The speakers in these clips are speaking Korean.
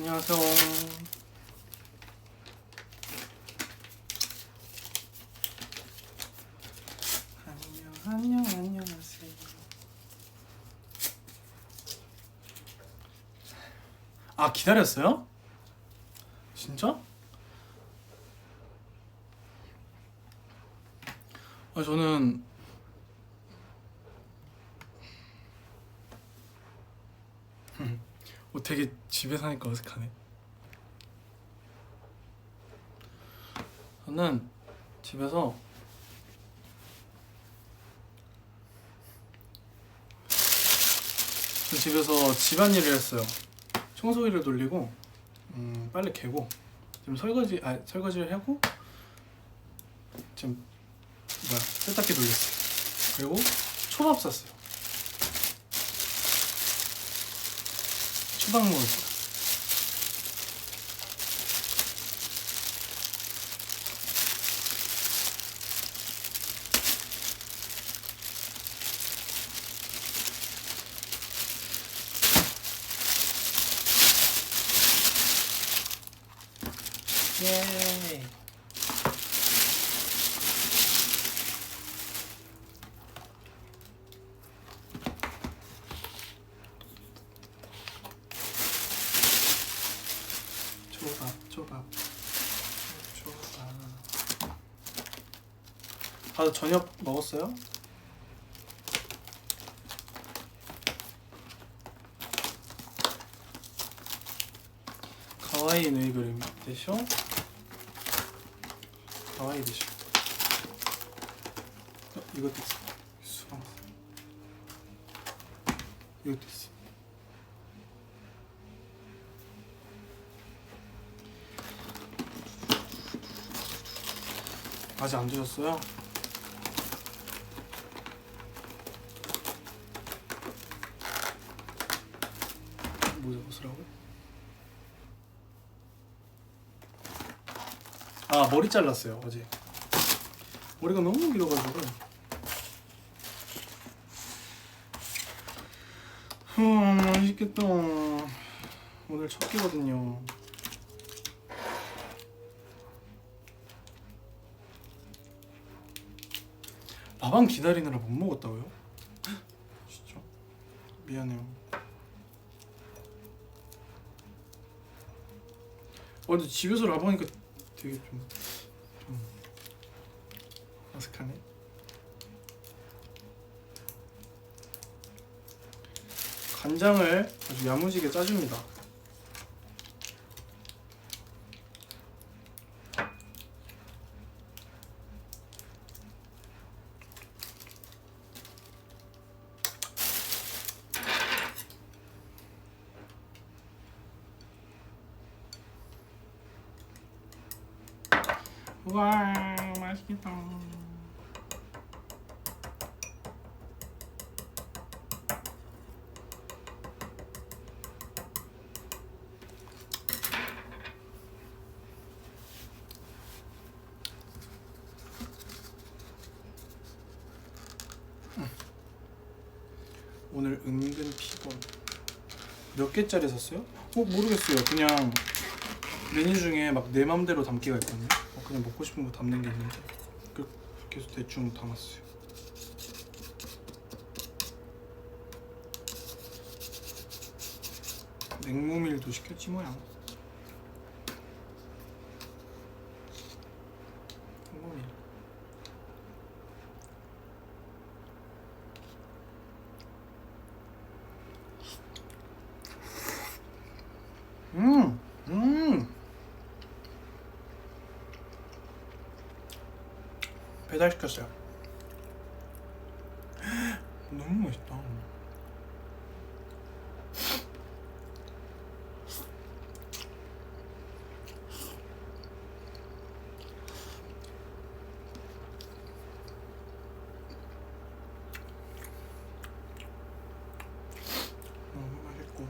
안녕하세요. 안녕하세요. 아, 기다렸어요? 진짜? 저는 되게 집에 사니까 어색하네. 저는 집에서 집안일을 했어요. 청소기를 돌리고 빨래 개고 지금 설거지를 하고 지금 세탁기 돌렸어요. 그리고 초밥 샀어요. 초밥 먹을 거야. 예. 초밥. 다들 저녁 먹었어요? 가와이 누이그림 되쇼? 가와이 되쇼. 이것도 있어. 수박. 이것도 있어. 아직 안 드셨어요? 모자 벗으라고? 아, 머리 잘랐어요 어제. 머리가 너무 길어가지고. 맛있겠다. 오늘 첫 끼거든요. 밥안 기다리느라 못 먹었다고요? 진짜 미안해요. 근데 집에서 라보니까 되게 좀 어색하네. 간장을 아주 야무지게 짜줍니다. 우와, 맛있겠다. 오늘 은근 피곤. 몇 개짜리 샀어요? 모르겠어요. 그냥 메뉴 중에 막 내 맘대로 담기가 있거든요. 그냥 먹고 싶은 거 담는 게 있는데 그렇게 해서 대충 담았어요. 냉모밀도 시켰지 뭐야. 냉모밀. 배달시켰어요. 너무 맛있다. 너무 맛있고.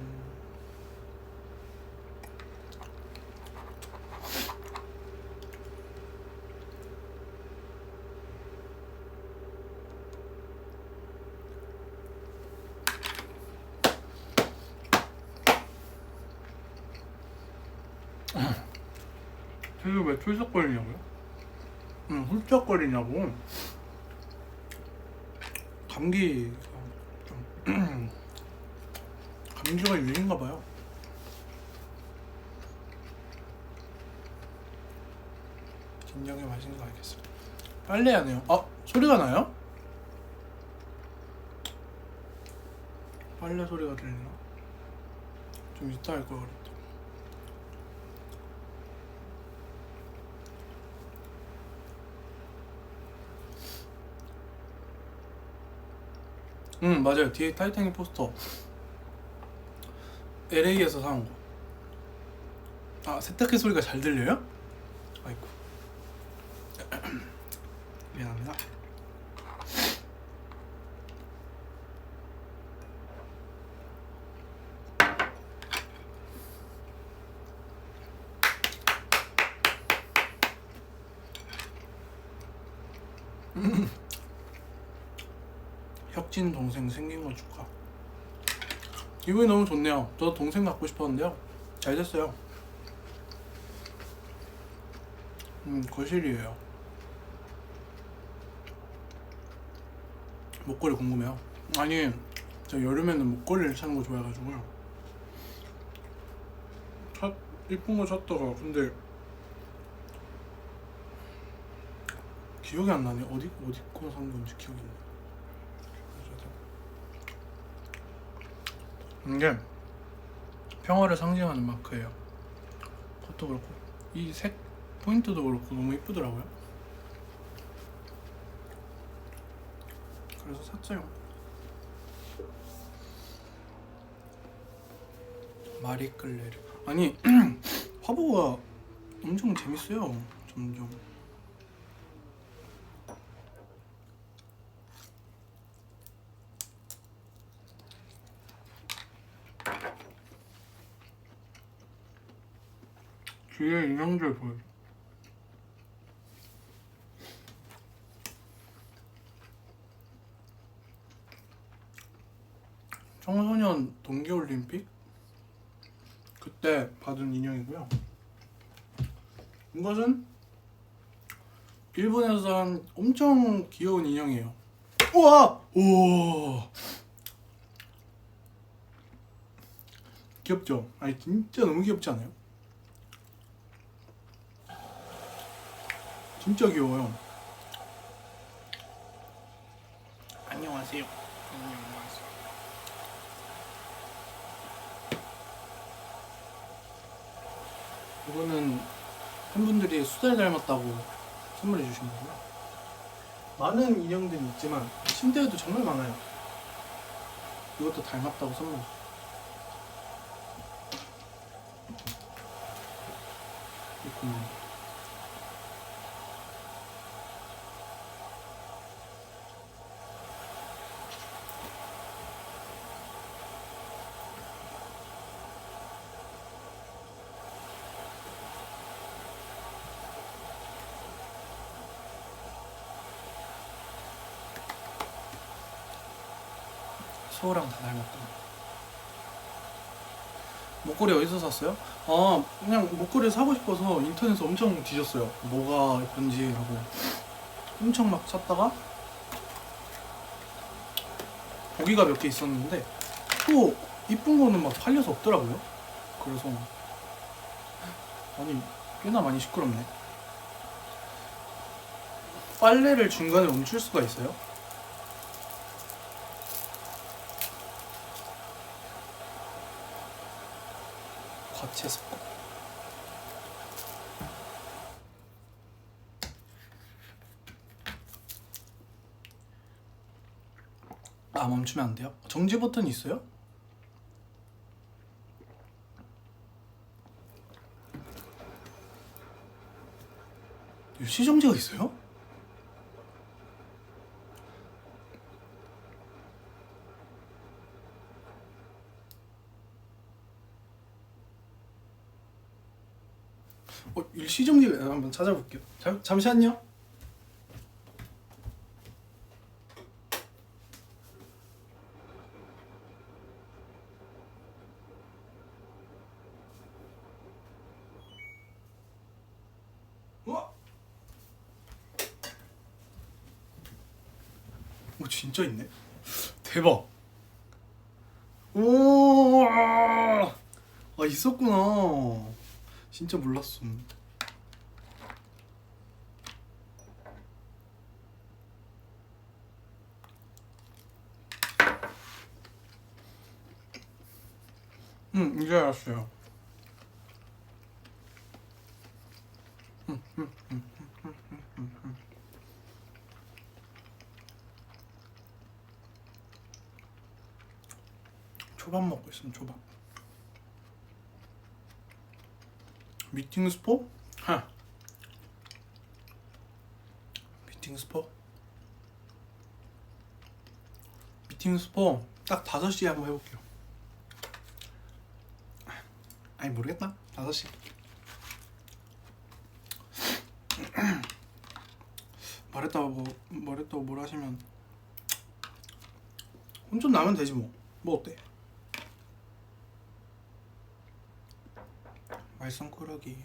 이게 왜 툴썩거리냐고요? 훌쩍거리냐고. 감기 좀 감기가 유행인가 봐요. 진정이 맛있는 거 알겠어요. 빨래 안 해요. 소리가 나요? 빨래 소리가 들리나? 좀 이따 할 걸 그랬다. 맞아요. 뒤에 타이타닉 포스터 LA에서 사온 거. 세탁기 소리가 잘 들려요? 아이고. 미안합니다. 혁진 동생 생긴 거 축하. 기분이 너무 좋네요. 저도 동생 갖고 싶었는데요. 잘 됐어요. 거실이에요. 목걸이 궁금해요. 아니, 저 여름에는 목걸이를 차는 거 좋아해가지고요. 이쁜 거 샀다가 근데 기억이 안 나네. 어디 거 산 건지 기억이 안 나. 이게 평화를 상징하는 마크예요. 그것도 그렇고 이 색 포인트도 그렇고 너무 이쁘더라고요. 그래서 샀어요. 마리끌레르. 아니 화보가 엄청 재밌어요. 점점. 뒤에 인형들 보여. 청소년 동계올림픽 그때 받은 인형이고요. 이것은 일본에서 산 엄청 귀여운 인형이에요. 우와! 우와! 귀엽죠? 아니 진짜 너무 귀엽지 않아요? 진짜 귀여워요. 안녕하세요. 안녕하세요. 이거는 팬분들이 수달 닮았다고 선물해 주신 거고요. 많은 인형들이 있지만 침대에도 정말 많아요. 이것도 닮았다고 선물해 주셨어요. 있군요. 소랑 다 닮았다. 목걸이 어디서 샀어요? 그냥 목걸이 사고 싶어서 인터넷에 엄청 뒤졌어요. 뭐가 예쁜지 하고 엄청 막 찾다가 거기가 몇 개 있었는데 또 이쁜 거는 막 팔려서 없더라고요. 그래서 아니 꽤나 많이 시끄럽네. 빨래를 중간에 멈출 수가 있어요? 과체 습관. 멈추면 안 돼요? 정지 버튼이 있어요? 시정지가 있어요? 일시정지가 한번 찾아볼게요. 잠시만요. 진짜 있네. 대박. 오, 아 있었구나. 진짜 몰랐어. 이제 알았어요. 초밥 먹고 있으면 초밥. 미팅 스포? 하. 미팅 스포? 미팅 스포 딱 5시에 한번 해볼게요. 아니 모르겠다. 5시. 말했다고 뭘 하시면 혼좀 나면 되지 뭐. 뭐 어때? 말썽꾸러기.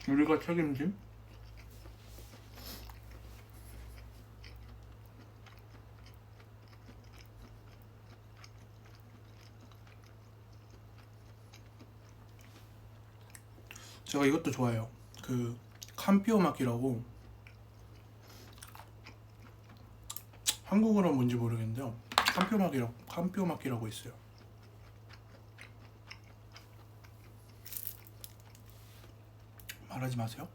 우리가 책임짐? 제가 이것도 좋아해요. 그 캄피오마키라고, 한국어로는 뭔지 모르겠는데요. 캄피오마키라고 있어요. 말하지 마세요.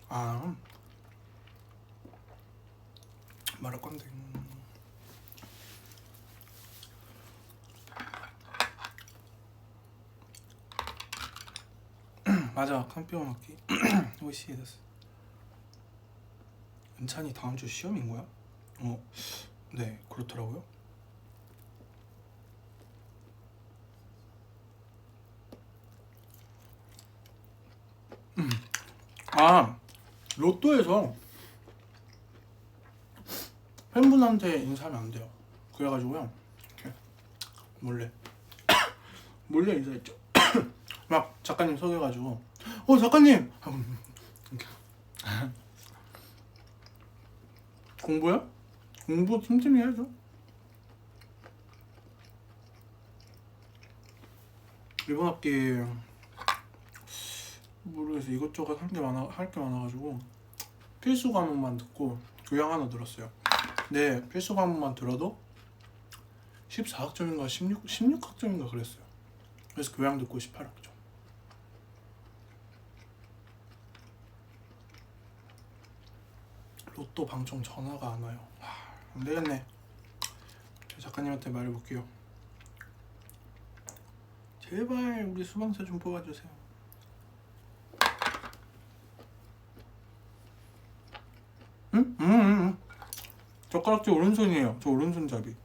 아, 말할 건데. 맞아, 캄피오마키. 오이시 데스. 은찬이 다음 주 시험인 거야? 네, 그렇더라고요. 아, 로또에서 팬분한테 인사하면 안 돼요. 그래가지고요, 이렇게 몰래 인사했죠. 막 작가님 속여가지고, 작가님 하고 이렇게. 공부야? 공부 틈틈이 해야죠. 이번 학기 모르겠어. 이것저것 할 게 많아가지고 필수 과목만 듣고 교양 하나 들었어요. 네, 필수 과목만 들어도 14학점인가 16학점인가 그랬어요. 그래서 교양 듣고 18학점. 로또 방청 전화가 안 와요. 안 되겠네. 작가님한테 말해볼게요. 제발 우리 수방사 좀 뽑아주세요. 응? 젓가락질 오른손이에요. 저 오른손잡이.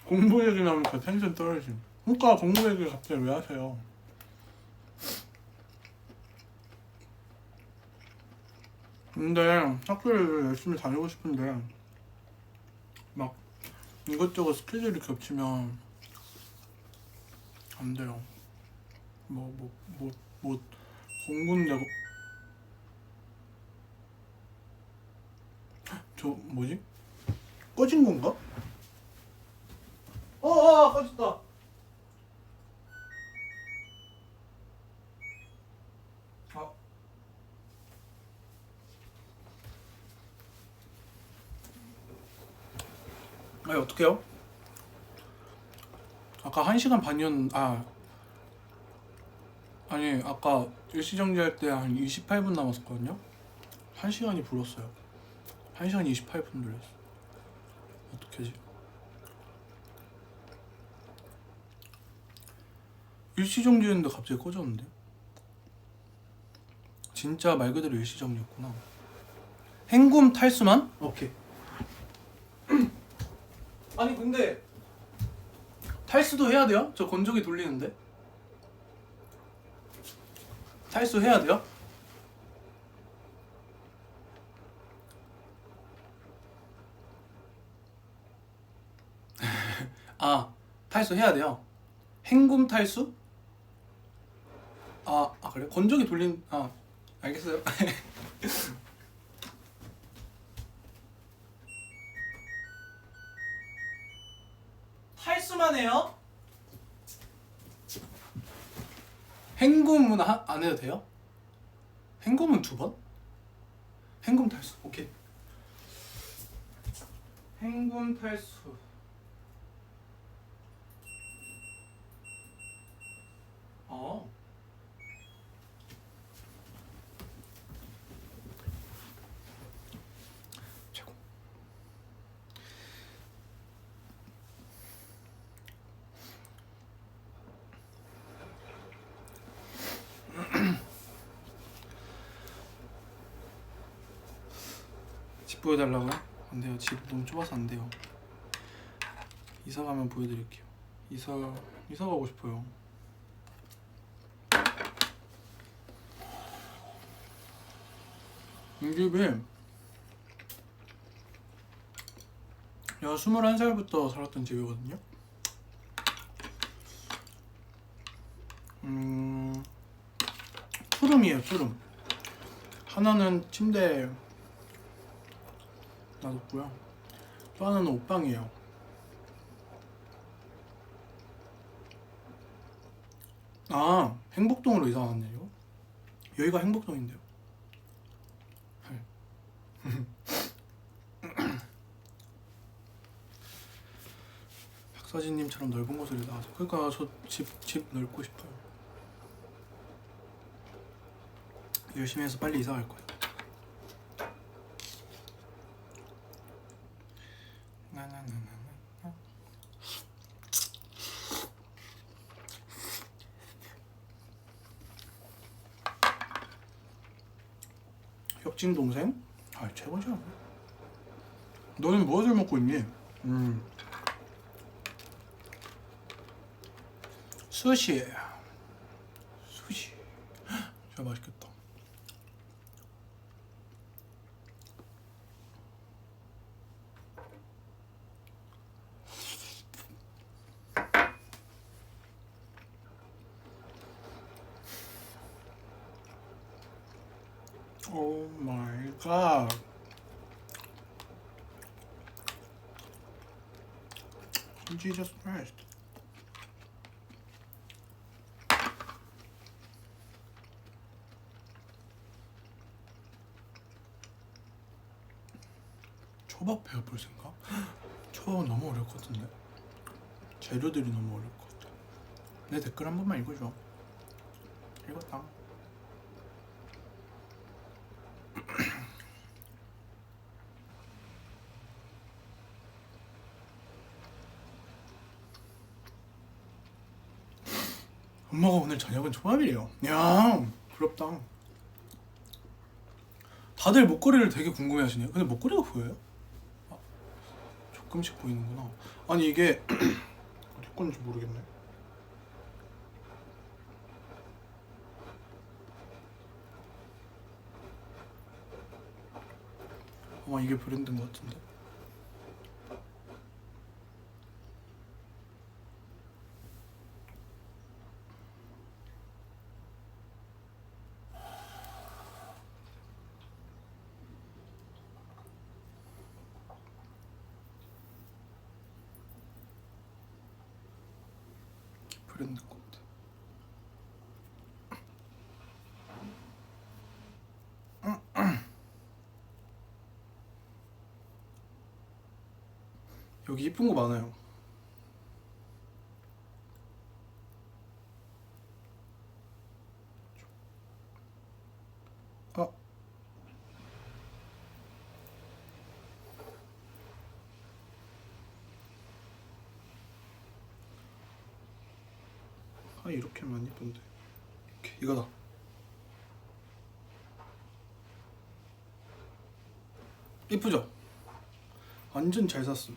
공부 얘기 나오니까 텐션 떨어짐. 그러니까 공부 얘기 갑자기 왜 하세요? 근데 학교를 열심히 다니고 싶은데 막 이것저것 스케줄이 겹치면 안 돼요. 공부는 내고. 저 뭐지? 꺼진 건가? 꺼졌다. 아니 어떡해요? 아까 1시간 반이었. 아니 아까 일시정지할 때 한 28분 남았었거든요? 1시간이 불었어요. 1시간 28분 돌렸어. 어떡하지? 일시정지였는데 갑자기 꺼졌는데? 진짜 말 그대로 일시정지였구나. 헹굼 탈수만? 오케이. 아니 근데 탈수도 해야 돼요? 저 건조기 돌리는데. 탈수 해야 돼요? 아, 탈수 해야 돼요. 헹굼 탈수? 그래? 건조기 돌린 알겠어요. 탈수만 해요? 헹굼은 안 해도 돼요? 헹굼은 2번? 헹굼 탈수. 오케이. 헹굼 탈수. 최고. 집 보여달라고요? 안 돼요. 집 너무 좁아서 안 돼요. 이사 가면 보여드릴게요. 이사 가고 싶어요. 이 집이 내가 21살부터 살았던 집이거든요. 투룸이에요. 투룸. 하나는 침대 놔뒀고요. 또 하나는 옷방이에요. 행복동으로 이사 왔네요. 여기가 행복동인데요. 박서진님처럼 넓은 곳으로 나가죠. 그러니까 저 집 넓고 싶어요. 열심히 해서 빨리 이사 갈 거예요. 혁진 동생? 최고죠. 너는 무엇을 먹고 있니? 수시. 진짜 맛있겠다. 오 마이 갓. Jesus Christ. 초밥 배워볼 생각? 초밥은 너무 어려울 것 같은데. 재료들이 너무 어려울 것 같아. 내 댓글 한 번만 읽어줘. 읽었다. 엄마가 오늘 저녁은 초밥이래요. 야, 부럽다. 다들 목걸이를 되게 궁금해하시네요. 근데 목걸이가 보여요? 조금씩 보이는구나. 아니 이게 어디 건지 모르겠네. 아마 이게 브랜드인 것 같은데. 브랜드 것 같아. 여기 이쁜 거 많아요. 이렇게 하면 안 이쁜데. 이렇게 이거다. 이쁘죠? 완전 잘 샀어.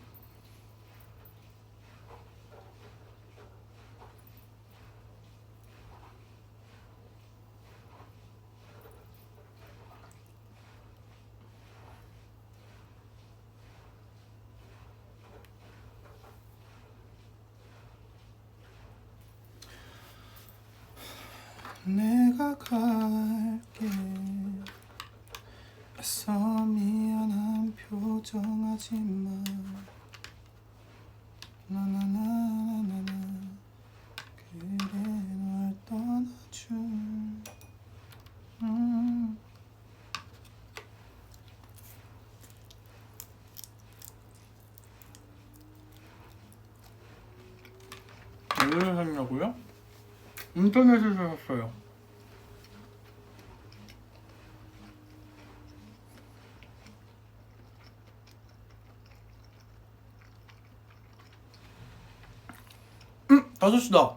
내가 갈게. 애써 미안한 표정하지마. 나나나나나 그래 널 떠나준 어디서 샀냐고요? 인터넷에서 샀어요. 다섯 시다.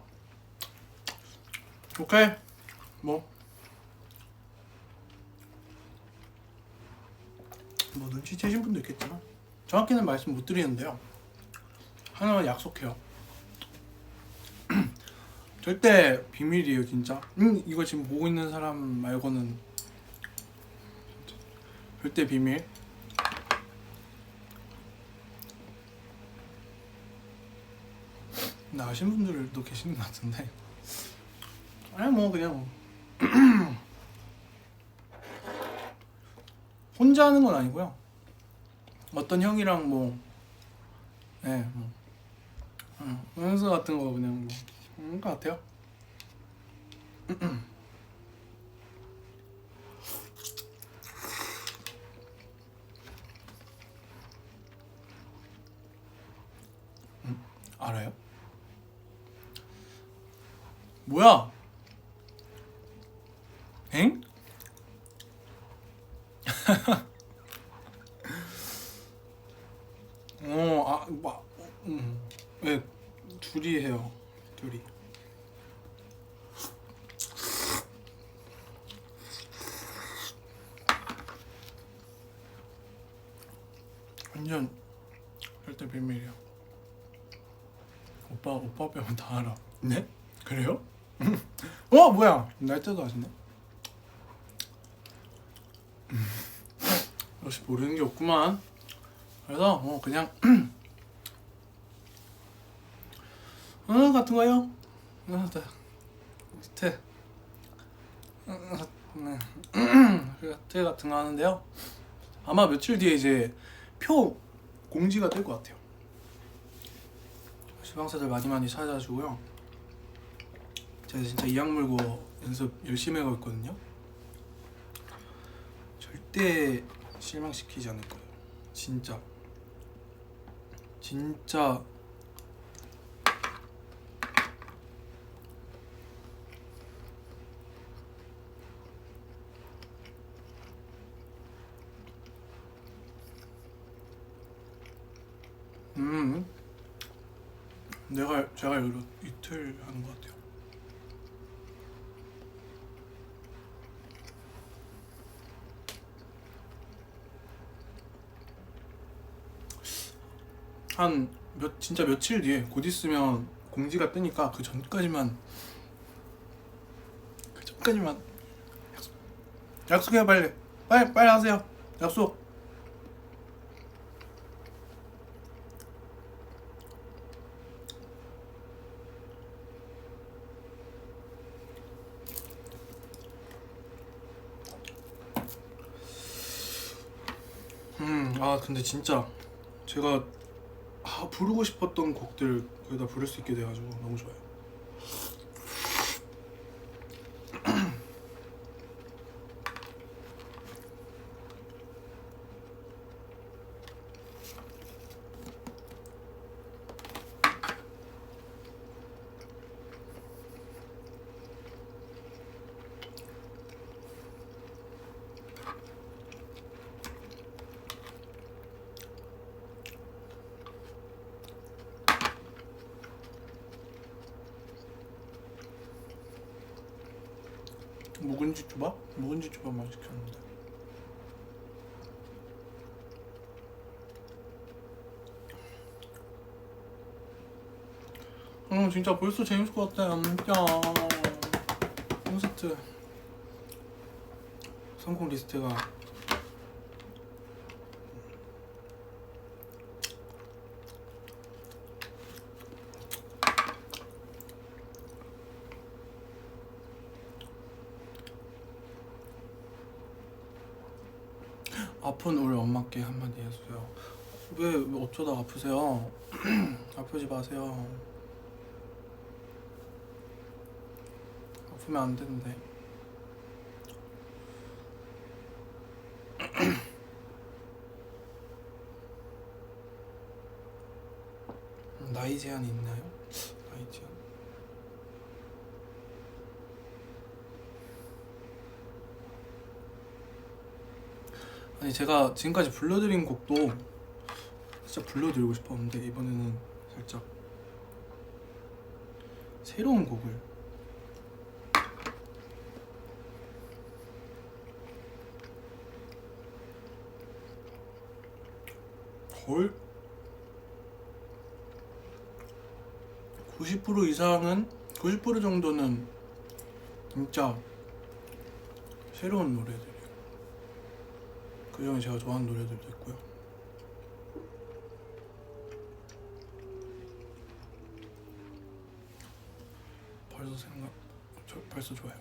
오케이. 뭐 눈치채신 분도 있겠지만 정확히는 말씀 못 드리는데요. 하나만 약속해요. 절대 비밀이에요, 진짜. 이거 지금 보고 있는 사람 말고는 절대 비밀. 나 아시는 분들도 계시는 것 같은데. 아니 뭐 그냥 혼자 하는 건 아니고요. 어떤 형이랑 뭐, 네, 뭐, 연습 같은 거 그냥 뭐 그런 것 같아요. 알아요? 뭐야? 엥? 네, 둘이 해요. 둘이. 완전 절대 비밀이야. 오빠 빼면 다 알아. 네? 그래요? 뭐야? 날짜도 아시네? 역시 모르는 게 없구만. 그래서 그냥 같은 거요. 테 같은 거 하는데요. 아마 며칠 뒤에 이제 표 공지가 될 것 같아요. 지방사들 많이 찾아주고요. 제가 진짜 이악 물고 연습 열심히 하고 있거든요. 절대 실망시키지 않을 거예요. 진짜 제가 이틀 하는 것 같아요. 진짜 며칠 뒤에 곧 있으면 공지가 뜨니까 그 전까지만 약속해요. 빨리 하세요. 약속. 근데 진짜 제가 부르고 싶었던 곡들 거의 다 부를 수 있게 돼가지고 너무 좋아요. 묵은지 초밥만 시켰는데. 진짜 벌써 재밌을 것 같아. 콘서트 선곡 리스트가 아픈 우리 엄마께 한마디 해주세요. 왜 어쩌다 아프세요? 아프지 마세요. 아프면 안 되는데. 나이 제한이 있나요? 나이 제한. 아니 제가 지금까지 불러드린 곡도 진짜 불러드리고 싶었는데 이번에는 살짝 새로운 곡을 거의 90% 이상은 90% 정도는 진짜 새로운 노래들이에요. 그중에 제가 좋아하는 노래들도 있고요. 벌써 좋아요.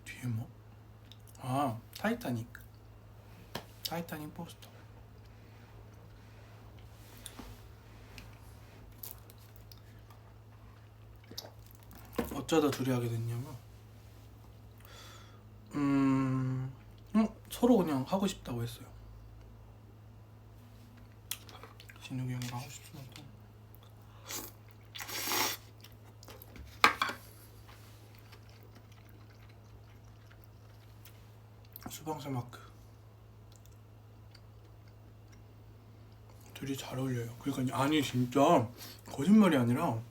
뒤에 뭐? 아, 타이타닉 포스터. 어쩌다 둘이 하게 됐냐면 서로 그냥 하고 싶다고 했어요. 진욱이 형이랑 하고 싶은데 수방새 마크 둘이 잘 어울려요. 그러니까 아니 진짜 거짓말이 아니라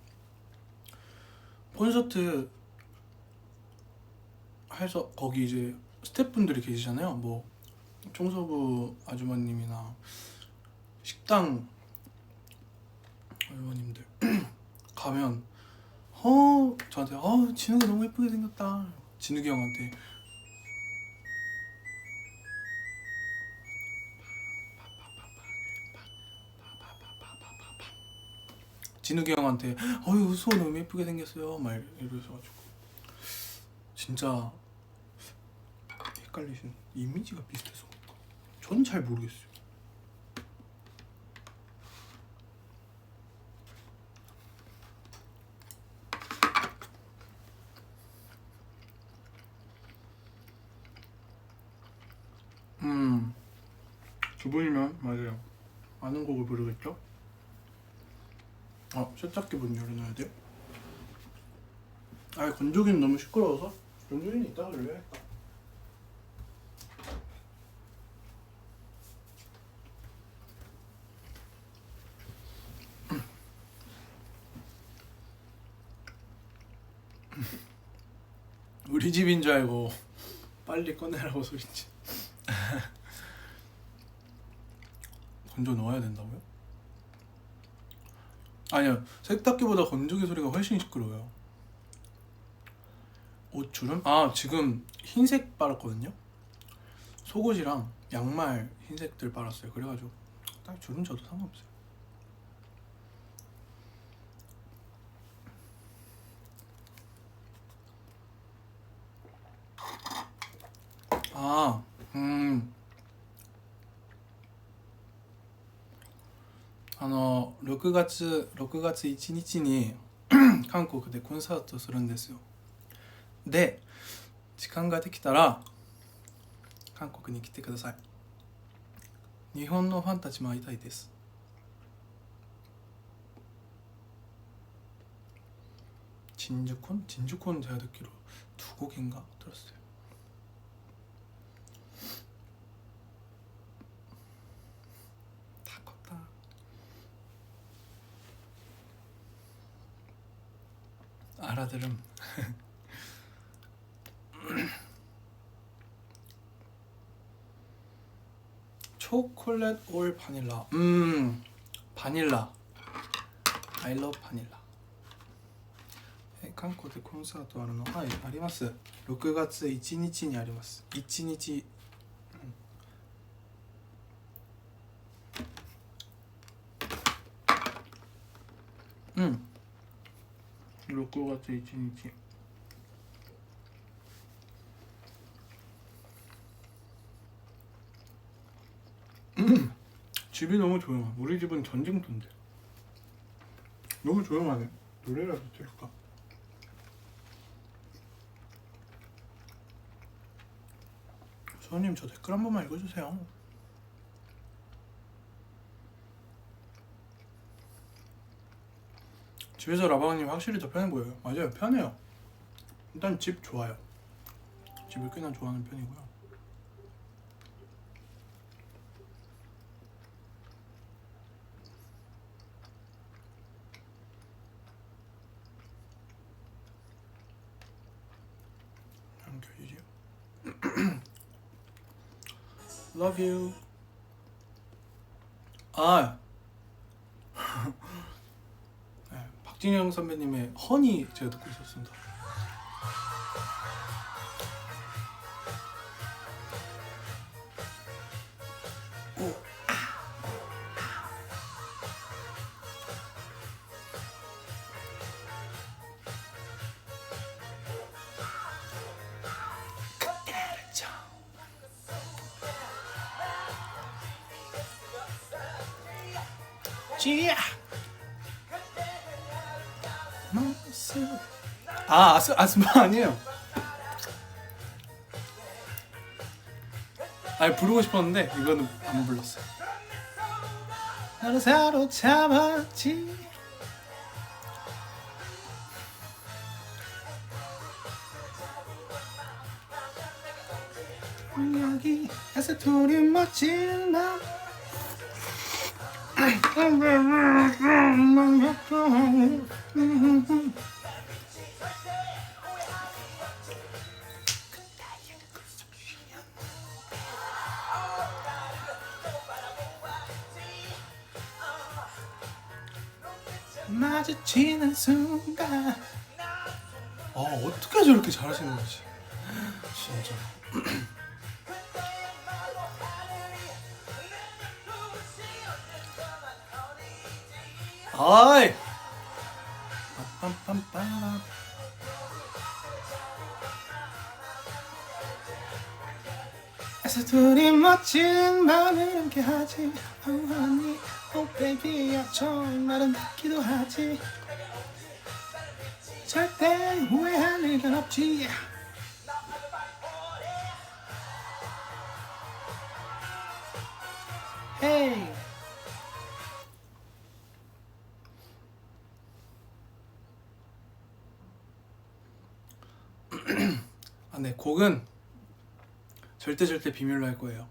콘서트 해서 거기 이제 스태프분들이 계시잖아요. 뭐 청소부 아주머님이나 식당 아주머님들 가면 저한테 진욱이 너무 예쁘게 생겼다. 진욱이 형한테 진욱이 형한테 수호 너무 예쁘게 생겼어요 막 이러셔가지고 진짜 헷갈리시는 이미지가 비슷해서 전 잘 모르겠어요. 두 분이면 맞아요. 아는 곡을 부르겠죠? 세탁기 문 열어놔야 돼요? 건조기는 너무 시끄러워서 건조기는 이따가 열려야겠다. 우리 집인 줄 알고 빨리 꺼내라고 소리지. 건조 넣어야 된다고요? 아니요, 세탁기보다 건조기 소리가 훨씬 시끄러워요. 옷 주름? 지금 흰색 빨았거든요? 속옷이랑 양말 흰색들 빨았어요. 그래가지고 딱 주름 져도 상관없어요. 아, 6月1日に韓国でコンサートするんですよ。で、時間ができたら韓国に来てください。日本のファンたちも会いたいです。진주콘? 진주콘 제가 듣기로 2곡인가 들었어요. 다 컸다. 알아들음. 초콜릿 올 바닐라. 바닐라. I love 바닐라. 韓国でコンサートあるの？はい、あります。6月1日にあります。1日、6月1日 집이 너무 조용하. 우리 집은 전쟁터인데 너무 조용하네. 노래라도 들을까? 수호님 저 댓글 한 번만 읽어주세요. 집에서 라방님 확실히 더 편해 보여요. 맞아요, 편해요. 일단 집 좋아요. 집을 꽤나 좋아하는 편이고요. 연결이요. Love you. 아, 네, 박진영 선배님의 허니 제가 듣고 있었습니다. 지야. 아스마 아니에요. 아니 부르고 싶었는데 이거는 안 불렀어요. 나를 사로잡았지. 여기에서 둘이 멋진 나. 마주치는 순간 어떻게 저렇게 잘하시는 거지 진짜. 아이 빰빰빰빰. 에서 둘이 멋진 밤을 함께하지. Oh honey, oh baby야 정말은 듣기도 하지. 절대 후회할 일은 없지. Hey. 아, 네, 곡은 절대 비밀로 할 거예요.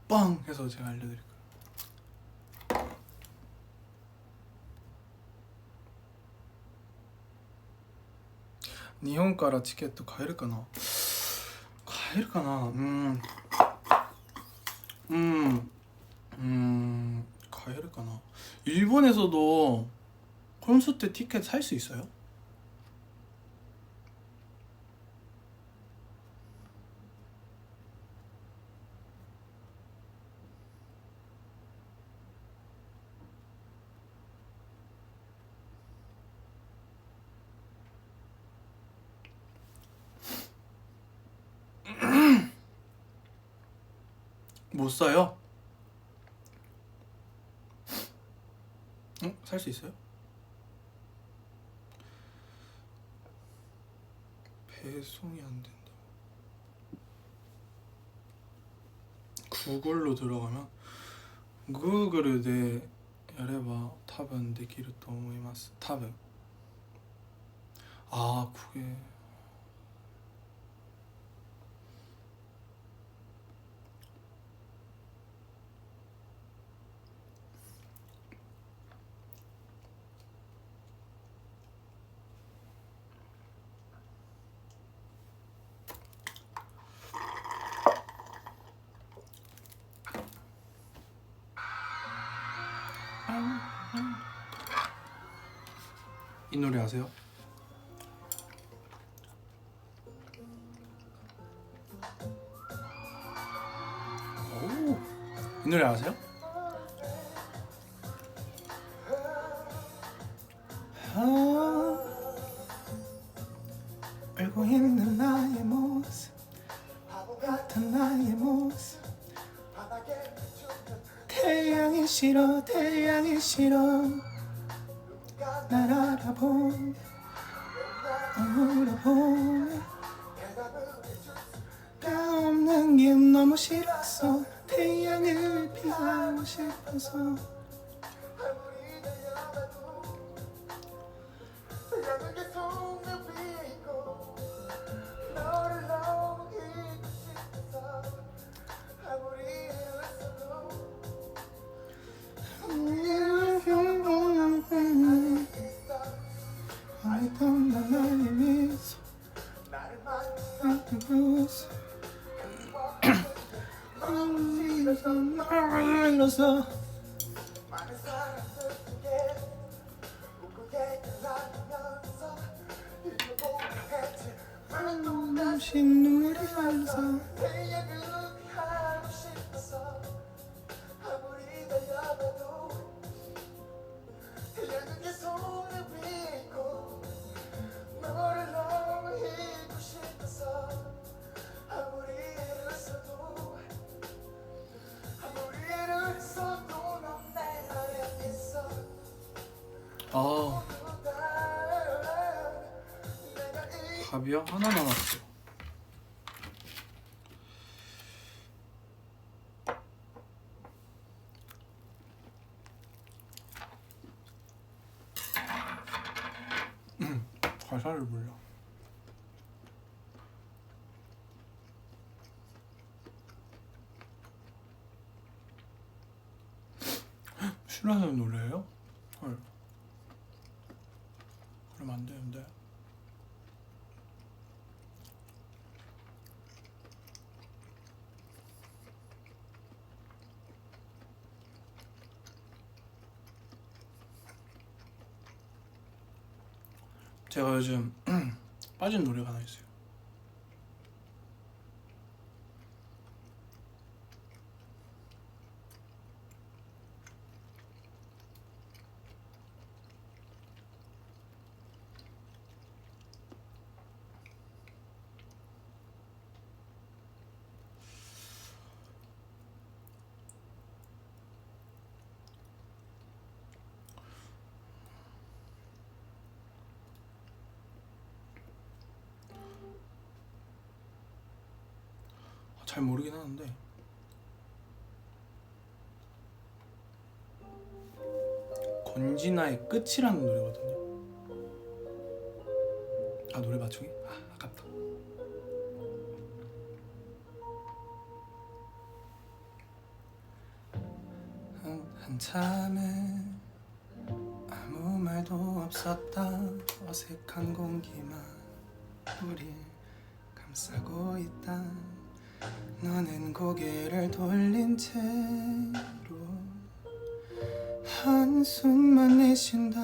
뻥 해서 제가 알려드릴 거예요. 니혼가라 티켓도 가이를까나? 가이를까나? 일본에서도 콘서트 티켓 살 수 있어요? 못 사요? 살 수 있어요? 배송이 안 된다. 구글로 들어가면 구글でやれば多分できると思います。多分。아, 그게 이 노래 아세요? 오, 이 노래 아세요? 알고 있는 나의 모습, 바보 같은 나의 모습, 태양이 싫어 태양이 싫어 날 알아보네 물어보네 나 없는 게 너무 싫어서 태양을 피하고 싶어서 눈물이 흘러서 밥이요? 하나 남았어. 가사를 몰라. 싫어하는 노래예요? 헐. 그럼 안 되는데. 제가 요즘 빠진 노래가 하나 있어요. 잘 모르긴 하는데 권진아의 끝이라는 노래거든요. 아 노래 맞추기? 아 아깝다. 한참에 아무 말도 없었다. 어색한 공기만 우릴 감싸고 있다. 너는 고개를 돌린 채로 한숨만 내쉰다.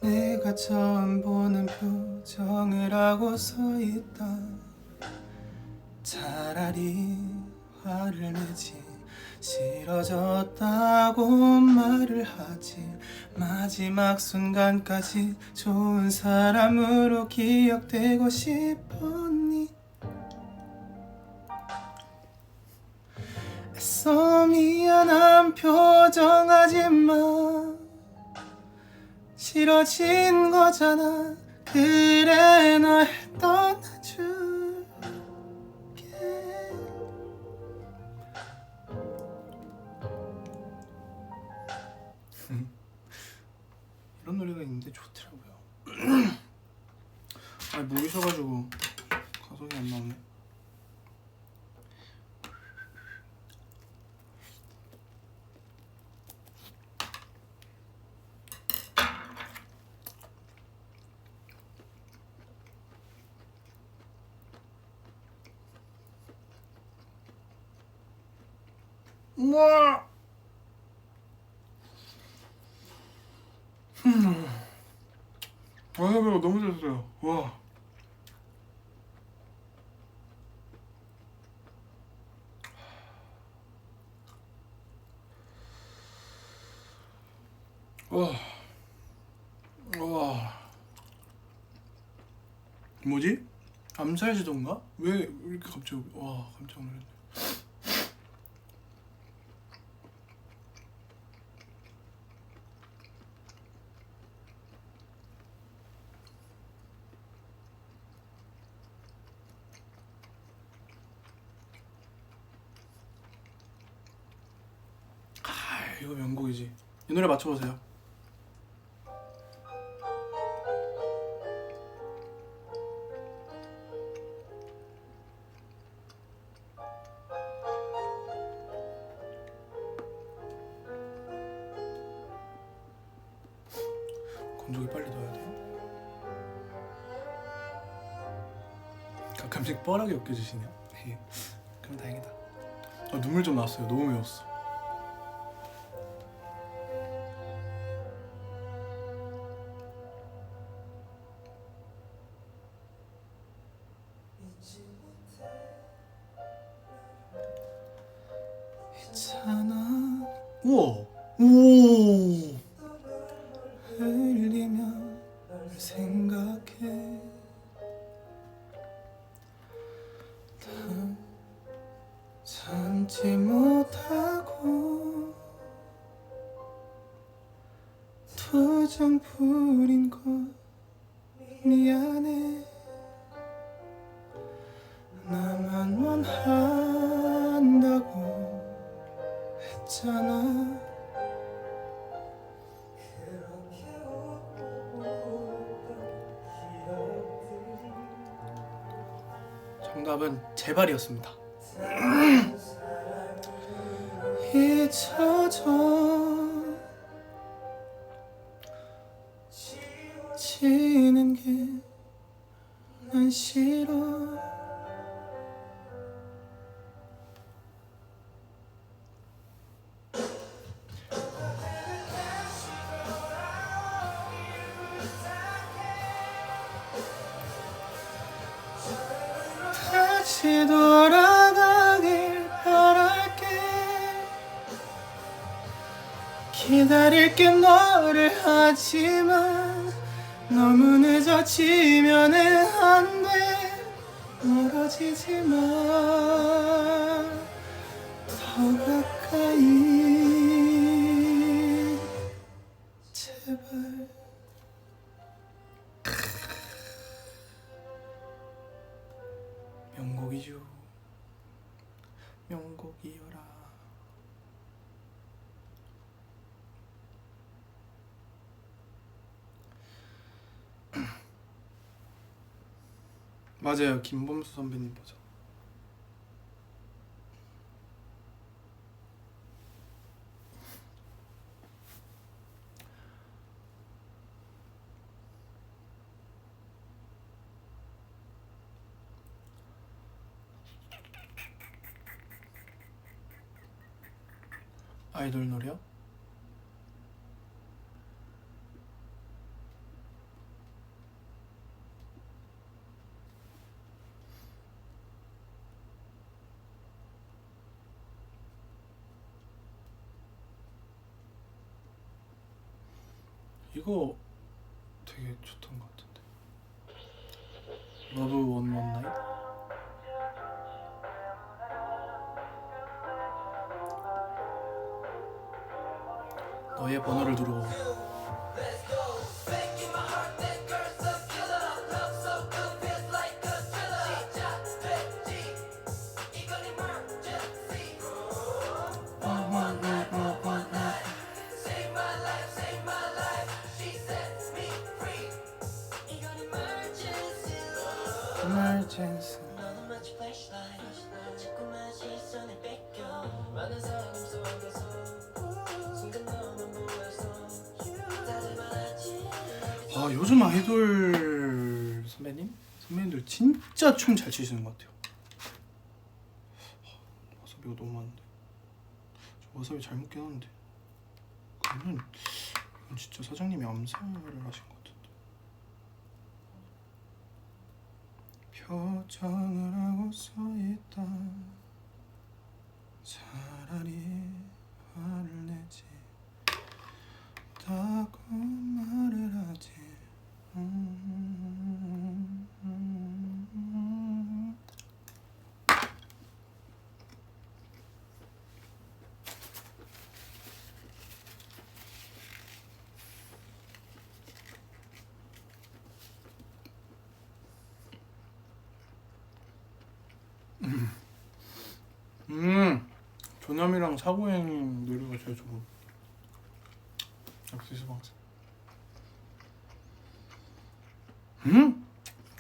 내가 처음 보는 표정을 하고 서 있다. 차라리 화를 내지 싫어졌다고 말을 하지. 마지막 순간까지 좋은 사람으로 기억되고 싶었니. 애써 미안한 표정하지마. 싫어진 거잖아. 그래 널 떠나줄게. 이런 노래가 있는데 좋더라고요. 아니 모이셔가지고 가성이 안 나오네. 우와. 와사비가 너무 잘했어요. 와. 와. 와. 뭐지? 암살지도인가? 왜 이렇게 갑자기 와 깜짝 놀랐네. 이거 명곡이지. 이 노래 맞춰보세요. 건조기 빨리 넣어야 돼요. 가끔씩 뻔하게 웃겨주시네요. 그럼 다행이다. 눈물 좀 나왔어요. 너무 매웠어. 있잖아. 우와. 오. 흘리며 널 생각해. 참지 못하고 투정 부린 거 미안해. 나만 원한다고 했잖아. 정답은 제발이었습니다. 잊혀져 지는 게 난 싫어. 다시 돌아가길 바랄게. 기다릴게 너를. 하지만 너무 늦어지면은 안 돼. 멀어지지 마. 더 가까이 제발. 명곡이죠. 명곡이여라. 맞아요. 김범수 선배님 버전. 아이돌 노래요? 이거 되게 좋던 것 같은데. 러브 원 나잇? 너의 번호를 누르고. emergency. 아, 요즘 아이돌 선배님들 진짜 춤 잘 추시는 것 같아요. 와사비가 너무 많은데. 저 와사비 잘 먹긴 하는데. 그러면 이건 진짜 사장님이 암살을 하신 것 같은데. 표정을 하고 서 있다. 차라리 화를 내지 다고 말을 하지. 조남이랑 사고행 노래가 제일 좋은. 역시 수방사.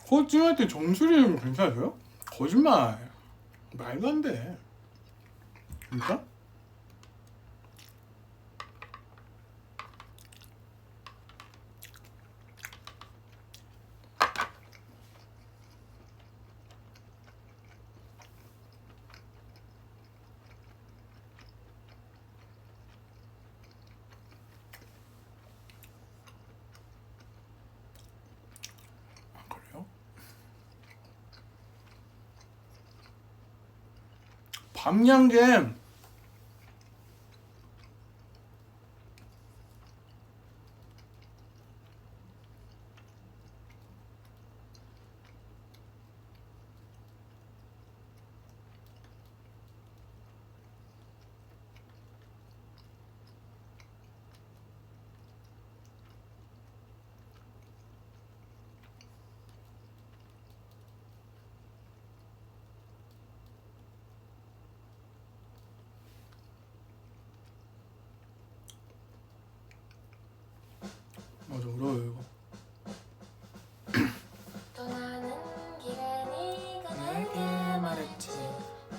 코칭할 때 정수리는 괜찮으세요? 거짓말. 말도 안 돼. 진짜? 밤양갱 맞아 울어요 이거. 떠나는 길에 네가 내게 말했지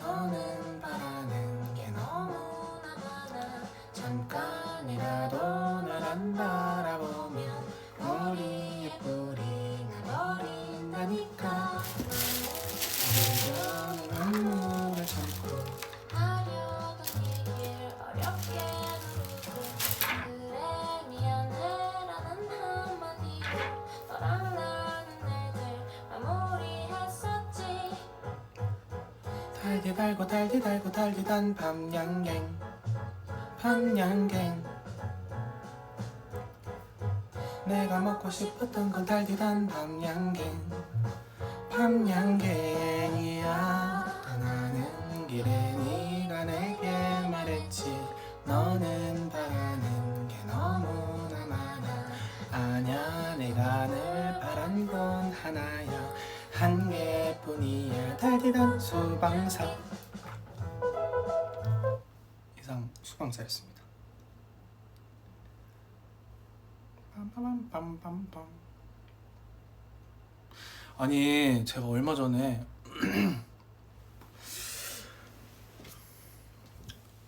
너는 바라는 게 너무나 많아 잠깐이라도 날 안 바라보면 머리에 뿌리 나버린다니까 나는 눈물을 참고 하려던 얘길 어렵게 누르고 그래 미안해라는 한마디로 너랑 나는 내들 마무리했었지 달디 달고 달디 달고 달디단 밤양갱 밤양갱 내가 먹고 싶었던 건 달디단 밤양갱 밤양갱이야 떠나는 길에 네가 내게 말했지 너는 바라는 게 너무나 많아 아냐 내가 늘 바란 건 하나야 한 개뿐이야 달디단 수방사. 이상 수방사였습니다. 빰빰빰빰빰. 아니 제가 얼마 전에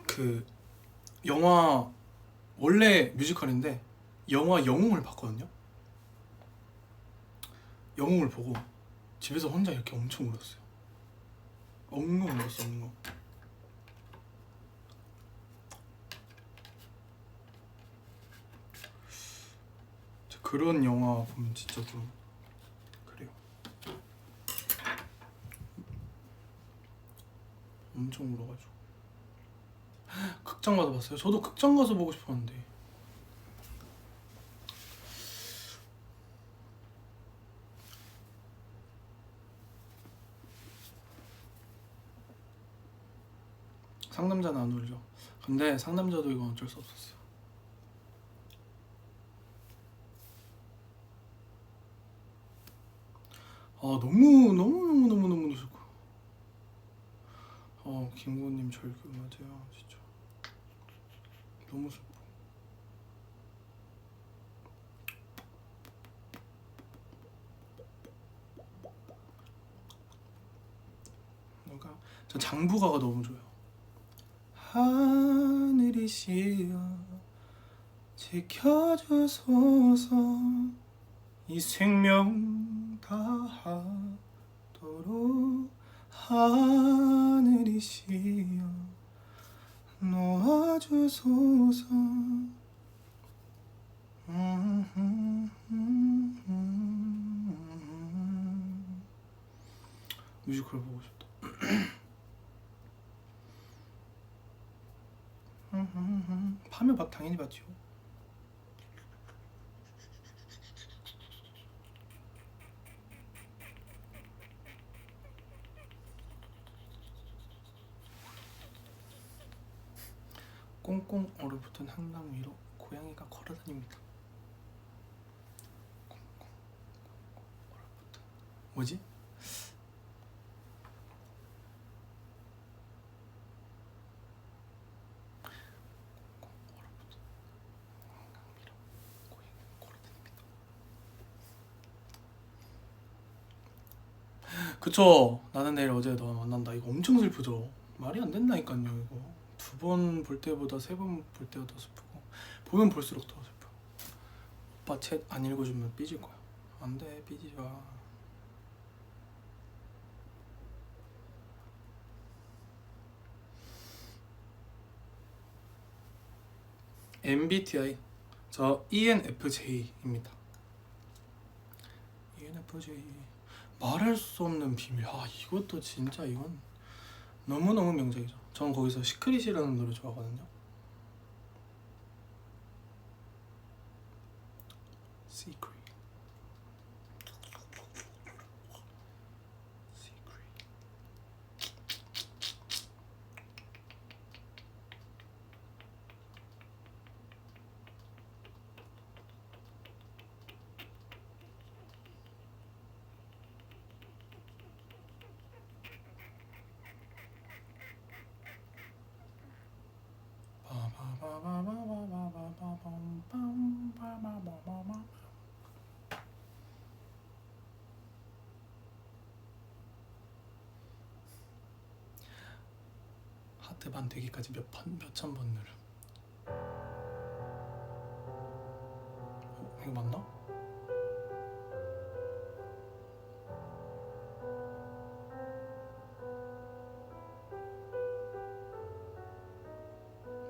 그 영화 원래 뮤지컬인데 영화 영웅을 봤거든요. 영웅을 보고 집에서 혼자 이렇게 엄청 울었어요. 엉엉 울었어 엉엉. 그런 영화 보면 진짜 좀 그래요. 엄청 울어가지고. 극장 가서 봤어요? 저도 극장 가서 보고 싶었는데. 상남자는 안 울죠. 근데 상남자도 이건 어쩔 수 없었어요. 아 너무 좋고. 김구님 절규 맞아요 진짜. 너무 슬퍼. 누가 저 장부가가 너무 좋아요. 하늘이시여 지켜주소서 이 생명 다하도록 하늘이시여 놓아주소서. 뮤지컬 보고 싶다. 파면 당연히 봤죠. 꽁꽁 얼어붙은 한강 위로 고양이가 걸어다닙니다. 꽁꽁 얼어붙은 뭐지? 꽁꽁 얼어붙은 한강 위로 그쵸. 나는 내일 어제 너 만난다. 이거 엄청 슬프죠. 말이 안 된다니까요. 이거 2번 볼 때보다 3번 볼 때가 더 슬프고 보면 볼수록 더 슬퍼. 오빠 챗 안 읽어주면 삐질 거야. 안 돼, 삐지지 마. MBTI 저 ENFJ입니다. ENFJ 말할 수 없는 비밀. 아 이것도 진짜 이건 너무너무 명작이죠. 전 거기서 시크릿이라는 노래 좋아하거든요. Secret. 하트 반 되기까지 몇천 번 누름. 이거 맞나?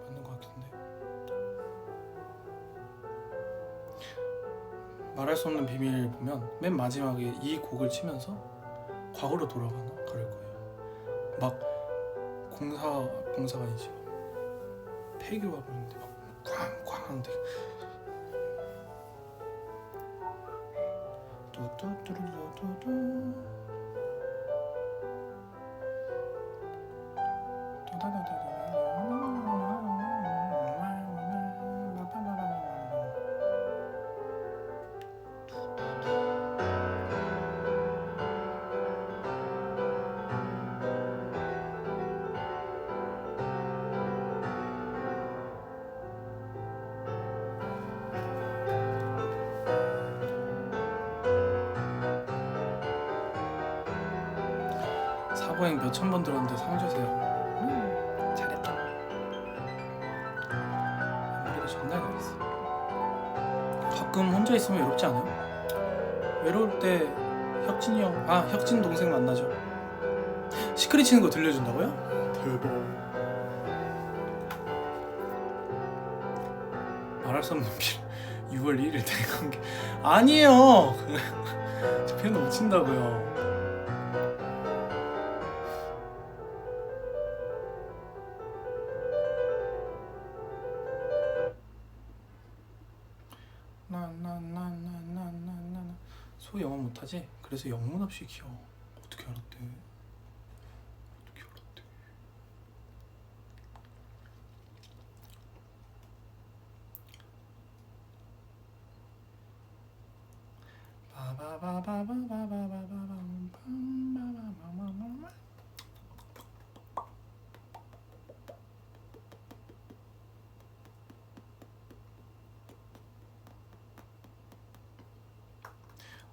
맞는 것 같은데. 말할 수 없는 비밀 보면 맨 마지막에 이 곡을 치면서 과거로 돌아가나 그럴 거예요. 막 공사가 아니지. 폐교가 보이는데 막 쾅쾅 하는데 뚜뚜뚜루뚜뚜 사고행 몇천 번 들었는데 상 주세요. 잘했다. 노래도 존나 잘했어. 가끔 혼자 있으면 외롭지 않아요? 외로울 때 혁진이 형, 혁진 동생 만나죠. 시크릿 치는 거 들려준다고요? 대박. 말할 수 없는 빌 6월 1일 대관계 아니에요. 저 피아노 못 친다고요. 소 영어 못하지? 그래서 영문 없이 키워. 어떻게 알았대? 어떻게 알았대?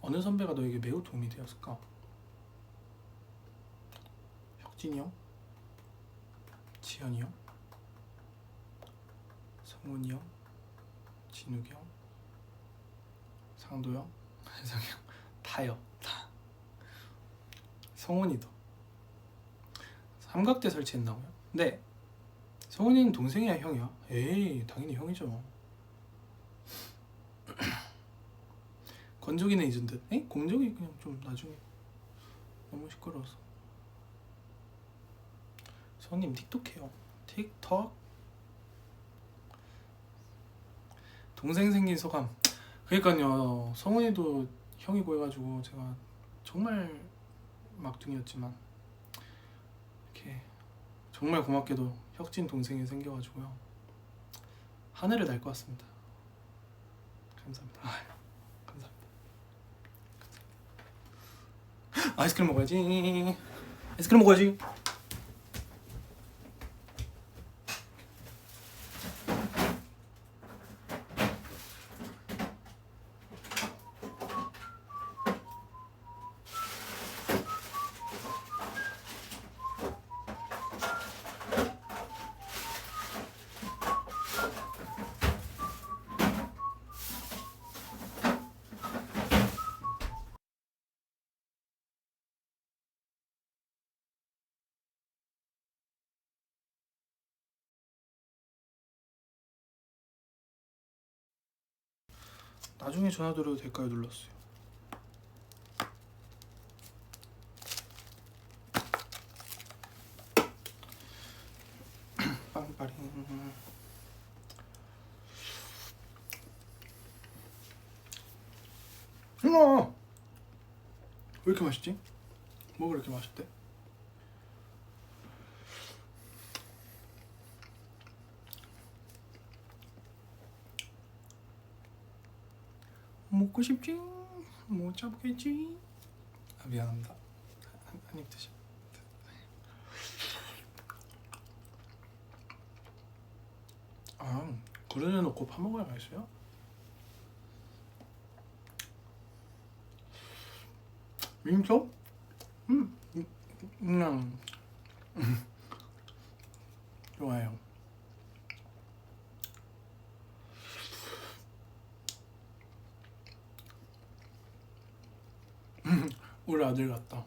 어느 선배가 너에게 매우 도움이 되었을까? 혁진이 형? 지현이 형? 성훈이 형? 진욱이 형? 상도 형? 혜성이 형? 다요. 다. 성훈이도. 삼각대 설치했나고요? 네. 성훈이는 동생이야 형이야? 에이 당연히 형이죠. 건조기는 잊은 듯? 에? 공조기 그냥 좀 나중에. 너무 시끄러워서. 성님 틱톡 해요. 틱톡? 동생 생긴 소감. 그러니까요. 성훈이도 형이고 해가지고 제가 정말 막둥이였지만 이렇게 정말 고맙게도 혁진 동생이 생겨가지고요. 하늘을 날 것 같습니다. 감사합니다. 감사합니다. 아이스크림 먹어야지. 아이스크림 먹어야지. 나중에 전화 드려도 될까요? 눌렀어요. 빵빠링. 우와! 왜 이렇게 맛있지? 뭐가 이렇게 맛있대? 먹고 싶지? 못 잡겠지? 아, 미안합니다. 한입 드셔. 아, 그릇에 넣고 파 먹어야 맛있어요? 민초? 그냥 좋아요. 우리 아들 같다.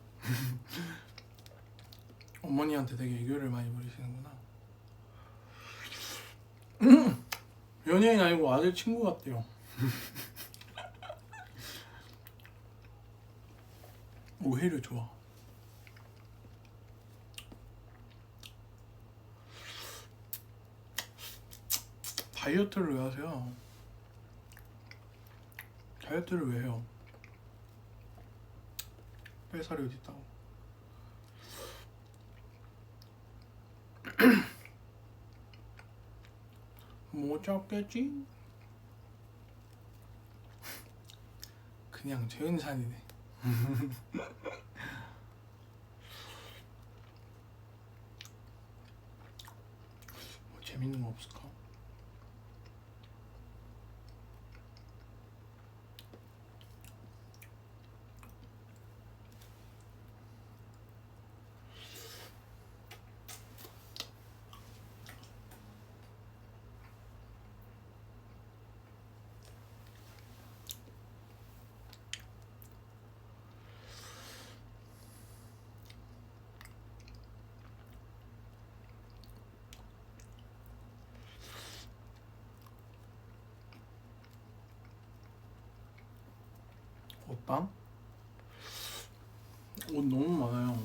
어머니한테 되게 애교를 많이 부리시는구나. 연예인 아니고 아들 친구 같대요. 오히려 좋아. 다이어트를 왜 하세요? 다이어트를 왜 해요? 뺄살이 어디 있다고? 못 잡겠지? 그냥 최은산이네. 뭐 재밌는 거 없을까? 옷방? 옷 너무 많아요.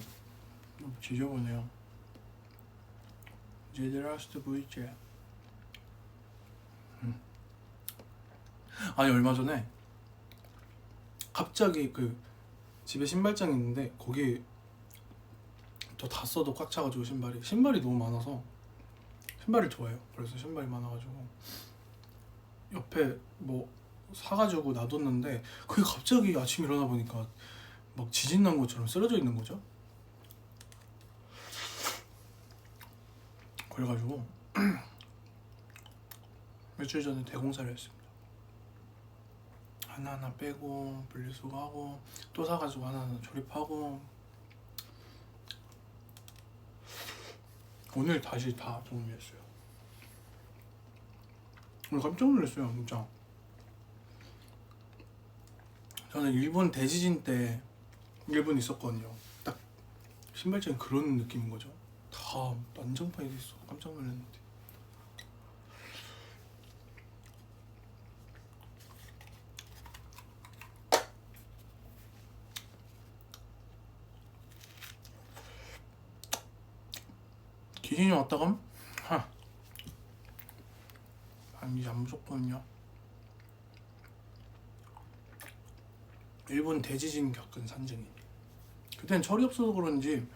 너무 지저분해요. 제드라스트 보이지? 아니 얼마 전에 갑자기 그 집에 신발장이 있는데 거기 저 다 써도 꽉 차가지고 신발이 너무 많아서 신발을 좋아해요. 그래서 신발이 많아가지고 옆에 뭐 사가지고 놔뒀는데 그게 갑자기 아침에 일어나 보니까 막 지진 난 것처럼 쓰러져 있는 거죠. 그래가지고 며칠 전에 대공사를 했습니다. 하나하나 빼고 분리수거하고 또 사가지고 하나하나 조립하고 오늘 다시 다 정리했어요. 오늘 깜짝 놀랐어요. 진짜 저는 일본 대지진 때 일본 있었거든요. 딱 신발장이 그런 느낌인 거죠. 다 난장판이 돼 있어. 깜짝 놀랐는데. 지진이 왔다 감? 아니 안 무섭거든요. 일본 대지진 겪은 산증인. 그땐 철이 없어서 그런지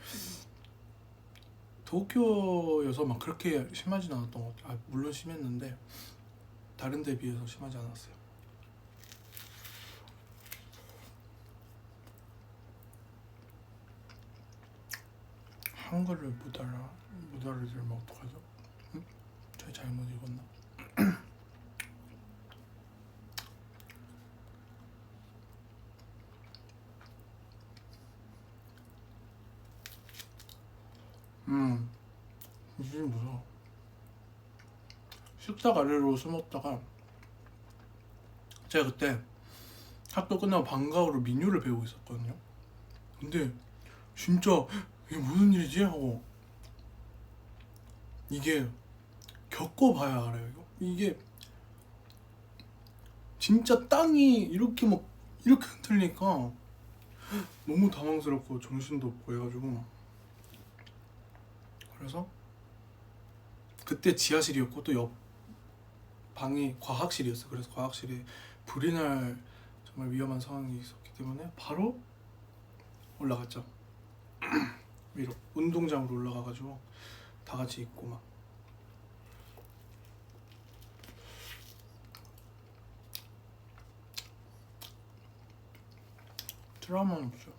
도쿄여서 막 그렇게 심하진 않았던 것 같아요. 물론 심했는데 다른 데 비해서 심하지 않았어요. 한글을 못 알아들으면 어떡하죠? 응? 저희 잘못 읽었나? 이게 무서워. 식탁 아래로 숨었다가 제가 그때 학교 끝나고 방과후로 민요를 배우고 있었거든요. 근데 진짜 이게 무슨 일이지? 하고 이게 겪어봐야 알아요. 이게 진짜 땅이 이렇게 막 이렇게 흔들리니까 너무 당황스럽고 정신도 없고 해가지고, 그래서 그때 지하실이었고 또 옆 방이 과학실이었어. 그래서 과학실에 불이 날 정말 위험한 상황이 있었기 때문에 바로 올라갔죠. 위로 운동장으로 올라가가지고 다 같이 있고 막. 트라우마는 없죠.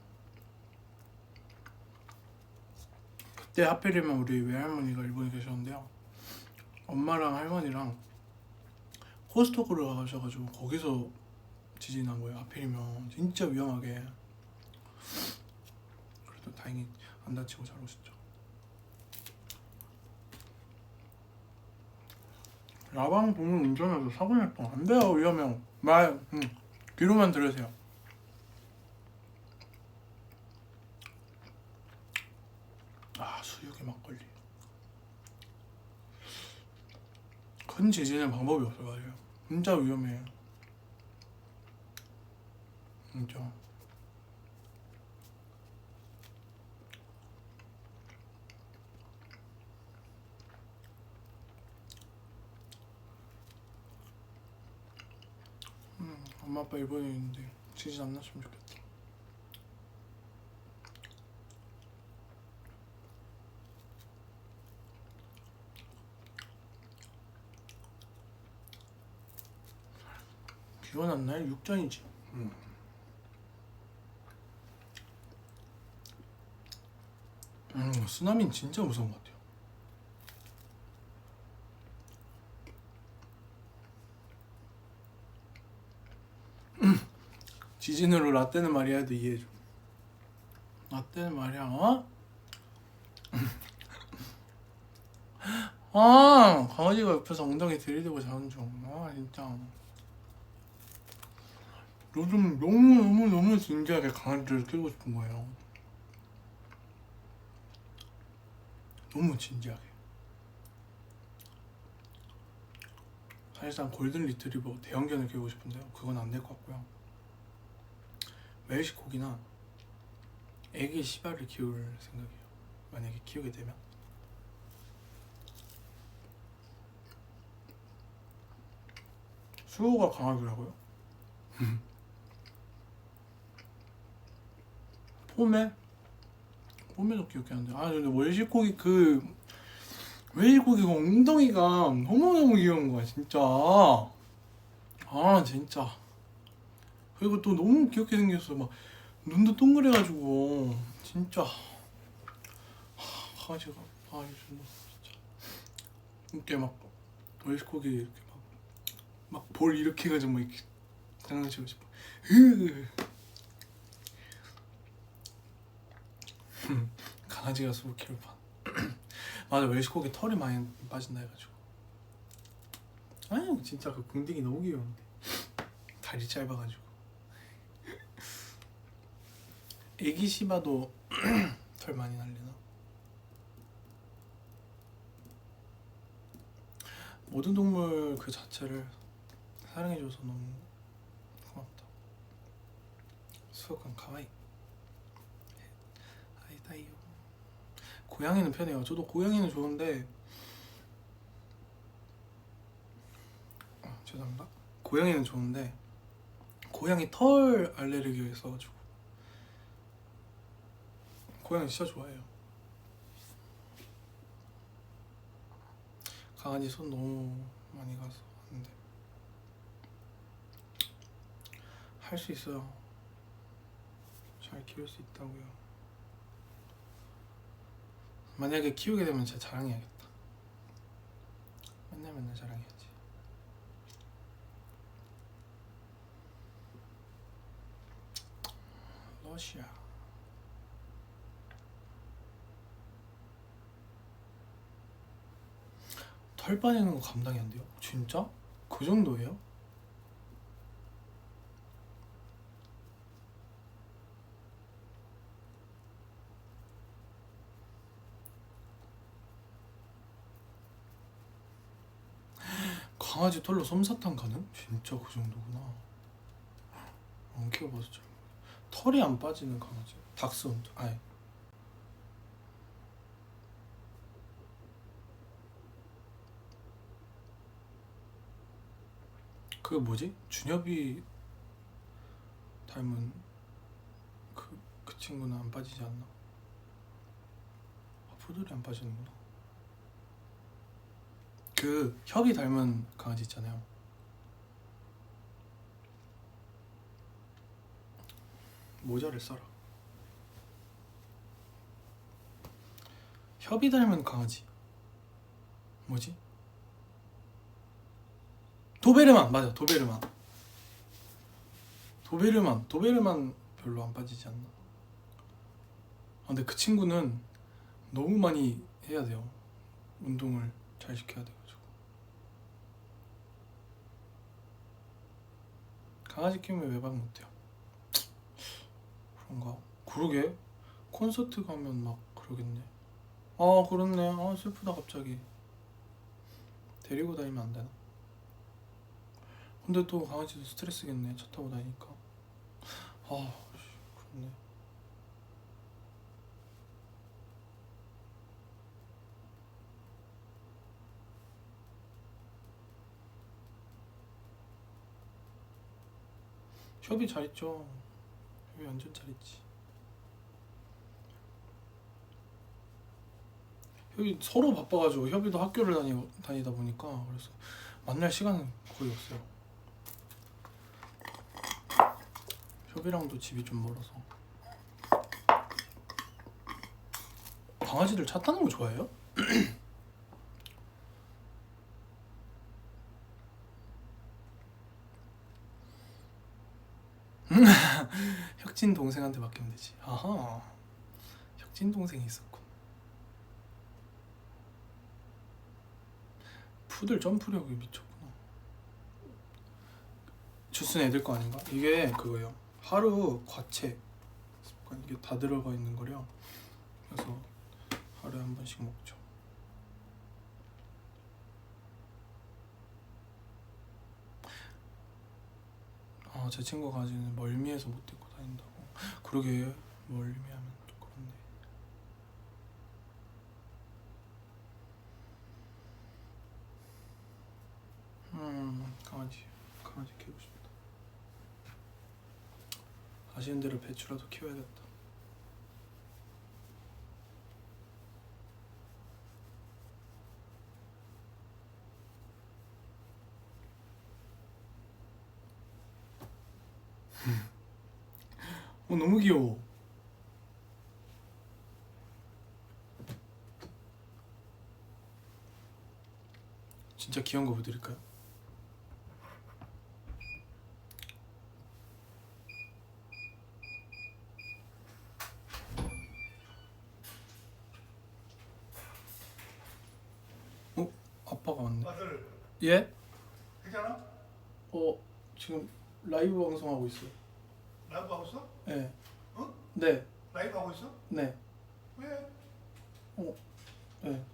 그때 하필이면 우리 외할머니가 일본에 계셨는데요, 엄마랑 할머니랑 코스트코를 가셔가지고 거기서 지진이 난 거예요. 하필이면 진짜 위험하게. 그래도 다행히 안 다치고 잘 오셨죠. 야방 보면 운전해서 사고 날 뻔. 안 돼요, 위험해요. 귀로만 들으세요. 아, 수육의 막걸리. 큰 지진은 방법이 없어가지고 진짜 위험해요. 진짜. 엄마 아빠 일본에 있는데 지진 안 났으면 좋겠다. 기원 안 나요? 육전이지. 쓰나미는 진짜 무서운 것 같아요. 지진으로 라떼는 말이야 해도 이해해줘. 라떼는 말이야, 어? 아, 강아지가 옆에서 엉덩이 들이대고 자는 중. 아, 진짜. 요즘 너무 진지하게 강아지를 키우고 싶은 거예요. 너무 진지하게. 사실상 골든 리트리버 대형견을 키우고 싶은데요, 그건 안 될 것 같고요. 웰시코기나 애기 시바를 키울 생각이에요. 만약에 키우게 되면. 수호가 강하더라고요. 포메도 귀엽게 하는데, 아 근데 웰시코기가 엉덩이가 너무너무 귀여운 거야 진짜. 아 진짜. 그리고 또 너무 귀엽게 생겼어. 막 눈도 동그래가지고 진짜. 강아지가 진짜 이렇게 막 웰시코기 이렇게 막 볼 이렇게 해가지고 막 이렇게 장난치고 싶어. 강아지가 수고 키울 판. 맞아, 웰시코기 털이 많이 빠진다 해가지고. 아유 진짜 그 궁딩이 너무 귀여운데 다리 짧아가지고. 애기 시바도 털 많이 날리나? 모든 동물 그 자체를 사랑해줘서 너무 고맙다. 수학관 가와이. 아이다이요. 고양이는 편해요. 저도 고양이는 좋은데, 죄송합니다. 고양이는 좋은데 고양이 털 알레르기가 있어가지고. 고양이 진짜 좋아해요. 강아지 손 너무 많이 가서 안 돼. 할 수 있어요. 잘 키울 수 있다고요. 만약에 키우게 되면 진짜 자랑해야겠다. 맨날 자랑해야지. 러시아. 털 빠지는 거 감당이 안 돼요? 진짜? 그 정도예요? 강아지 털로 솜사탕 가능? 진짜 그 정도구나. 안 키워봐서 잘 모르겠어. 털이 안 빠지는 강아지. 닥스훈트. 아니. 그 뭐지? 준엽이 닮은 그 친구는 안 빠지지 않나? 아, 푸들이 안 빠지는구나. 그 협이 닮은 강아지 있잖아요. 모자를 써라. 협이 닮은 강아지 뭐지? 도베르만. 맞아, 도베르만. 도베르만 별로 안 빠지지 않나? 아, 근데 그 친구는 너무 많이 해야 돼요. 운동을 잘 시켜야 돼가지고. 강아지 키우면 외박 못해요. 그런가? 그러게 콘서트 가면 막 그러겠네. 아 그렇네. 아 슬프다 갑자기. 데리고 다니면 안 되나? 근데 또 강아지도 스트레스겠네. 차 타고 다니니까. 아 그렇네. 협이 잘 있죠. 협이 완전 잘 있지. 협이 서로 바빠가지고 협이도 학교를 다니다 보니까 그래서 만날 시간은 거의 없어요. 협이랑도 집이 좀 멀어서. 강아지들 차 타는 거 좋아해요? 혁진 동생한테 맡기면 되지. 아하, 혁진 동생이 있었군. 푸들 점프력이 미쳤구나. 주스는 애들 거 아닌가? 이게 그거예요. 하루 과체 습관. 이게 다 들어가 있는 거래요. 그래서 하루에 한 번씩 먹죠. 아, 제 친구 강아지는 멀미해서 못 데리고 다닌다고. 그러게, 멀미하면 또 그렇네. 강아지 키우고 싶다. 아시는 대로 배추라도 키워야겠다. 너무 귀여워. 진짜 귀여운 거 보여드릴까요? 아빠가 왔네. 아들 예? 괜찮아? 지금 라이브 방송하고 있어요. 라이브 하고 있어? 네. 어? 네. 라이브 하고 있어? 네. 왜? 네.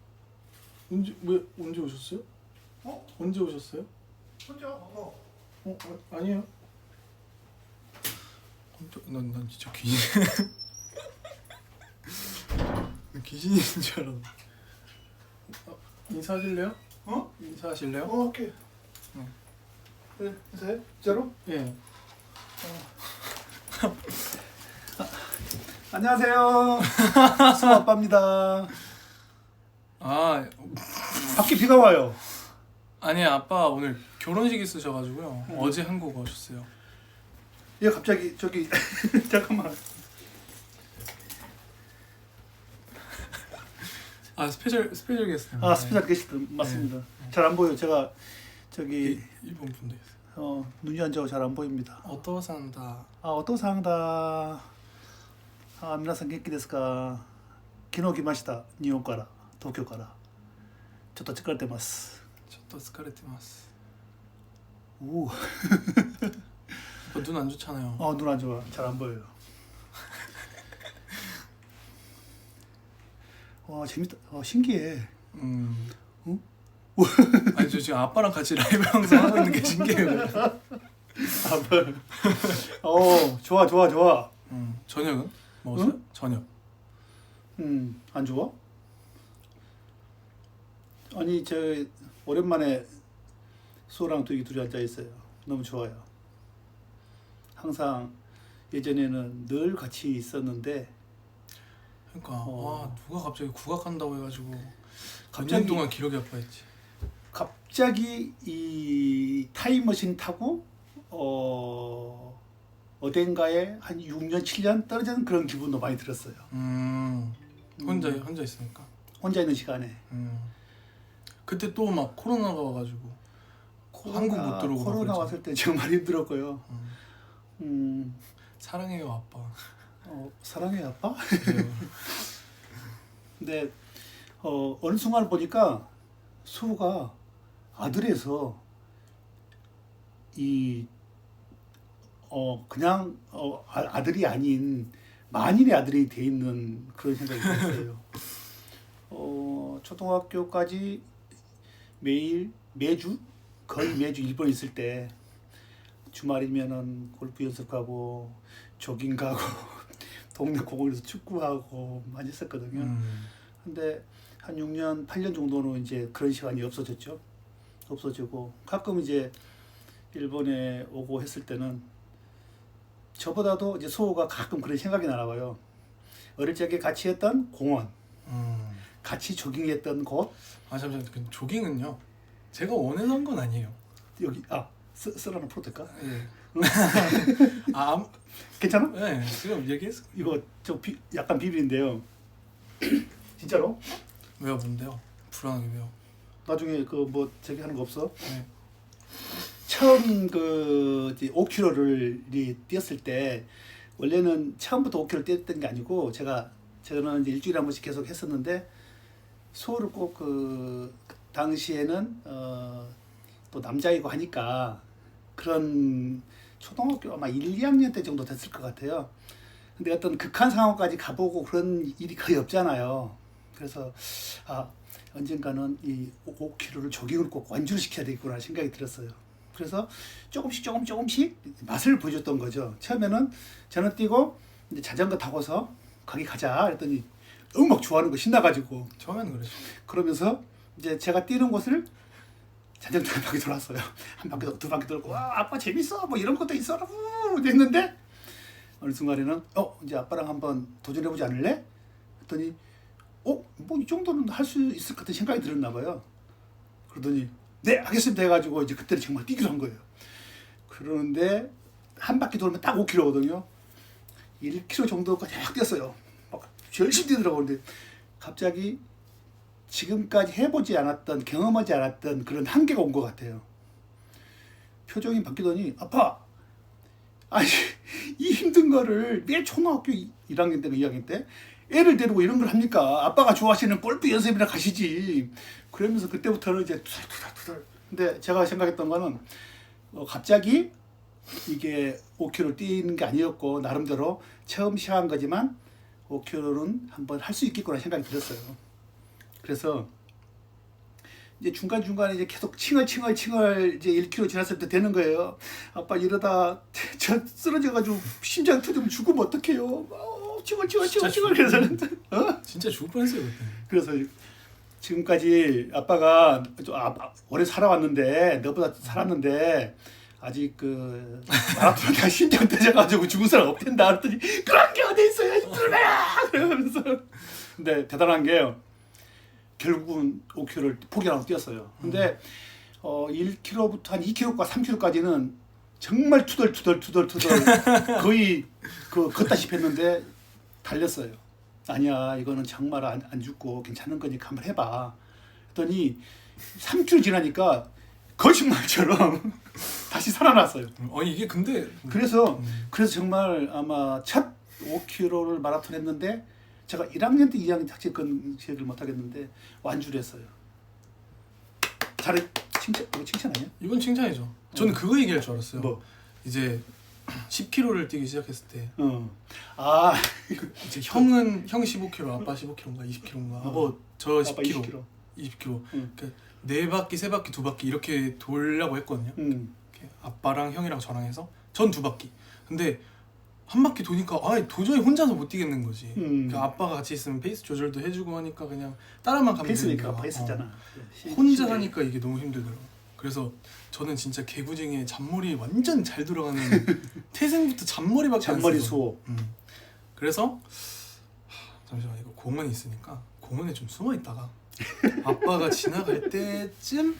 언제 오셨어요? 어? 언제 오셨어요? 혼자? 아니에요. 난 진짜 귀신. 귀신인 줄 알았네. 인사하실래요? 어? 인사하실래요? 오케이. 응. 그래 인사해? 진짜로? 예. 안녕하세요. 수호 아빠입니다. 아, 밖에 비가 와요. 아니 아빠 오늘 결혼식 있으셔가지고요. 어제 한국 오셨어요. 얘 갑자기 저기 잠깐만. 아 스페셜 게스트. 아 스페셜 게스트 맞습니다. 잘 안 보여. 제가 저기 일본 분들. 눈이 안 좋아 잘 안 보입니다. 어떠산다. お父さんだ。皆さん元気ですか。昨日来ました日本から東京からちょっと疲れてます。 저도 스카레티마스. 오. 눈 안 좋잖아요. 눈 안 좋아. 잘 안 보여요. 와 재밌다. 신기해. 응? 아니 저 지금 아빠랑 같이 라이브 영상 하고 있는 게 신기해요. 좋아 좋아 좋아. 저녁은 먹었어요? 응? 저녁. 안 좋아? 아니 저 오랜만에 수호랑 둘이 앉아 있어요. 너무 좋아요. 항상 예전에는 늘 같이 있었는데 그러니까 누가 갑자기 국악한다고 해가지고 갑자기- 2년 동안 기력이 아파했지. 갑자기 이 타임머신 타고 어딘가에 한 6년 7년 떨어지는 그런 기분도 많이 들었어요. 혼자 있으니까. 혼자 있는 시간에 그때 또 막 코로나가 와가지고 한국 못 들어오고 코로나 그랬잖아. 왔을 때 정말 힘들었고요. 사랑해요 아빠. 사랑해 아빠? 그래요. 근데 어느 순간 보니까 수호가 아들에서 그냥 아들이 아닌 만인의 아들이 돼 있는 그런 생각이 들었어요. 초등학교까지 거의 매주 일본에 있을 때 주말이면은 골프 연습하고 조깅 가고 동네 공원에서 축구하고 많이 했었거든요. 근데 한 6년, 8년 정도는 이제 그런 시간이 없어지고 가끔 이제 일본에 오고 했을 때는 저보다도 이제 수호가 가끔 그런 생각이 나나봐요. 어릴 적에 같이 했던 공원, 같이 조깅했던 곳. 잠시만, 그 조깅은요 제가 원해서 한 건 아니에요. 여기 썰 하나 풀어도 될까? 예. 괜찮아? 네, 지금 얘기했어. 이거 약간 비밀인데요. 진짜로? 왜요, 뭔데요? 불안하게 왜요? 나중에 그 뭐 저기 하는 거 없어? 네. 처음 이제 5km를 뛰었을 때 원래는 처음부터 5km 뛰었던 게 아니고 저는 이제 일주일에 한 번씩 계속 했었는데 수호를 꼭 그 당시에는 또 남자이고 하니까 그런 초등학교 아마 1, 2학년 때 정도 됐을 것 같아요. 근데 어떤 극한 상황까지 가보고 그런 일이 거의 없잖아요. 그래서 언젠가는 이 5km를 조깅을 꼭 완주를 시켜야 되겠구나 생각이 들었어요. 그래서 조금씩 맛을 보여줬던 거죠. 처음에는 저는 뛰고 이제 자전거 타고서 거기 가자 그랬더니 막 좋아하는 거 신나가지고 처음에는 그랬죠. 그러면서 이제 제가 뛰는 곳을 자전거 한 바퀴 돌았어요. 한 바퀴 두 바퀴 돌고 와 아빠 재밌어 뭐 이런 것도 있어 했는데 어느 순간에는 이제 아빠랑 한번 도전해보지 않을래? 했더니 뭐 이 정도는 할 수 있을 것 같은 생각이 들었나 봐요. 그러더니 네 하겠습니다 해가지고 이제 그때는 정말 뛰기로 한 거예요. 그러는데 한 바퀴 돌면 딱 5km거든요. 1km 정도까지 막 뛰었어요. 막 열심히 뛰더라고요. 근데 갑자기 지금까지 해보지 않았던 경험하지 않았던 그런 한계가 온 것 같아요. 표정이 바뀌더니 아빠 아니 이 힘든 거를 왜 초등학교 1학년 때나 2학년 때 애를 데리고 이런 걸 합니까? 아빠가 좋아하시는 골프 연습이나 가시지. 그러면서 그때부터는 이제 투덜투덜. 근데 제가 생각했던 거는 갑자기 이게 5km 뛰는 게 아니었고 나름대로 처음 시작한 거지만 5km는 한번 할 수 있겠구나 생각이 들었어요. 그래서 이제 중간중간에 이제 계속 칭얼 이제 1km 지났을 때 되는 거예요. 아빠 이러다 저 쓰러져가지고 심장 터지면 죽으면 어떡해요? 칭얼 그래서 진짜 죽을 뻔했어요 그때. 그래서 지금까지 아빠가 오래 살아왔는데 너보다 살았는데 아직 그 마라톤 심장 터져가지고 죽은 사람 없댄다 그랬더니 그런 게 어디 있어요 이들아 그러면서 근데 대단한 게 결국은 5km를 포기 안 하고 뛰었어요. 근데 1km부터 한 2km과 3km까지는 정말 투덜 거의 걷다시피 했는데 달렸어요. 아니야 이거는 정말 안 죽고 괜찮은 거니까 한번 해봐. 했더니 3km 지나니까 거짓말처럼 다시 살아났어요. 이게 근데 그래서 정말 아마 첫 5km를 마라톤 했는데 제가 1학년 때 2학년 때 학생권 기억을 못 하겠는데 완주를 했어요. 잘해. 이거 칭찬 아니야? 이건 칭찬이죠. 저는 그거 얘기할 줄 알았어요. 뭐? 이제 10km를 뛰기 시작했을 때 이제 형 15km, 아빠 15km인가 20km인가 뭐 저 아빠 10km, 20km. 20km. 응. 그러니까 네 바퀴, 세 바퀴, 두 바퀴 이렇게 돌려고 했거든요. 이렇게 아빠랑 형이랑 저랑 해서 전 두 바퀴. 근데 한 바퀴 도니까 도저히 혼자서 못 뛰겠는 거지. 그러니까 아빠가 같이 있으면 페이스 조절도 해주고 하니까 그냥 따라만 가면 페이스니까 되니까. 페이스잖아. 혼자 하니까 이게 너무 힘들더라고. 그래서 저는 진짜 개구쟁이에 잔머리 완전 잘 들어가는 태생부터 잔머리밖에 안 잔머리 쓰거든. 수호. 그래서 잠시만 이거 공원이 있으니까 공원에 좀 숨어 있다가 아빠가 지나갈 때쯤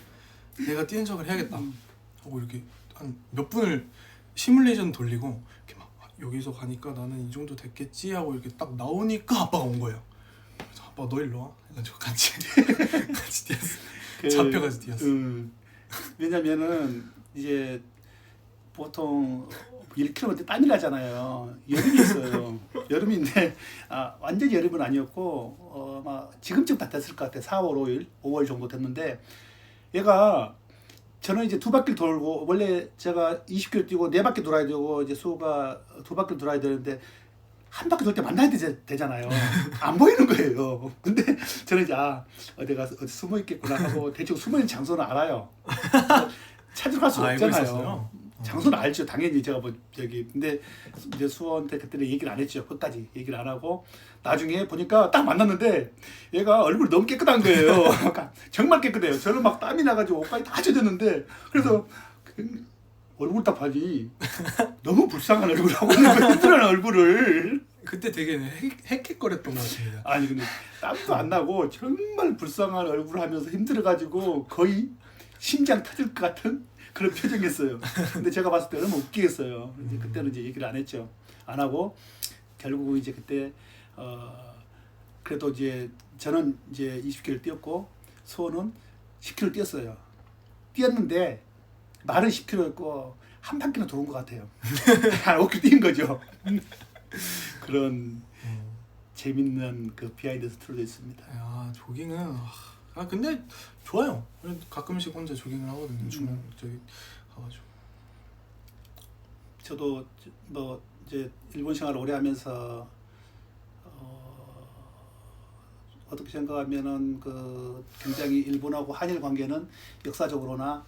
내가 뛰는 척을 해야겠다 하고 이렇게 한 몇 분을 시뮬레이션 돌리고 이렇게 막 여기서 가니까 나는 이 정도 됐겠지 하고 이렇게 딱 나오니까 아빠가 온 거예요. 그래서 아빠 너 일로 와. 해가지고 같이 뛰었어. 잡혀가지고 뛰었어. 왜냐면은 이제 보통 1km 땀이 나잖아요. 여름이었어요. 여름인데 완전 여름은 아니었고 막 지금쯤 다 됐을 것 같아. 4월 5월 정도 됐는데 얘가 저는 이제 두 바퀴를 돌고 원래 제가 20km 뛰고 네 바퀴 돌아야 되고 이제 수호가 두 바퀴 돌아야 되는데 한 바퀴 돌 때 만나야 되잖아요. 안 보이는 거예요. 근데 저는 이제 어디 가서 어디 숨어 있겠구나 하고 대충 숨어 있는 장소는 알아요. 찾으러 갈 수 알고 없잖아요. 있었어요? 장소는 알죠. 당연히 제가 뭐 저기 근데 이제 수호한테 그때는 얘기를 안 했죠. 끝까지 얘기를 안 하고 나중에 보니까 딱 만났는데 얘가 얼굴이 너무 깨끗한 거예요. 정말 깨끗해요. 저는 막 땀이 나가지고 옷까지 다 젖었는데 그래서 얼굴 딱 봐니 너무 불쌍한 얼굴하고 힘들어하는 얼굴을 그때 되게 헥헥거렸던 것 같습니다. 아니 근데 땀도 안 나고 정말 불쌍한 얼굴을 하면서 힘들어가지고 거의 심장 터질 것 같은 그런 표정이었어요. 근데 제가 봤을 때 너무 웃기겠어요. 이제 그때는 이제 얘기를 안 했죠. 안 하고 결국 이제 그때 그래도 이제 저는 이제 20km 뛰었고 수호는 10km 뛰었어요. 뛰었는데 말은 10km였고 한 바퀴나 도는 것 같아요. 한 5km 뛴 거죠. 그런 재밌는 그 비하인드 스토리도 있습니다. 조깅은 근데 좋아요. 가끔씩 혼자 조깅을 하거든요. 중간 저기 가가지고. 저도 뭐 이제 일본 생활을 오래 하면서 어떻게 생각하면은 그 굉장히 일본하고 한일 관계는 역사적으로나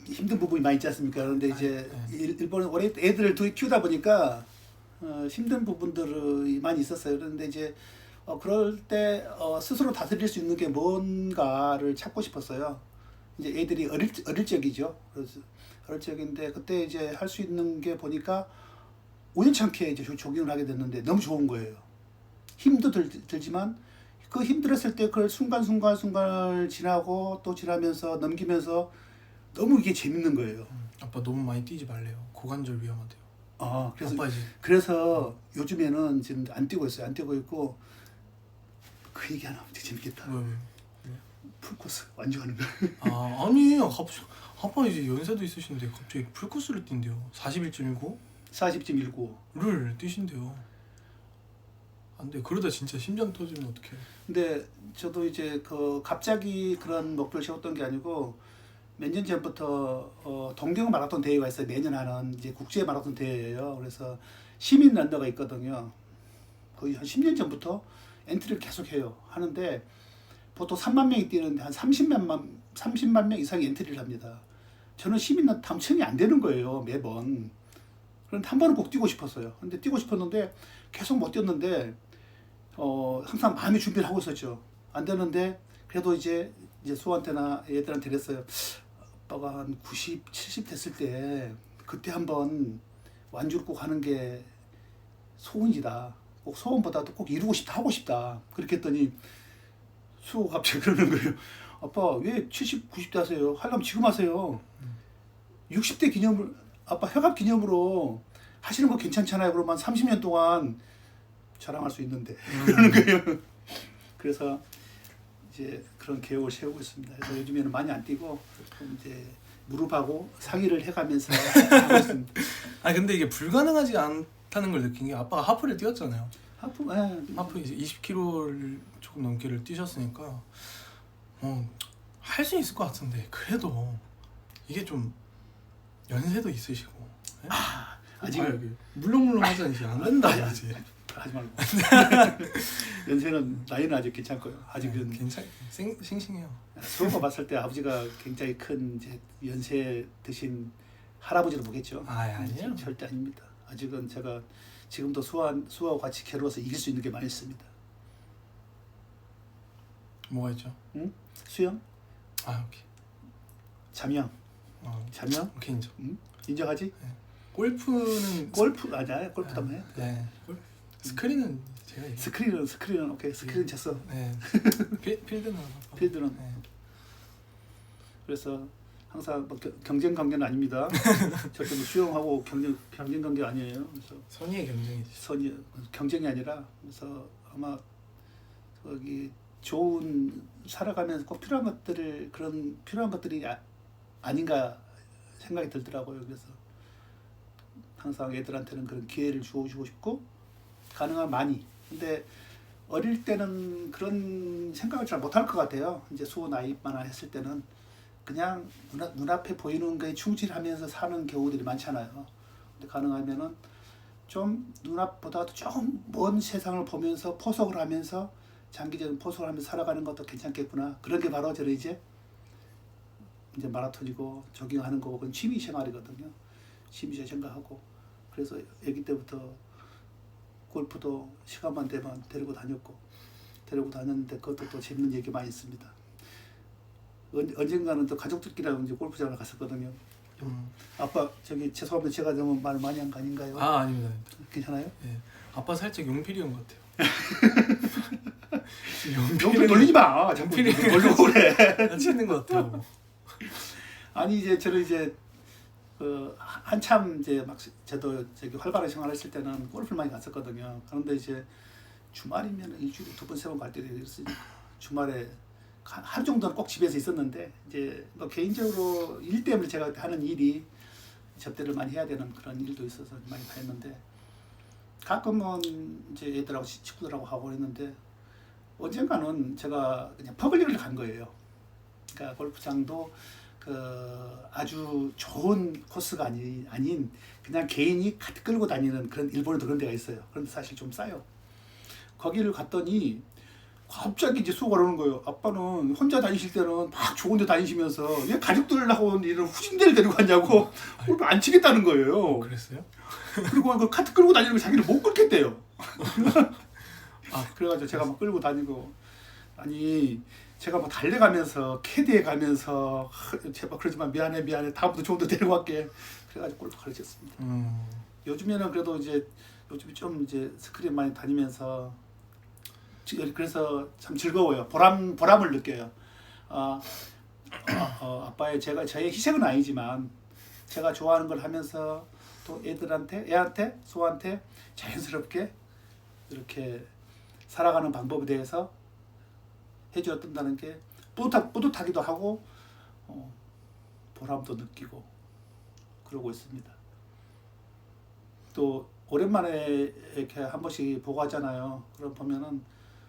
힘든 부분이 많이 있지 않습니까? 그런데 이제 일본은 오래 애들을 둘이 키우다 보니까 힘든 부분들이 많이 있었어요. 그런데 이제 그럴 때 스스로 다스릴 수 있는 게 뭔가를 찾고 싶었어요. 이제 애들이 어릴 적이죠. 그래서 어릴 적인데 그때 이제 할 수 있는 게 보니까 우연찮게 이제 조깅을 하게 됐는데 너무 좋은 거예요. 힘도 들지만 그 힘들었을 때 그걸 순간순간을 지나고 또 지나면서 넘기면서 너무 이게 재밌는 거예요. 아빠 너무 많이 뛰지 말래요. 고관절 위험하대요. 그래서 요즘에는 지금 안 뛰고 있어요. 안 뛰고 있고 그 얘기 하나 되게 재밌겠다. 왜? 풀코스 완주하는 거. 아니 아빠 이제 연세도 있으신데 갑자기 풀코스를 뛴대요. 41.19? 40.19를 뛰신대요. 안 돼. 그러다 진짜 심장 터지면 어떡해. 근데 저도 이제 그 갑자기 그런 목표를 세웠던 게 아니고 몇 년 전부터 동경 마라톤 대회가 있어요. 매년 하는 이제 국제 마라톤 대회예요. 그래서 시민 런너가 있거든요. 거의 한 10년 전부터 엔트리를 계속 해요. 하는데 보통 3만 명이 뛰는데 한 30만 명 이상이 엔트리를 합니다. 저는 시민 런너 당첨이 안 되는 거예요. 매번. 그런데 한 번은 꼭 뛰고 싶었어요. 근데 뛰고 싶었는데 계속 못 뛰었는데 항상 마음의 준비를 하고 있었죠. 안 되는데 그래도 이제 수호한테나 얘들한테 그랬어요. 아빠가 한 90, 70 됐을 때 그때 한번 완주를 꼭 하는 게 소원이다. 꼭 소원보다도 꼭 이루고 싶다, 하고 싶다. 그렇게 했더니 수호가 갑자기 그러는 거예요. 아빠 왜 70, 90대 하세요? 하려면 지금 하세요. 60대 기념을 아빠 회갑 기념으로 하시는 거 괜찮잖아요. 그러면 30년 동안 자랑할 수 있는데 그러는 거예요. 그래서 이제 그런 계획을 세우고 있습니다. 그래서 요즘에는 많이 안 뛰고 이제 무릎하고 상의를 해가면서 하고 있습니다. 근데 이게 불가능하지 않다는 걸 느낀 게 아빠가 하프를 뛰었잖아요. 하프 이제 20km를 조금 넘게를 뛰셨으니까 할 수 있을 것 같은데 그래도 이게 좀 연세도 있으시고 아직 물렁물렁 하잖아요. 이제 안 된다 이제. 하지 말고. 연세는 나이는 아직 괜찮고요. 아직은 싱싱해요. 수호가 봤을 때 아버지가 굉장히 큰 이제 연세 드신 할아버지로 보겠죠. 아니에요. 절대 아닙니다. 아직은 제가 지금도 수호와 같이 겨루어서 이길 수 있는 게 많이 있습니다. 뭐가 있죠? 응? 수영, 오케이. 잠영, 잠영, 오케이 인정. 응? 인정하지? 골프는 골프 아니야? 골프도 한번 해. 네. 스크린은 제가 이겨요. 스크린은 오케이. 스크린 쳤어. 네. 필드는 필드는. 네. 그래서 항상 뭐 경쟁 관계는 아닙니다. 절대 뭐 수영하고 경쟁 관계 아니에요. 그래서 선의의 경쟁이지. 경쟁이 아니라 그래서 아마 거기 좋은 살아가면서 꼭 필요한 것들이 아닌가 생각이 들더라고요. 그래서 항상 애들한테는 그런 기회를 주고 싶고 가능한 많이. 근데 어릴 때는 그런 생각을 잘 못할 것 같아요. 이제 수호 나이만 했을 때는 그냥 눈앞에 보이는 거에 충실하면서 사는 경우들이 많잖아요. 근데 가능하면은 좀 눈앞보다도 조금 먼 세상을 보면서 포석을 하면서 장기적인 포석을 하면서 살아가는 것도 괜찮겠구나. 그런 게 바로 저는 이제 마라톤이고 조깅하는 거고 그건 취미 생활이거든요. 취미 생각하고 그래서 아기 때부터 골프도 시간만 되면 데리고 다녔는데 그것도 또 재밌는 얘기 많이 있습니다. 언젠가는 또 가족들끼리 이제 골프장을 갔었거든요. 아빠 죄송합니다. 제가 너무 말 많이 한 거 아닌가요? 아닙니다. 괜찮아요? 네. 아빠 살짝 용필이 형 같아요. 용필 돌리지 마. 자꾸 돌리고 그래. 치는 것 같아요. 아니 이제 저는 이제 한참 이제 막 저도 활발한 생활했을 때는 골프를 많이 갔었거든요. 그런데 이제 주말이면 일주일에 2번 3번 갈 때도 있으니까 주말에 하루 정도는 꼭 집에서 있었는데 이제 뭐 개인적으로 일 때문에 제가 하는 일이 접대를 많이 해야 되는 그런 일도 있어서 많이 다녔는데 가끔은 이제 애들하고 친구들하고 하고 했는데 언젠가는 제가 그냥 퍼블릭을 간 거예요. 그러니까 골프장도 아주 좋은 코스가 아닌 그냥 개인이 카트 끌고 다니는 그런 일본에도 그런 데가 있어요. 그런데 사실 좀 싸요. 거기를 갔더니 갑자기 이제 수호가 그러는 거예요. 아빠는 혼자 다니실 때는 막 좋은 데 다니시면서 왜 가족들하고 이런 후진대를 데리고 갔냐고 골프 안 치겠다는 거예요. 그랬어요? 그리고 그 카트 끌고 다니는 거 자기는 못 끌겠대요. 그래가지고 제가 막 끌고 다니고 아니 제가 뭐 달려가면서 캐디에 가면서 제발 그러지만 미안해 다음부터 좋은 데 데리고 갈게. 그래가지고 골프 가르쳤습니다. 요즘에는 그래도 이제 요즘 좀 이제 스크린 많이 다니면서 그래서 참 즐거워요. 보람을 느껴요. 아빠의 저의 희생은 아니지만 제가 좋아하는 걸 하면서 또 애한테 소한테 자연스럽게 이렇게 살아가는 방법에 대해서 해주었다는 게 뿌듯하기도 하고 보람도 느끼고 그러고 있습니다. 또 오랜만에 이렇게 한 번씩 보고 하잖아요. 그럼 보면은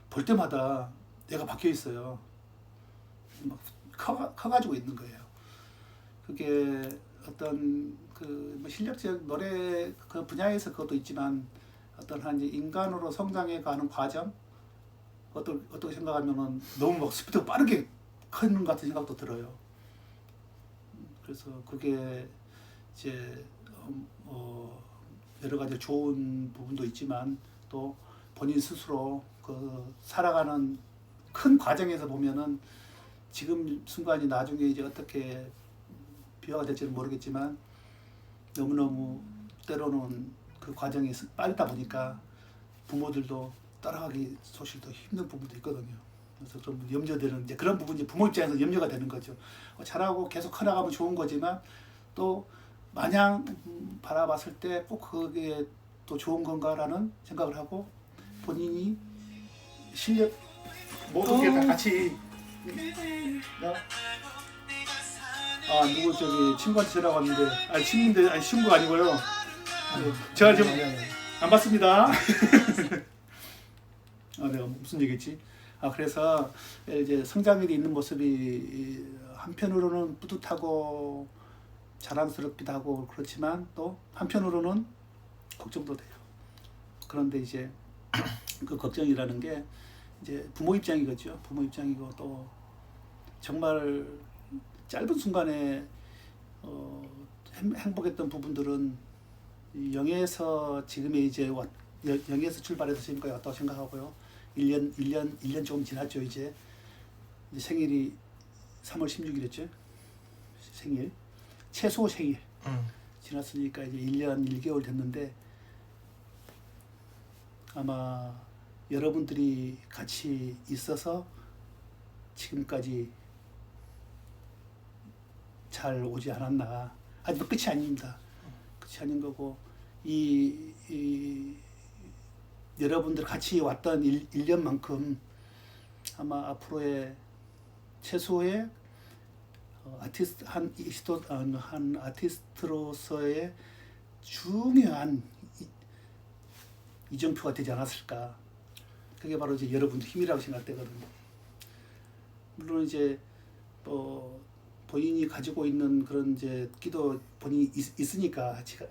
볼 때마다 내가 박혀 있어요. 막 커가지고 있는 거예요. 그게 어떤 뭐 실력적 노래 그 분야에서 그것도 있지만 어떤 한 인간으로 성장해 가는 과정 어떻게 생각하면은 너무 막 스피드가 빠르게 크는 것 같은 생각도 들어요. 그래서 그게 이제 여러 가지 좋은 부분도 있지만 또 본인 스스로 살아가는 큰 과정에서 보면은 지금 순간이 나중에 이제 어떻게 비화가 될지는 모르겠지만 너무너무 때로는 그 과정이 빠르다 보니까 부모들도 따라가기 소실도 힘든 부분도 있거든요. 그래서 좀 염려되는 이제 그런 부분이 부모 입장에서 염려가 되는 거죠. 잘하고 계속 커나가면 좋은 거지만 또 마냥 바라봤을 때 꼭 그게 또 좋은 건가라는 생각을 하고 본인이 실력 모든 게 다 같이 누구 친구한테 전화 왔는데 친구가 아니고요. 제가 지금 안 봤습니다. 내가 무슨 얘기했지? 그래서 이제 성장률이 있는 모습이 한편으로는 뿌듯하고 자랑스럽기도 하고 그렇지만 또 한편으로는 걱정도 돼요. 그런데 이제 그 걱정이라는 게 이제 부모 입장이겠죠. 부모 입장이고 또 정말 짧은 순간에 행복했던 부분들은 이 영에서 지금의 이제 영에서 출발해서 지금까지 왔다고 생각하고요. 1년 조금 지났죠. 이제 생일이 3월 16일이었죠. 생일 최소 생일 지났으니까 이제 1년 1개월 됐는데 아마 여러분들이 같이 있어서 지금까지 잘 오지 않았나. 아직 끝이 아닙니다. 끝이 아닌 거고 이 여러분들 같이 왔던 1년만큼 아마 앞으로의 최소의 한 아티스트로서의 중요한 이정표가 되지 않았을까. 그게 바로 이제 여러분들 힘이라고 생각되거든요. 물론 이제 본인이 가지고 있는 그런 이제 끼도 본인이 있으니까 제가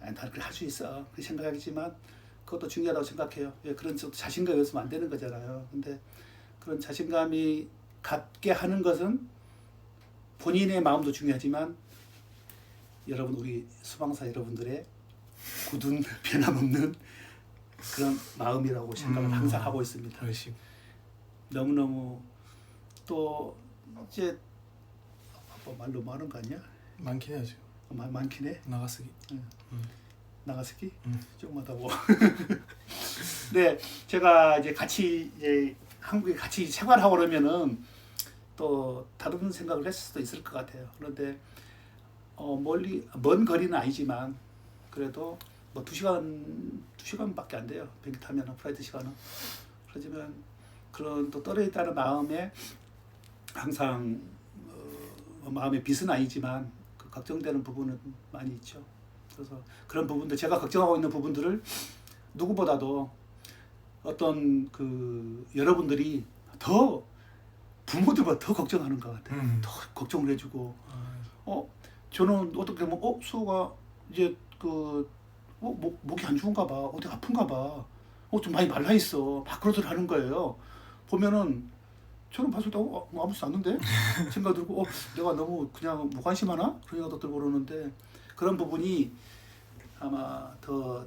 나 그걸 할 수 있어 그 생각하겠지만 그것도 중요하다고 생각해요. 그런 자신감이 없으면 안 되는 거잖아요. 근데 그런 자신감이 갖게 하는 것은 본인의 마음도 중요하지만 여러분 우리 수방사 여러분들의 굳은 변함없는 그런 마음이라고 생각을 항상 하고 있습니다. 열심히. 너무너무 또 이제 말로 많은 거 아니야? 많긴 해야죠. 많긴 해. 나가쓰기. 나가스키? 조금만 더 뭐. 네, 제가 이제 같이 이제 한국에 같이 생활하고 그러면은 또 다른 생각을 했을 수도 있을 것 같아요. 그런데 먼 거리는 아니지만 그래도 뭐 2시간밖에 안 돼요. 비행기 타면 프라이트 시간은. 그렇지만 그런 또 떨어져 있다는 마음에 항상 마음의 빚은 아니지만 그 걱정되는 부분은 많이 있죠. 그래서 그런 부분들 제가 걱정하고 있는 부분들을 누구보다도 어떤 그 여러분들이 더 부모들보다 더 걱정하는 것 같아요. 더 걱정을 해주고 저는 어떻게 보면 수호가 이제 목이 안 좋은가 봐, 어디 아픈가 봐, 좀 많이 말라 있어, 막 그러들 하는 거예요. 보면은 저는 봤을 때 아무렇지 않는데 생각 들고 내가 너무 그냥 무관심하나 그런 생각도 들고 그러는데 그런 부분이 아마 더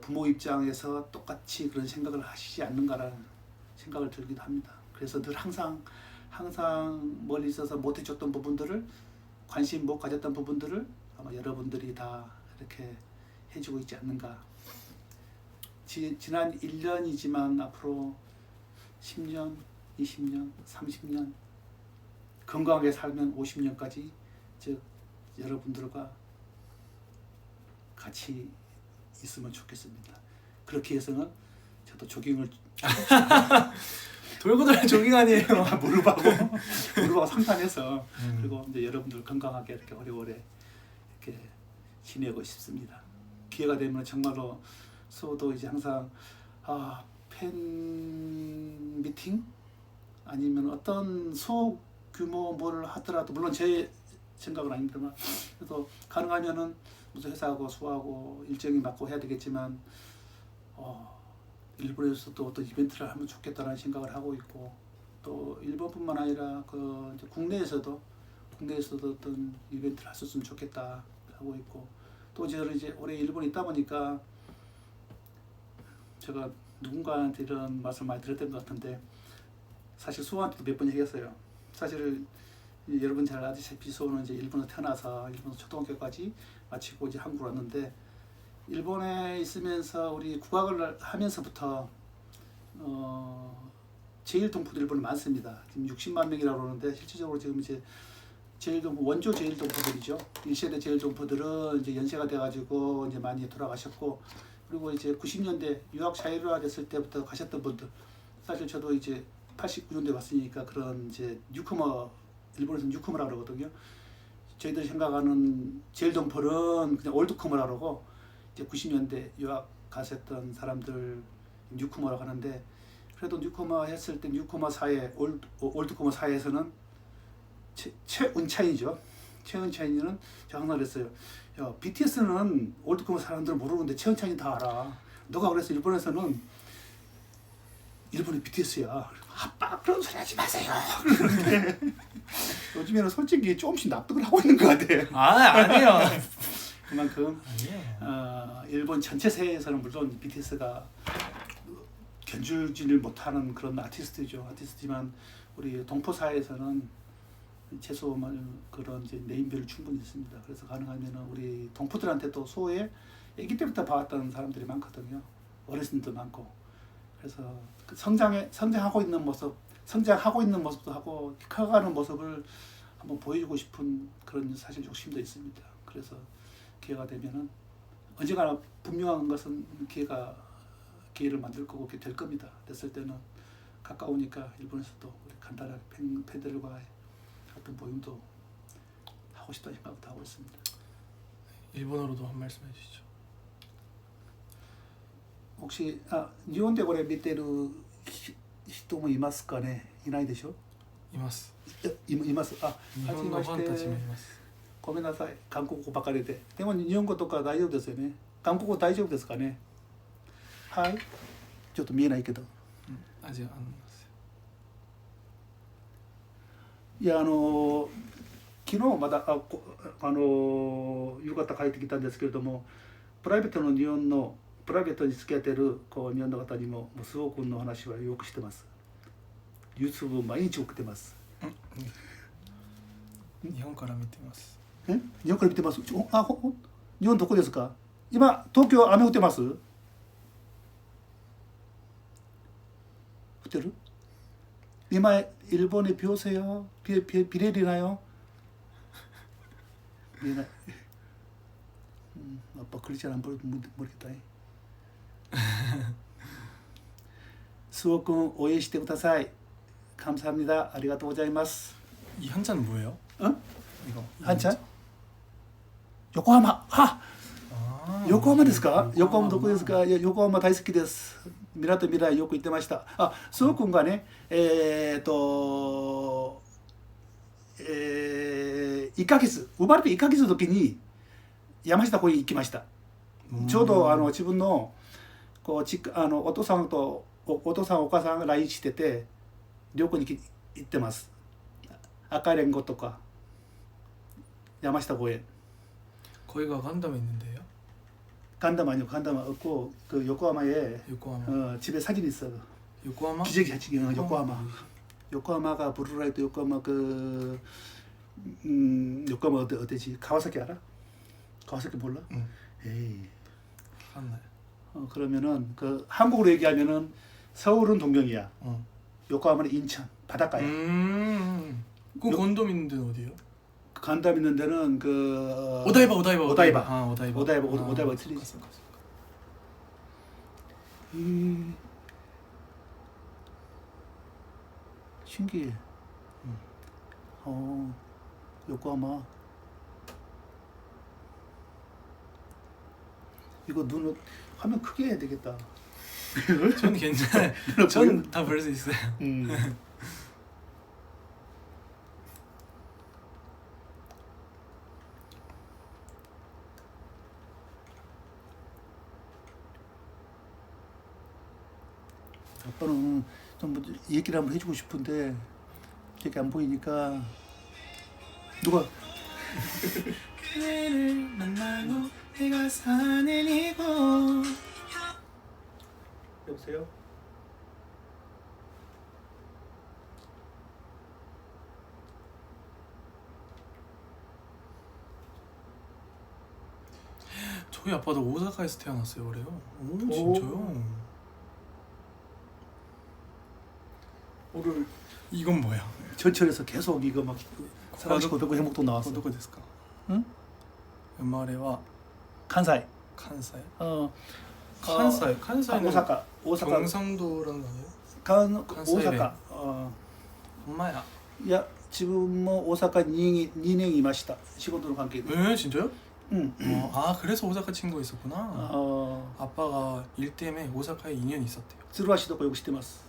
부모 입장에서 똑같이 그런 생각을 하시지 않는가라는 생각을 들기도 합니다. 그래서 늘 항상 멀리 있어서 못 해줬던 부분들을 관심 못 가졌던 부분들을 아마 여러분들이 다 이렇게 해주고 있지 않는가. 지난 1년이지만 앞으로 10년, 20년, 30년 건강하게 살면 50년까지 즉 여러분들과 같이 있으면 좋겠습니다. 그렇게 해서는 저도 조깅을 돌고 돌아 조깅 아니에요. 무릎하고 상탄해서 그리고 이제 여러분들 건강하게 이렇게 오래오래 이렇게 지내고 싶습니다. 기회가 되면 정말로 수호도 이제 항상 팬 미팅 아니면 어떤 소규모 뭘 하더라도 물론 제 생각은 아닙니다만 그래도 가능하면은 무슨 회사하고 수하고 일정이 맞고 해야 되겠지만 일본에서도 어떤 이벤트를 하면 좋겠다는 생각을 하고 있고 또 일본뿐만 아니라 이제 국내에서도 어떤 이벤트를 했었으면 좋겠다 하고 있고 또 저는 이제 올해 일본에 있다 보니까 제가 누군가한테 이런 말씀 많이 들었던 것 같은데 사실 수호한테도 몇 번 얘기했어요. 사실 여러분 잘 아시다시피 수호는 이제 일본에서 태어나서 일본에서 초등학교까지 마치고 이제 한국으로 왔는데 일본에 있으면서 우리 국악을 하면서부터 제1동포들 일본에 많습니다. 지금 60만 명이라고 그러는데 실질적으로 지금 이제 원조 제1동포들이죠. 1세대 제1동포들은 이제 연세가 돼가지고 이제 많이 돌아가셨고 그리고 이제 90년대 유학 자유화 됐을 때부터 가셨던 분들 사실 저도 이제 89년대 왔으니까 그런 이제 뉴커머 일본에서는 뉴커머라고 그러거든요. 저희들이 생각하는 제1동포는 그냥 올드커머라고 그러고 이제 90년대 유학 가셨던 사람들 뉴커머라고 하는데 그래도 뉴커머 했을 때 뉴커머 사회 올드커머 사회에서는 최은찬이죠. 최은찬이는 제가 항상 그랬어요. 야, BTS는 올드커머 사람들은 모르는데 최은찬이 다 알아. 누가 그래서 일본에서는 일본이 BTS야. 아빠 그런 소리 하지 마세요. 그러는데 요즘에는 솔직히 조금씩 납득을 하고 있는 것 같아. 아니에요. 그만큼 아니에요. 일본 전체 세계에서는 물론 BTS가 견주지를 못하는 그런 아티스트지만 우리 동포 사회에서는 최소 그런 이제 네임밸류 충분히 있습니다. 그래서 가능하면은 우리 동포들한테 또 소에 아기 때부터 봐왔던 사람들이 많거든요. 어르신들도 많고. 그래서 그 성장하고 있는 모습도 하고 커가는 모습을 한번 보여주고 싶은 그런 사실 욕심도 있습니다. 그래서 기회가 되면은 언젠가나 분명한 것은 기회를 만들 거고 그렇게 될 겁니다. 됐을 때는 가까우니까 일본에서도 우리 간단하게 팬들과의 어떤 모임도 하고 싶다는 생각도 하고 있습니다. 일본어로도 한 말씀 해주시죠. 혹시 일본でこれ見てる人もいますかね。いないでしょ。います。います。日本のファンたちもいます。ごめんなさい。韓国語ばかりで。でも日本語とか大丈夫ですよね。韓国語大丈夫ですかね。はい。ちょっと見えないけど。じゃあますいや昨日まだ夕方帰ってきたんですけれども、プライベートに付き合っている日本の方にもスオ君の話はよくしてます。YouTube を毎日送ってます。日本から見てます。日本から見てます。日本どこですか？今東京雨降ってます？降ってる？今일본에 비 오세요? 비 내리나요? 미안해. 아빠 글잘 안 모르겠다. 수호君 応援してください. 감사합니다. 아리가또 고자이마스. 이 한자는 뭐예요? 응? 이거 한자? 요코하마. 요코하마 ですか? 요코하마 どこですか? 요코하마 大好きです. 港未来よく言ってました。スオ君がね、1ヶ月生まれて1ヶ月の時に山下公園行きました。ちょうど自分のお父さんお母さんが来日してて旅行に行ってます。赤レンゴとか山下公園。 거기가 간담에 있는데요? 간담 아니요. 간담 없고 그 요코하마에 집에 사진 있어. 요코하마? 기저귀 사진. 요코하마가 부르라이도 요코하마 요코하마 어디지? 가와사키 알아? 가와사키 몰라? 응. 에이. 알아요. 그러면은 그 한국으로 얘기하면은 서울은 동경이야. 요코하마는 인천 바닷가야. 그 건돔 있는 데는 어디예요? 간담 있는 데는 오다이바. 오다이바 틀리지. 신기해. 요코하마. 이거 눈을 화면 크게 해야 되겠다. 전 괜찮아요. 전 다 볼 수 있어요. 아빠는 좀 얘기를 한번 해주고 싶은데 이렇게 안 보이니까 누가 그대를 만나고 내가 사는 이곳. 여보세요? 저희 아빠도 오사카에서 태어났어요. 그래요? 오 진짜요? 오늘 이건 뭐야? 전철에서 계속 이거 막 사가지 고백고 해먹도 나왔어. どこですか? 응? 生まれは 칸사이. 칸사이? 칸사이는 오사카. 경상도라는 거 아니에요? 칸사이 오사카. 엄마야. 야, 지금 뭐 오사카 2년いました.仕事の関係で. 에 진짜요? 응. 그래서 오사카 친구가 있었구나. 아빠가 일 때문에 오사카에 2년 있었대요. 鶴橋とかよく知ってます。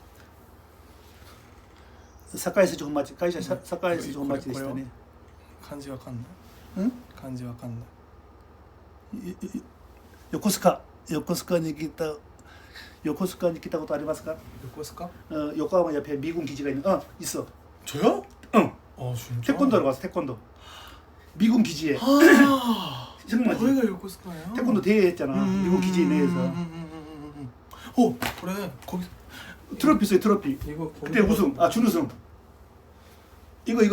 堺筋本町会社堺筋本町でしたね。漢字わかんない。ん？漢字わかんない。横須賀。 요코스카 니키타 요코스카 니키타고도 아리마스까? 요코스카? 요코하마 옆에 미군 기지가 있는 있어. 저요? 응. 진짜? 태권도로 갔어. 태권도. 미군 기지에. 생각나지? 거기가 요코스카예요? 태권도 대회 했잖아. 미군 기지 내에서. 그래. 거기 트로피 있어요. 트로피. 이거 그때 우승. 준우승. 이거.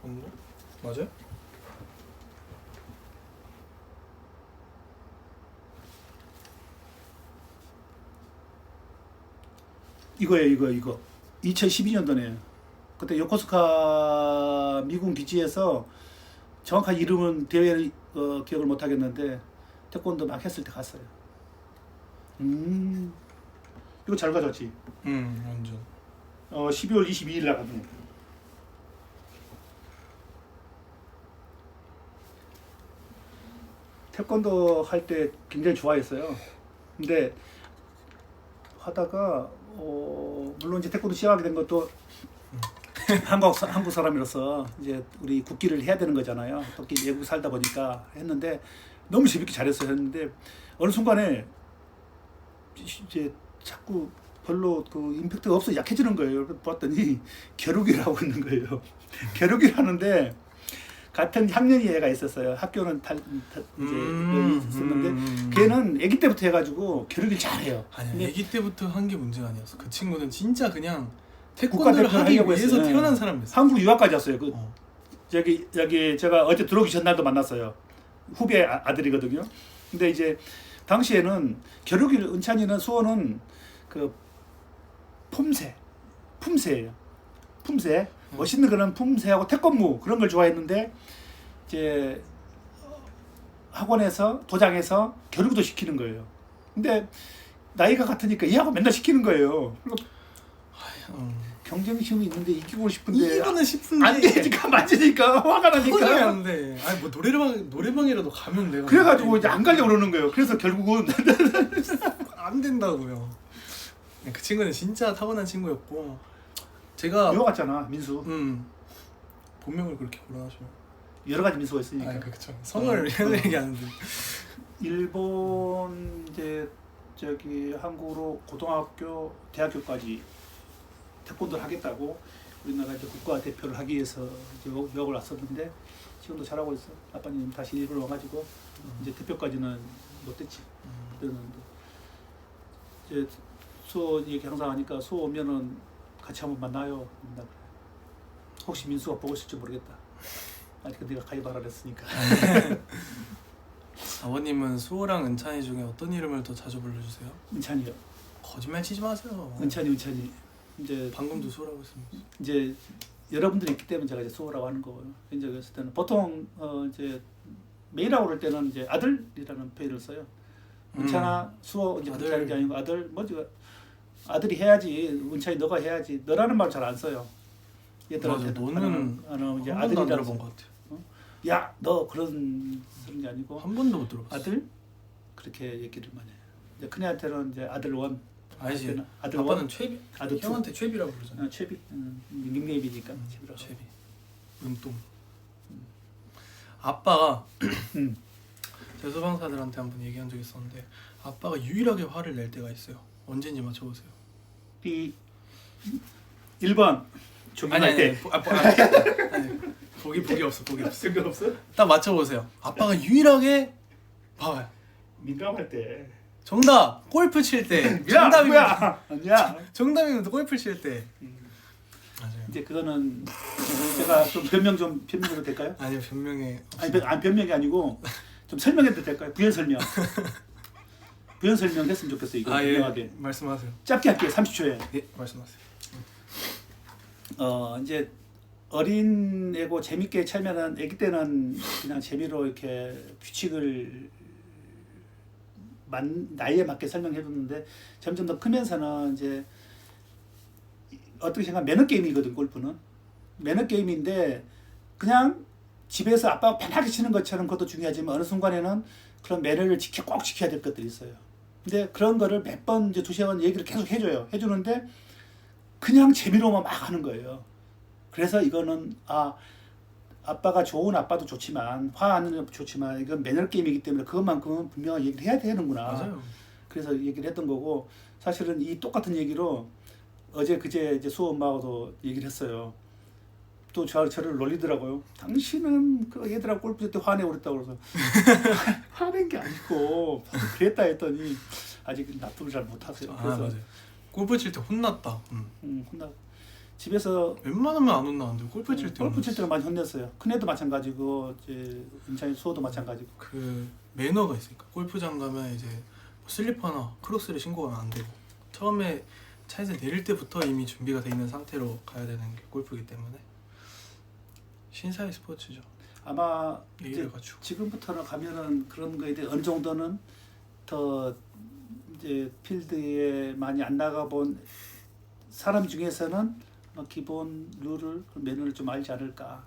뭔가? 맞아요? 이거 2012년도네. 그때 요코스카 미군 기지에서 정확한 이름은 대회를 기억을 못 하겠는데 태권도 막 했을 때 갔어요. 이거 잘 가져왔지. 완전. 12월 22일 나갔네. 태권도 할 때 굉장히 좋아했어요. 근데 하다가 물론 이제 태권도 시작하게 된 것도 한국 사람이로서 이제 우리 국기를 해야 되는 거잖아요. 특히 외국 살다 보니까 했는데 너무 재밌게 잘했어요. 했는데 어느 순간에 이제 자꾸 별로 그 임팩트가 없어 약해지는 거예요. 봤더니 겨루기를 하고 있는 거예요. 겨루기를 하는데 같은 학년이 애가 있었어요. 학교는 이제 있었는데 걔는 아기 때부터 해가지고 겨루기를 잘해요. 아니야, 아기 때부터 한 게 문제가 아니었어. 그 친구는 진짜 그냥 국가대표를 태권도를 하기 하려고 위해서 했어요. 태어난 사람이었어. 한국 유학까지 왔어요. 여기 제가 어제 들어오기 전날도 만났어요. 후배 아들이거든요. 근데 이제 당시에는 겨루기를 은찬이는 수호는 그 품새예요. 품새. 멋있는 그런 품새하고 태권무 그런 걸 좋아했는데 이제 학원에서 도장에서 겨루기도 시키는 거예요. 근데 나이가 같으니까 얘하고 맨날 시키는 거예요. 경쟁심이 있는데 이기고 싶은데 이기고는 싶은데 안 되니까 맞으니까 화가 나니까 안 돼. 아니 뭐 노래방이라도 가면 내가 그래가지고 이제 안 가려고 그러는 거예요. 그래서 결국은 안 된다고요. 그 친구는 진짜 타고난 친구였고 제가 유학 갔잖아 민수. 본명을 그렇게 거론하시면 여러 가지 민수가 있으니까. 그렇죠. 성을 얘기하는데 일본 이제 저기 한국으로 고등학교 대학교까지 태권도를 하겠다고 우리나라 이제 국가 대표를 하기 위해서 이제 유학을 왔었는데 지금도 잘하고 있어. 아빠님 다시 일본으로 와가지고 이제 대표까지는 못됐지. 그때는 이제 수호 얘기 항상 하니까 수호 오면은 같이 한번 만나요. 혹시 민수가 보고 있을지 모르겠다. 아직 내가 가입하라 그랬으니까. 아버님은 수호랑 은찬이 중에 어떤 이름을 더 자주 불러주세요? 은찬이요. 거짓말 치지 마세요. 은찬이. 이제 방금도 수호라고 했습니다. 이제 여러분들이 있기 때문에 제가 이제 수호라고 하는 거고요. 이제 그랬을 때는 보통 이제 메이라고 그럴 때는 이제 아들이라는 표현을 써요. 은찬아 수호 이제 그렇게 하는 게 아니고 아들 뭐지 아들이 해야지 은찬이 너가 해야지 너라는 말 잘 안 써요. 얘들한테 너는 이제 한 번도 안 아들이라고 들어본 것 같아요. 야 너 그런 쓰는 게 아니고 한 번도 못 들어봤어요. 아들 그렇게 얘기를 많이 해요. 이제 큰애한테는 이제 아들 원. 아니지. 아들 아빠는 원. 최비. 아들 투. 형한테 최비라고 부르잖아. 최비. 닉네임이니까 최비라고. 최비. 은똥. 아빠가 제 소방사들한테 한 번 얘기한 적이 있었는데 아빠가 유일하게 화를 낼 때가 있어요. 언제인지 맞춰보세요. 1번 조깅할 때. 아니, 보기 없어. 생각 없어? 딱 맞춰보세요. 아빠가 유일하게 봐봐요. 민감할 때. 정답! 골프 칠 때. 정답이야. 아니야. 정답이면 골프 칠 때. 맞아요. 이제 그거는 제가 좀 변명해도 될까요? 아니요, 변명에 아니 변명이 아니고 좀 설명해도 될까요? 부연 설명 했으면 좋겠어요. 이거 분명하게. 예. 말씀하세요. 짧게 할게요. 30초에. 예, 말씀하세요. 이제 어린 애고 재밌게 차면은 아기 때는 그냥 재미로 이렇게 규칙을 나이에 맞게 설명해 줬는데 점점 더 크면서는 이제 어떻게 생각하면 매너 게임이거든. 골프는 매너 게임인데 그냥 집에서 아빠가 편하게 치는 것처럼 그것도 중요하지만 어느 순간에는 그런 매너를 꼭 지켜야 될 것들이 있어요. 근데 그런 거를 몇 번 이제 두세 번 얘기를 계속 해주는데 그냥 재미로만 막 하는 거예요. 그래서 이거는 아빠가 좋은 아빠도 좋지만 화하는 것도 좋지만 이건 매너 게임이기 때문에 그것만큼은 분명히 얘기를 해야 되는구나. 맞아요. 그래서 얘기를 했던 거고 사실은 이 똑같은 얘기로 어제 그제 이제 수호 엄마하고도 얘기를 했어요. 또 저를 놀리더라고요. 당신은 그 얘들하고 골프 칠 때 화내고 그랬다고 그래서 화낸 게 아니고 그랬다 했더니 아직 납득을 잘 못하세요. 아 그래서 맞아요. 골프 칠 때 혼났다. 혼나 집에서 웬만하면 안 혼나는데 골프 칠 때 골프 칠 때는 많이 혼냈어요. 큰애도 마찬가지고 이제 은찬이 수호도 마찬가지고. 그 매너가 있으니까 골프장 가면 이제 뭐 슬리퍼나 크록스를 신고 가면 안 되고 처음에 차에서 내릴 때부터 이미 준비가 돼 있는 상태로 가야 되는 게 골프이기 때문에 신사의 스포츠죠. 아마 예의를 이제 갖추고. 지금부터는 가면은 그런 거에 대해 어느 정도는 더 이제 필드에 많이 안 나가본 사람 중에서는 뭐 기본 룰을 매너를 좀 알지 않을까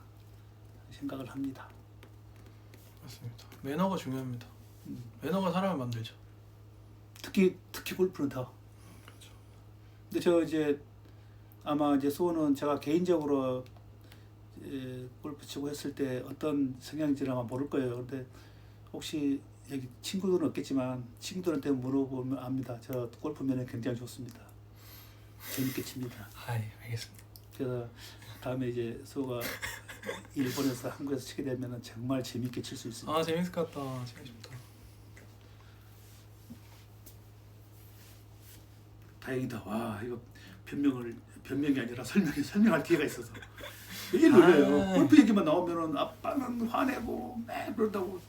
생각을 합니다. 맞습니다. 매너가 중요합니다. 음. 매너가 사람을 만들죠. 특히 골프는 더. 그렇죠. 근데 저 이제 아마 이제 수호는 제가 개인적으로 골프 치고 했을 때 어떤 성향인지는 아마 모를 거예요. 근데 혹시 여기 친구들은 없겠지만 친구들한테 물어보면 압니다. 저 골프 면허 굉장히 좋습니다. 재밌게 칩니다. 아이 알겠습니다. 그래서 다음에 이제 수호가 일본에서 한국에서 치게 되면은 정말 재밌게 칠 수 있습니다. 아 재밌을 것 같다. 재밌다. 다행이다. 와 이거 변명이 아니라 설명할 기회가 있어서 일 놀래요. 아. 골프 얘기만 나오면은 아빠는 화내고 매 그런다고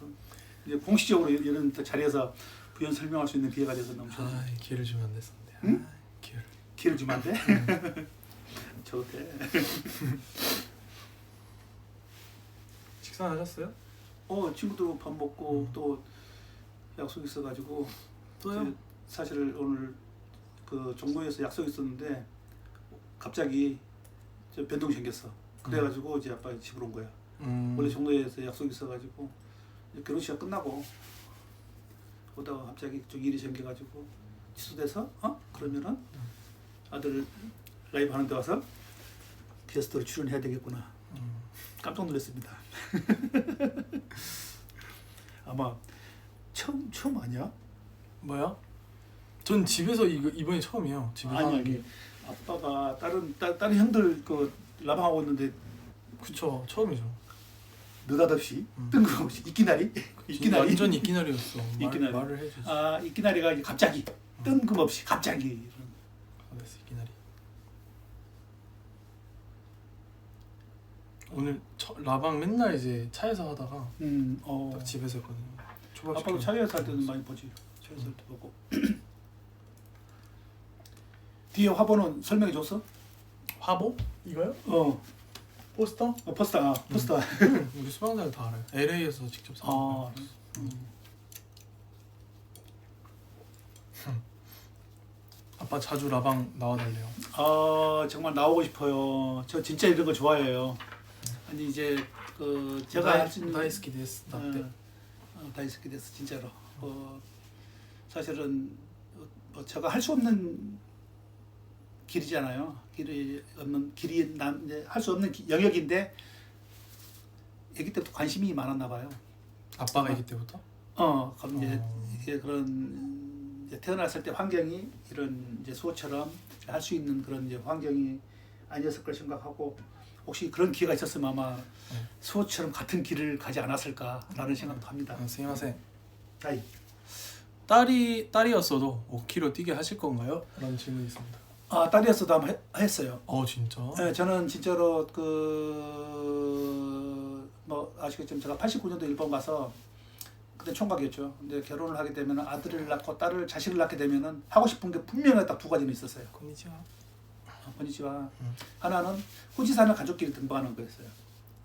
이제 공식적으로 이런 자리에서 부연 설명할 수 있는 기회가 돼서 너무 좋아요. 아 기회를 주면 안 됐었는데. 응? 아, 기회를. 기회를 주면 안 돼? 좋대. 식사하셨어요? 친구들 밥 먹고 또 약속 있어가지고 또요? 이제 사실 오늘 그 종로에서 약속 있었는데 갑자기 저 변동이 생겼어. 그래가지고 이제 아빠 집으로 온 거야. 원래 종로에서 약속 있어가지고 이제 결혼식이 끝나고 오다가 갑자기 좀 일이 생겨가지고 취소돼서 그러면은 아들 라이브 하는 데 와서 게스트로 출연해야 되겠구나. 깜짝 놀랐습니다. 아마 처음 아니야? 뭐야? 전 집에서 이번이 처음이에요. 집에서 아니 하는 게. 아빠가 다른 형들 그 라방하고 있는데 그쵸 처음이죠. 느닷없이 뜬금없이 이끼나리 완전 이끼날이었어. 이끼날이. 말을 해주지. 이끼나리가 이제 갑자기 뜬금없이 갑자기 그래서 이끼날이. 오늘 라방 맨날 이제 차에서 하다가 딱 집에서 했거든요. 아빠도 차에서 할 때는 많이 보지. 차에서 할 때 보고. 뒤에 화보는 설명해 줬어? 화보? 이거요? 포스터? 포스터. 우리 수강자들 다 알아요. LA에서 직접 사. 아빠 자주 라방 나와달래요. 정말 나오고 싶어요. 저 진짜 이런 거 좋아해요. 아니 이제 그 제가 할 수 있는 다이스키 데스 나때. 다이스키 데스 진짜로. 사실은 제가 할 수 없는 길이잖아요. 길이 이제 할 수 없는 영역인데 아기 때부터 관심이 많았나 봐요. 아빠가 아기 때부터? 그럼 이제 그런 이제 태어났을 때 환경이 이런 이제 수호처럼 할 수 있는 그런 이제 환경이 아니었을 걸 생각하고 혹시 그런 기회가 있었으면 아마 수호처럼 같은 길을 가지 않았을까라는 생각도 합니다. 스미마셍. 아이. 딸이었어도 5km 뛰게 하실 건가요? 라는 질문이 있습니다. 딸이었어도 한번 했어요. 진짜? 네, 저는 진짜로 뭐 아시겠지만 제가 89년도 일본 가서 그때 총각이었죠. 근데 결혼을 하게 되면 아들을 낳고 자식을 낳게 되면은 하고 싶은 게 분명히 딱 두 가지는 있었어요. konnichiwa. konnichiwa. 하나는 후지산을 가족끼리 등반하는 거였어요.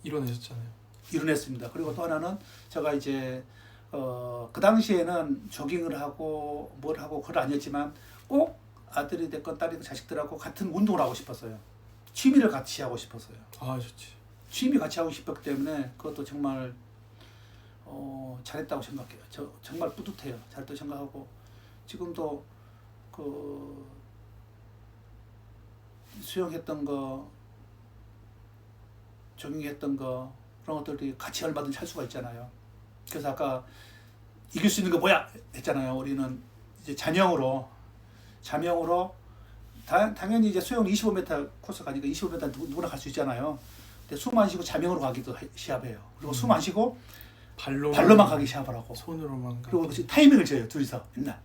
이뤄내셨잖아요. 이뤄냈습니다. 그리고 또 하나는 제가 이제 그 당시에는 조깅을 하고 뭘 하고 그건 아니었지만 꼭 아들이 됐건 딸이 됐건 자식들하고 같은 운동을 하고 싶었어요. 취미를 같이 하고 싶었어요. 좋지. 취미 같이 하고 싶었기 때문에 그것도 정말 잘했다고 생각해요. 정말 뿌듯해요. 잘했다고 생각하고 지금도 그 수영했던 거, 조깅했던 거, 그런 것들이 같이 얼마든지 할 수가 있잖아요. 그래서 아까 이길 수 있는 거 뭐야 했잖아요. 우리는 이제 자명으로 당연히 이제 수영 25m 코스 가니까 25m 누구나 갈 수 있잖아요. 근데 숨 안 쉬고 자명으로 가기도 시합해요. 그리고 숨 안 쉬고 발로만 가기 시합을 하고 손으로만 그리고 가기. 타이밍을 재요. 둘이서 맨날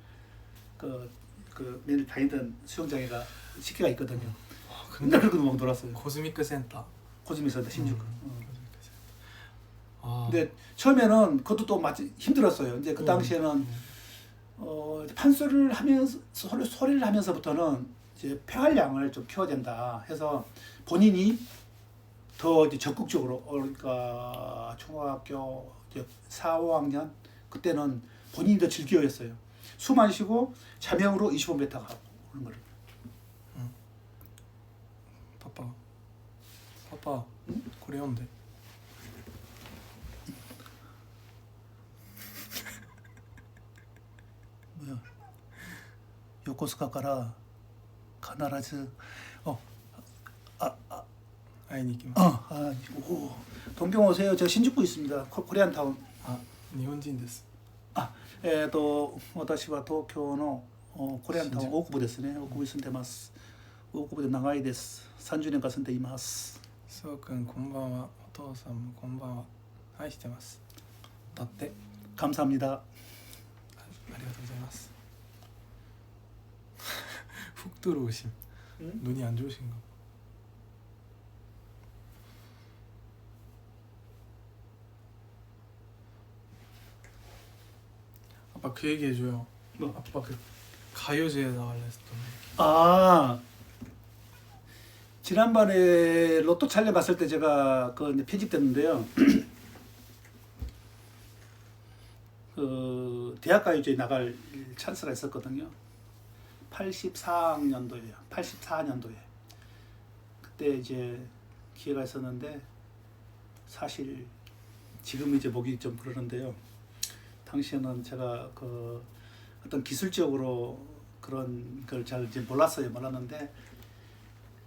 매일 다니던 수영장에가 식기가 있거든요. 와, 맨날 근데 그렇게 막 놀았어요. 코스미크 센터. 고즈미에서 신주쿠. 코스미크 센터. 아, 근데 처음에는 그것도 또 마치 힘들었어요. 이제 그 당시에는 판소리를 하면서 소리를 하면서부터는 이제 폐활량을 좀 키워야 된다 해서 본인이 더 이제 적극적으로 그러니까 중학교 이제 4, 5학년 그때는 본인이 더 즐겨야 했어요. 숨 안 쉬고 자명으로 25m 가고 그런 거를. 파파, 응?これ読んで. 뭐야? 요코스카카라 가나라즈 会いに行きます. 오, 동경 오세요. 저 신주쿠 있습니다. 코리안타운. あ、日本人です. 私は東京のコリアンタウン大久保ですね。大久保に住んでます。大久保で長いです。30年間住んでいます。そうくんこんばんは。お父さんもこんばんは。愛してます。だって。 감사합니다. ありがとうございます. 훅 들어오심. 응? 눈이 안 좋으신가? 아빠 그 얘기 해줘요. 뭐? 아빠 그 가요제에 나갈라 했던. 지난번에 로또 촬영 갔을 때 제가 그 이제 편집됐는데요. 그 대학가요제에 나갈 찬스가 있었거든요. 84년도에요. 84년도에. 그때 이제 기회가 있었는데 사실 지금 이제 목이 좀 그러는데요. 당시에는 제가 그 어떤 기술적으로 그런 걸 잘 이제 몰랐는데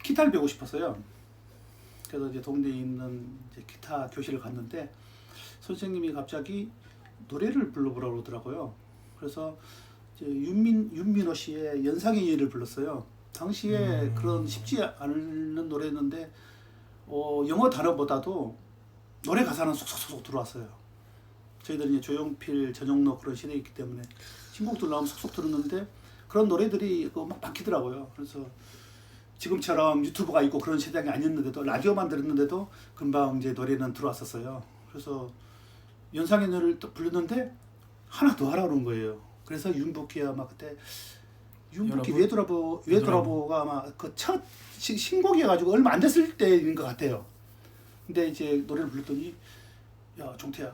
기타를 배우고 싶었어요. 그래서 이제 동네에 있는 이제 기타 교실을 갔는데 선생님이 갑자기 노래를 불러보라고 그러더라고요. 그래서 이제 윤민호 씨의 연상의 예를 불렀어요. 당시에 그런 쉽지 않은 노래였는데 영어 단어보다도 노래 가사는 쏙쏙쏙 들어왔어요. 저희들이 이제 조용필, 전용록 그런 시대였기 때문에 신곡들 나오면 쏙쏙 들었는데 그런 노래들이 막 박히더라고요. 그래서 지금처럼 유튜브가 있고 그런 시대가 아니었는데도 라디오만 들었는데도 금방 이제 노래는 들어왔었어요. 그래서 연상의 노래를 또 불렀는데 하나 더 하라고 그런 거예요. 그래서 윤복희야 아마 그때 윤복희 외돌아보가 아마 그 첫 신곡이어가지고 얼마 안 됐을 때인 것 같아요. 근데 이제 노래를 불렀더니 야 종태야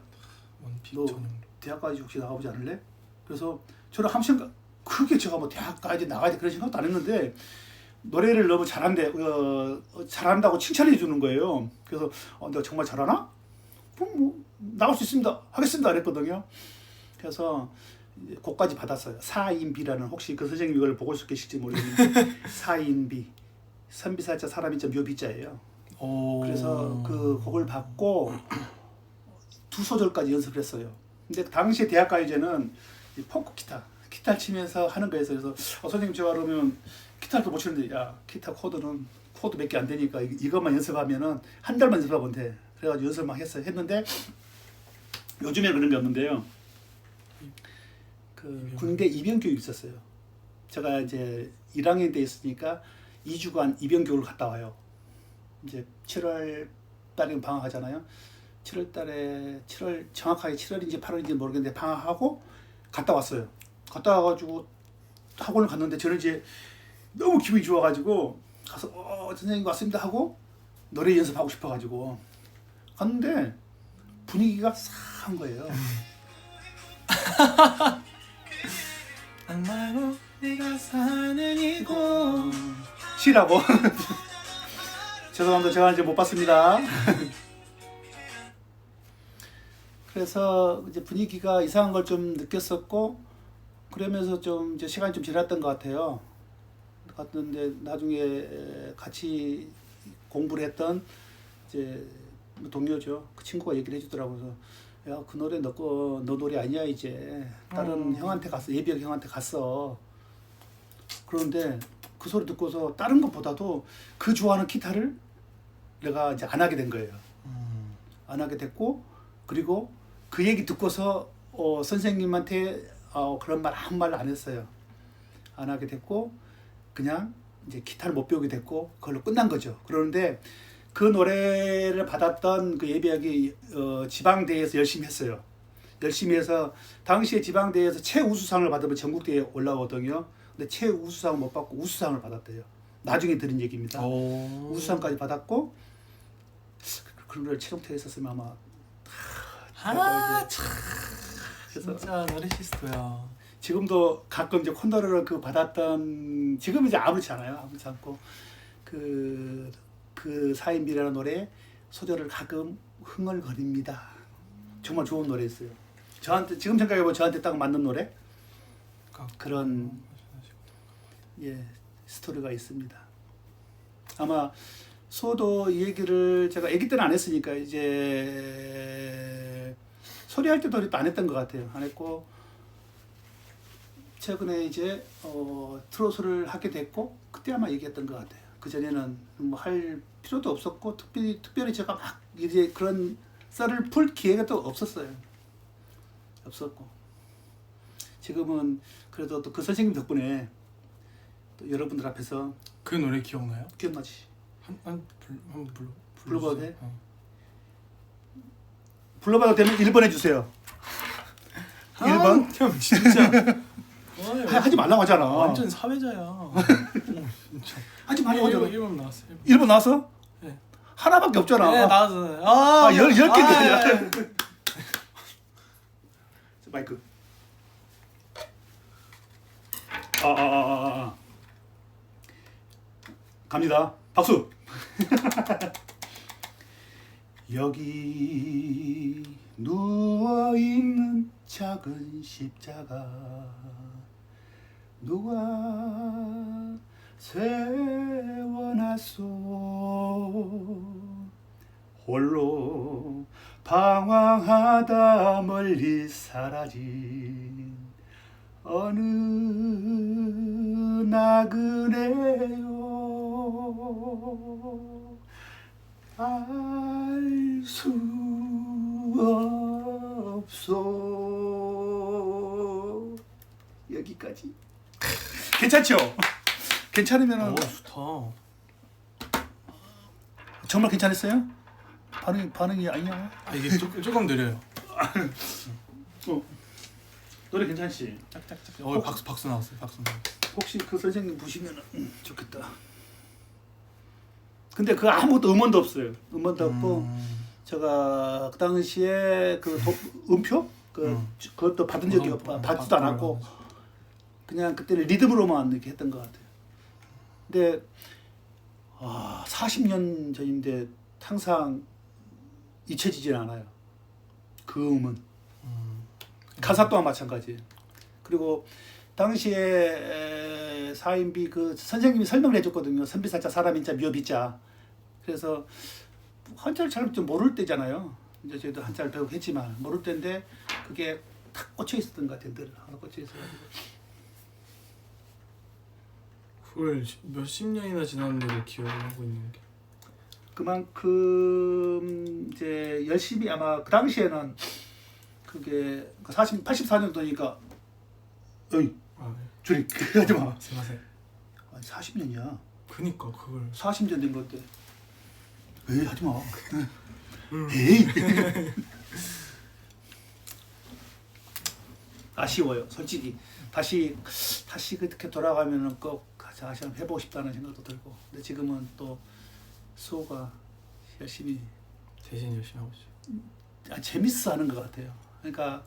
원픽 너 전용. 대학까지 혹시 나가보지 않을래? 그래서 저는 한 생각 크게 제가 뭐 대학 가야지 나가야지 그런 생각도 안 했는데 노래를 너무 잘한다고 칭찬해 주는 거예요. 그래서 내가 정말 잘하나? 그럼 뭐 나올 수 있습니다. 하겠습니다. 그랬거든요. 그래서 곡까지 받았어요. 4인비라는 혹시 그 선생님 이걸 보고 계실지 모르겠는데 4인비 선비사자 사람이자 묘비자예요. 그래서 그 곡을 받고 2소절까지 연습을 했어요. 근데 당시에 대학가요제는 포크 기타를 치면서 하는 거였어요. 그래서 선생님 제가 그러면 기타를 못 치는데 야 기타 코드 몇 개 안 되니까 이것만 연습하면은 한 달만 연습하면 돼. 그래가지고 연습만 했는데 요즘에 그런 게 없는데요. 그 군대 입영 교육이 있었어요. 제가 이제 1학년 때 있으니까 2주간 입영 교육을 갔다 와요. 이제 7월 달에 방학하잖아요. 7월 달에 정확하게 7월인지 8월인지 모르겠는데 방학하고 갔다 왔어요. 갔다 와가지고 학원을 갔는데 저는 이제 너무 기분이 좋아가지고 가서 선생님 왔습니다 하고 노래 연습하고 싶어가지고 갔는데 분위기가 싸한 거예요. 악마고 내가 사는 이곳. 쉬라고. 죄송합니다. 제가 이제 못 봤습니다. 그래서 이제 분위기가 이상한 걸 좀 느꼈었고 그러면서 좀 이제 시간이 좀 지났던 것 같아요. 갔는데 나중에 같이 공부를 했던 이제 동료죠. 그 친구가 얘기를 해주더라고요. 야, 그 노래 너 노래 아니야 이제. 다른 형한테 갔어. 예비역 형한테 갔어. 그런데 그 소리 듣고서 다른 것보다도 그 좋아하는 기타를 내가 이제 안 하게 된 거예요. 안 하게 됐고, 그리고 그 얘기 듣고서 선생님한테 그런 말 아무 말 안 했어요. 안 하게 됐고, 그냥 이제 기타를 못 배우게 됐고, 그걸로 끝난 거죠. 그러는데 그 노래를 받았던 그 예비역이 지방대회에서 열심히 했어요. 열심히 해서 당시에 지방대회에서 최우수상을 받으면 전국대회에 올라오거든요. 근데 최우수상을 못 받고 우수상을 받았대요. 나중에 들은 얘기입니다. 우수상까지 받았고, 그런 노래를 최종태에 했었으면 아마 진짜 나르시스트야. 지금도 가끔 이제 콘도르를 그 받았던, 지금 이제 아무렇지 않아요. 아무렇지 않고 그 사인비라는 노래 소절을 가끔 흥얼거립니다. 정말 좋은 노래였어요. 저한테 지금 생각해보면 저한테 딱 맞는 노래, 그런 스토리가 있습니다. 아마 소도 이 얘기를 제가 아기 때는 안 했으니까 이제 소리할 때도 안 했던 것 같아요. 안 했고 최근에 이제 트로트를 하게 됐고 그때 아마 얘기했던 것 같아요. 그 전에는 뭐 할 필요도 없었고 특별히 제가 막 이제 그런 썰을 풀 기회가 또 없었어요. 없었고 지금은 그래도 또 그 선생님 덕분에 또 여러분들 앞에서 그 노래 기억나요? 기억나지? 한번 불러봐도 돼? 불러봐도 되면 1번 해주세요. 1번? 형 진짜 하지 말라고 하잖아. 완전 사회자야. 진짜. 하지 말라고 하잖아. 1번 나왔어. 1번 나왔어? 네. 하나밖에 없잖아. 네, 나왔어. 10개인데. 마이크. 갑니다. 박수. 여기 누워있는 작은 십자가 누가 세워놨소. 홀로 방황하다 멀리 사라진 어느 나그네요. 알 수 없소. 여기까지. 괜찮죠? 괜찮으면 좋다. 정말 괜찮았어요? 반응이 아니야? 이게 조금 느려요. 노래 괜찮지? 짝짝짝. 박수 나왔어요. 박수 나왔어요. 혹시 그 선생님 보시면 좋겠다. 근데 그 아무것도 음원도 없어요. 음원도 없고 제가 그 당시에 그 음표 그것도 받은 적이 없고 받지도 않았고 그냥 그때는 리듬으로만 이렇게 했던 것 같아요. 근데 40년 전인데 항상 잊혀지진 않아요. 그 음은. 가사 또한 마찬가지예요. 그리고 당시에 사인비 그 선생님이 설명을 해줬거든요. 선비사자 사람인자 미어비자. 그래서 한자를 잘 모를 때잖아요. 이제 저희도 한자를 배우고 했지만 모를 때인데 그게 탁 꽂혀 있었던 것 같아요. 늘 하나 꽂혀 있어가지고. 그걸 몇십 년이나 지났는데도 기억하고 있는 게. 그만큼 이제 열심히 아마 그 당시에는 그게 84년도니까 어이 줄이 하지 마. 생각해. 40년이야. 그니까 그걸 40년 된 건데. 에이 하지 마. 에이. 아쉬워요. 솔직히 다시 그렇게 돌아가면은 꼭 다시 한번 해보고 싶다는 생각도 들고. 근데 지금은 또 수호가 열심히 대신 열심히 하고 있어요. 재밌어 하는 것 같아요. 그러니까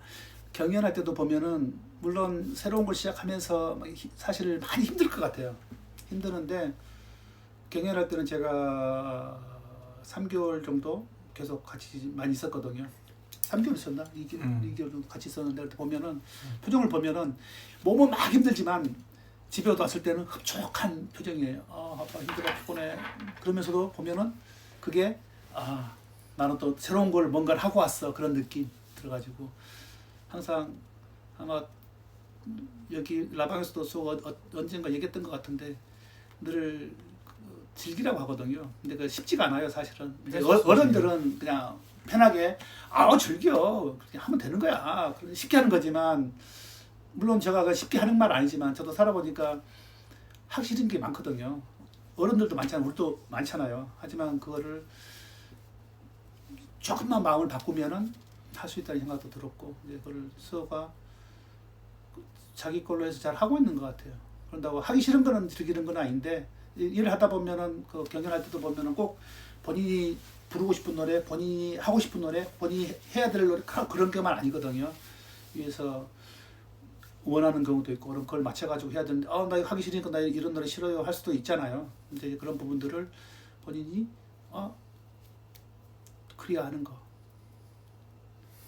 경연할 때도 보면은 물론 새로운 걸 시작하면서 사실 많이 힘들 것 같아요. 힘드는데 경연할 때는 제가 3개월 정도 계속 같이 많이 있었거든요. 3개월 있었나? 2개월 정도 같이 있었는데 그때 보면은 표정을 보면은 몸은 막 힘들지만 집에 왔을 때는 흡족한 표정이에요. 아빠 힘들어 피곤해. 그러면서도 보면은 그게 나는 또 새로운 걸 뭔가를 하고 왔어 그런 느낌 들어가지고 항상 아마 여기 라방에서도 언젠가 얘기했던 것 같은데 늘 즐기라고 하거든요. 근데 그 쉽지가 않아요 사실은. 어른들은 그냥 편하게 즐겨 그냥 하면 되는 거야 쉽게 하는 거지만 물론 제가 그 쉽게 하는 말 아니지만 저도 살아보니까 하기 싫은 게 많거든요. 어른들도 많잖아요. 우리도 많잖아요. 하지만 그거를 조금만 마음을 바꾸면은 할 수 있다는 생각도 들었고 이제 그걸 수호가 자기 걸로 해서 잘 하고 있는 것 같아요. 그런다고 하기 싫은 거는 즐기는 건 아닌데 일을 하다 보면은 그 경연할 때도 보면은 꼭 본인이 부르고 싶은 노래, 본인이 하고 싶은 노래, 본인이 해야 될 노래 그런 것만 아니거든요. 위에서 원하는 경우도 있고 그런 걸 맞춰가지고 해야 되는데 나 이거 하기 싫으니까 나 이런 노래 싫어요 할 수도 있잖아요. 근데 그런 부분들을 본인이 그래야 하는 거.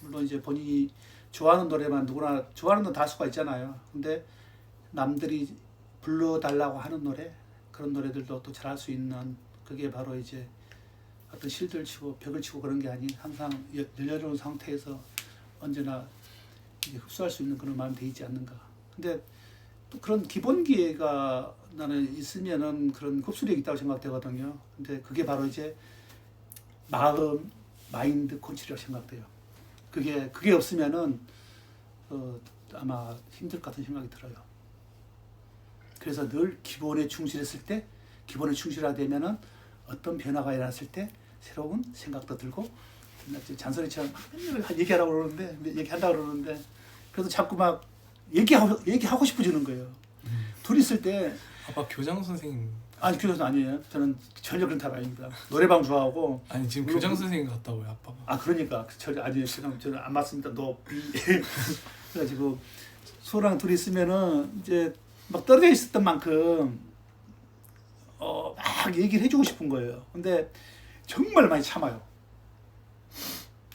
물론 이제 본인이 좋아하는 노래만 누구나 좋아하는 건 다 수가 있잖아요. 근데 남들이 불러달라고 하는 노래 그런 노래들도 또 잘할 수 있는 그게 바로 이제 어떤 실들 치고 벽을 치고 그런 게 아닌 항상 열려놓은 상태에서 언제나 이제 흡수할 수 있는 그런 마음이 돼 있지 않는가. 근데 또 그런 기본기가 나는 있으면은 그런 흡수력이 있다고 생각되거든요. 근데 그게 바로 이제 마음, 마인드 컨트롤이라고 생각돼요. 그게 없으면은 아마 힘들 것 같은 생각이 들어요. 그래서 늘 기본에 충실했을 때, 기본에 충실하되면은 어떤 변화가 일어났을 때 새로운 생각도 들고 잔소리처럼 얘기하라고 그러는데 얘기한다고 그러는데 그래도 자꾸 막 얘기하고 싶어지는 거예요. 둘이 있을 때 아빠 교장 선생님. 아니 교장 아니에요. 저는 전혀 그런 타입 아닙니다. 노래방 좋아하고 아니 지금 교장 선생님 같다고요 아빠가. 그러니까 전혀 아니에요. 저는 안 맞습니다. 그래가지고 소랑 둘이 있으면은 이제 막 떨어져 있었던 만큼 막 얘기를 해주고 싶은 거예요. 근데 정말 많이 참아요.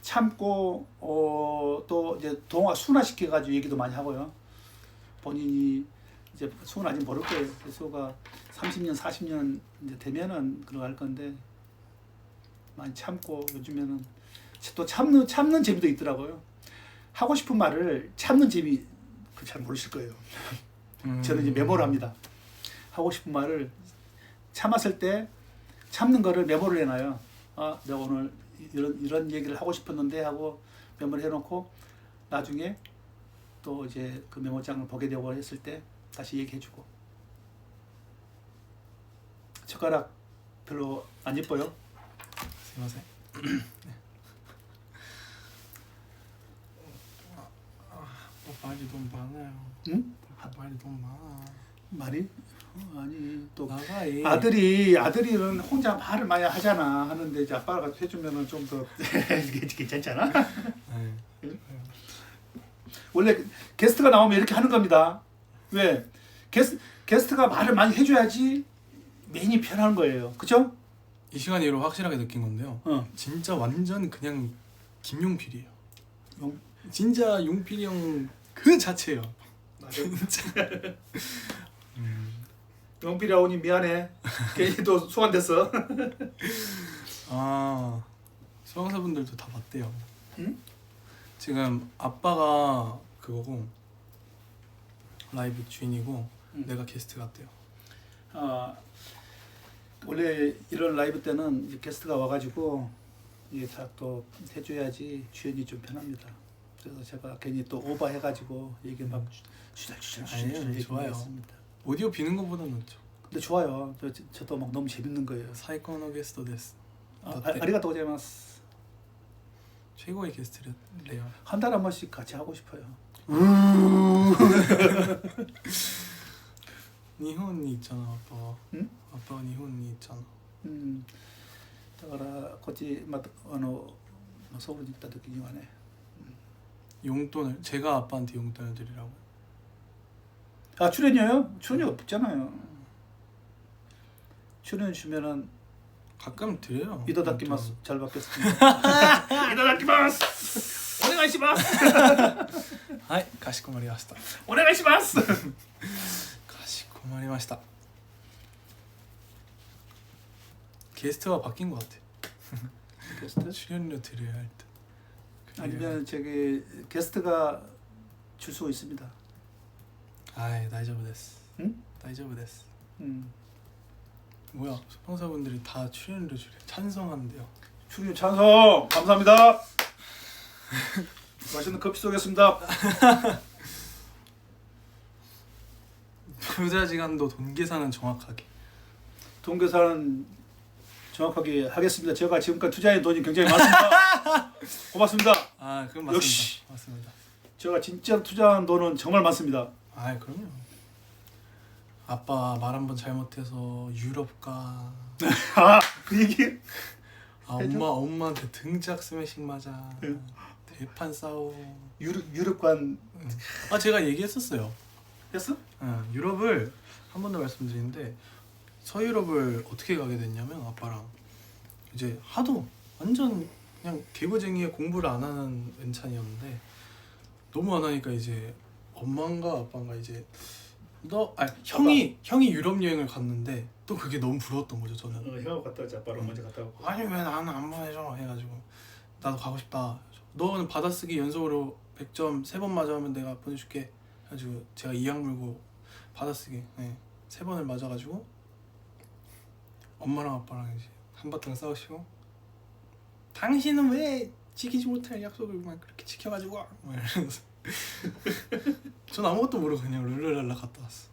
참고 또 이제 순화시켜가지고 얘기도 많이 하고요. 본인이 이제 소는 아직 모를 거예요. 소가 30년, 40년 이제 되면은 그러고 할 건데 많이 참고 요즘에는 또 참는 재미도 있더라고요. 하고 싶은 말을 참는 재미 그 잘 모르실 거예요. 저는 이제 메모를 합니다. 하고 싶은 말을 참았을 때 참는 거를 메모를 해놔요. 내가 오늘 이런 얘기를 하고 싶었는데 하고 메모를 해놓고 나중에 또 이제 그 메모장을 보게 되고 했을 때 다시 얘기해주고. 젓가락 별로 안 예뻐요? 스미마셍. 말이 너무 많아요. 응? 말이 너무 많아. 말이? 아니 또 나가이. 아들이는 혼자 말을 많이 하잖아. 하는데 이제 아빠가 해주면은 좀 더 괜찮잖아. 네. 원래 게스트가 나오면 이렇게 하는 겁니다. 왜? 게스트가 말을 많이 해줘야지 메인이 편한 거예요. 그죠? 이 시간 이후로 확실하게 느낀 건데요. 진짜 완전 그냥 김용필이에요. 진짜 용필이 형 그 자체예요. 맞아. 진짜. 영필이 아우니 미안해. 괜히 또 소환됐어. 수강사분들도 다 봤대요. 응? 지금 아빠가 그거고 라이브 주인이고 내가 게스트 같대요. 원래 이런 라이브 때는 이제 게스트가 와가지고 이게 다 또 해줘야지 주연이 좀 편합니다. 그래서 제가 괜히 또 오버해가지고 이게 막 아니에요, 좋아요. 했습니다. 오디오 비는 것보다는 낫죠. 근데 좋아요. 저도 막 너무 재밌는 거예요. 사이코노 게스트 데스. 아리가또 고자이마스. 최고의 게스트래요. 한 달에 한 번씩 같이 하고 싶어요. 일본에 있잖아 아빠. 응? 아빠가 일본에 있잖아. だからこっちまたソウルに行った時にはね 용돈을 제가 아빠한테 용돈을 드리라고. 출연료요? 출연료가 없잖아요. 출연 주면은 가끔 드려요. 이다다키마스 잘 받겠습니다. 이다다키마스 오네가이시마스. 하이, 가시코마리마시타. 오네가이시마스. 가시코마리마시타. 게스트가 바뀐 것 같아. 게스트? 출연료 드려야 할 듯. 아니면 저기 게스트가 줄 수 있습니다. 아이 다이저브 데스. 응? 다이저브 데스. 음. 뭐야 스폰서분들이 다 출연료 주래. 찬성한대요. 출연 찬성 감사합니다. 맛있는 커피 쏘겠습니다. 부자지간도 돈 계산은 정확하게. 돈 계산 정확하게 하겠습니다. 제가 지금까지 투자한 돈이 굉장히 많습니다. 고맙습니다. 아 그럼 맞습니다. 역시. 맞습니다. 제가 진짜 투자한 돈은 정말 많습니다. 아 그럼요. 아빠 말 한 번 잘못해서 유럽 가. 그 얘기? 아 엄마한테 등짝 스매싱 맞아. 응. 대판 싸워. 유럽관 아 제가 얘기했었어요. 했어? 유럽을 한 번 더 말씀드리는데 서유럽을 어떻게 가게 됐냐면 아빠랑 이제 하도 완전 그냥 개구쟁이에 공부를 안 하는 은찬이었는데 너무 안 하니까 이제 엄마인가 아빠인가 이제 형이 유럽 여행을 갔는데 또 그게 너무 부러웠던 거죠 저는. 형하고 갔다 왔지. 아빠랑 먼저 갔다 왔고. 아니 왜 나는 안 보내줘 해가지고 나도 가고 싶다. 너는 받아쓰기 연속으로 100점 3번 맞아하면 내가 보내줄게 해가지고 제가 이악 물고 받아쓰기 3번을 맞아가지고 엄마랑 아빠랑 이제 한바탕 싸우시고 당신은 왜 지키지 못할 약속을 막 그렇게 지켜가지고 막 이러면서 전 아무것도 모르고 그냥 룰루랄라 갔다 왔어.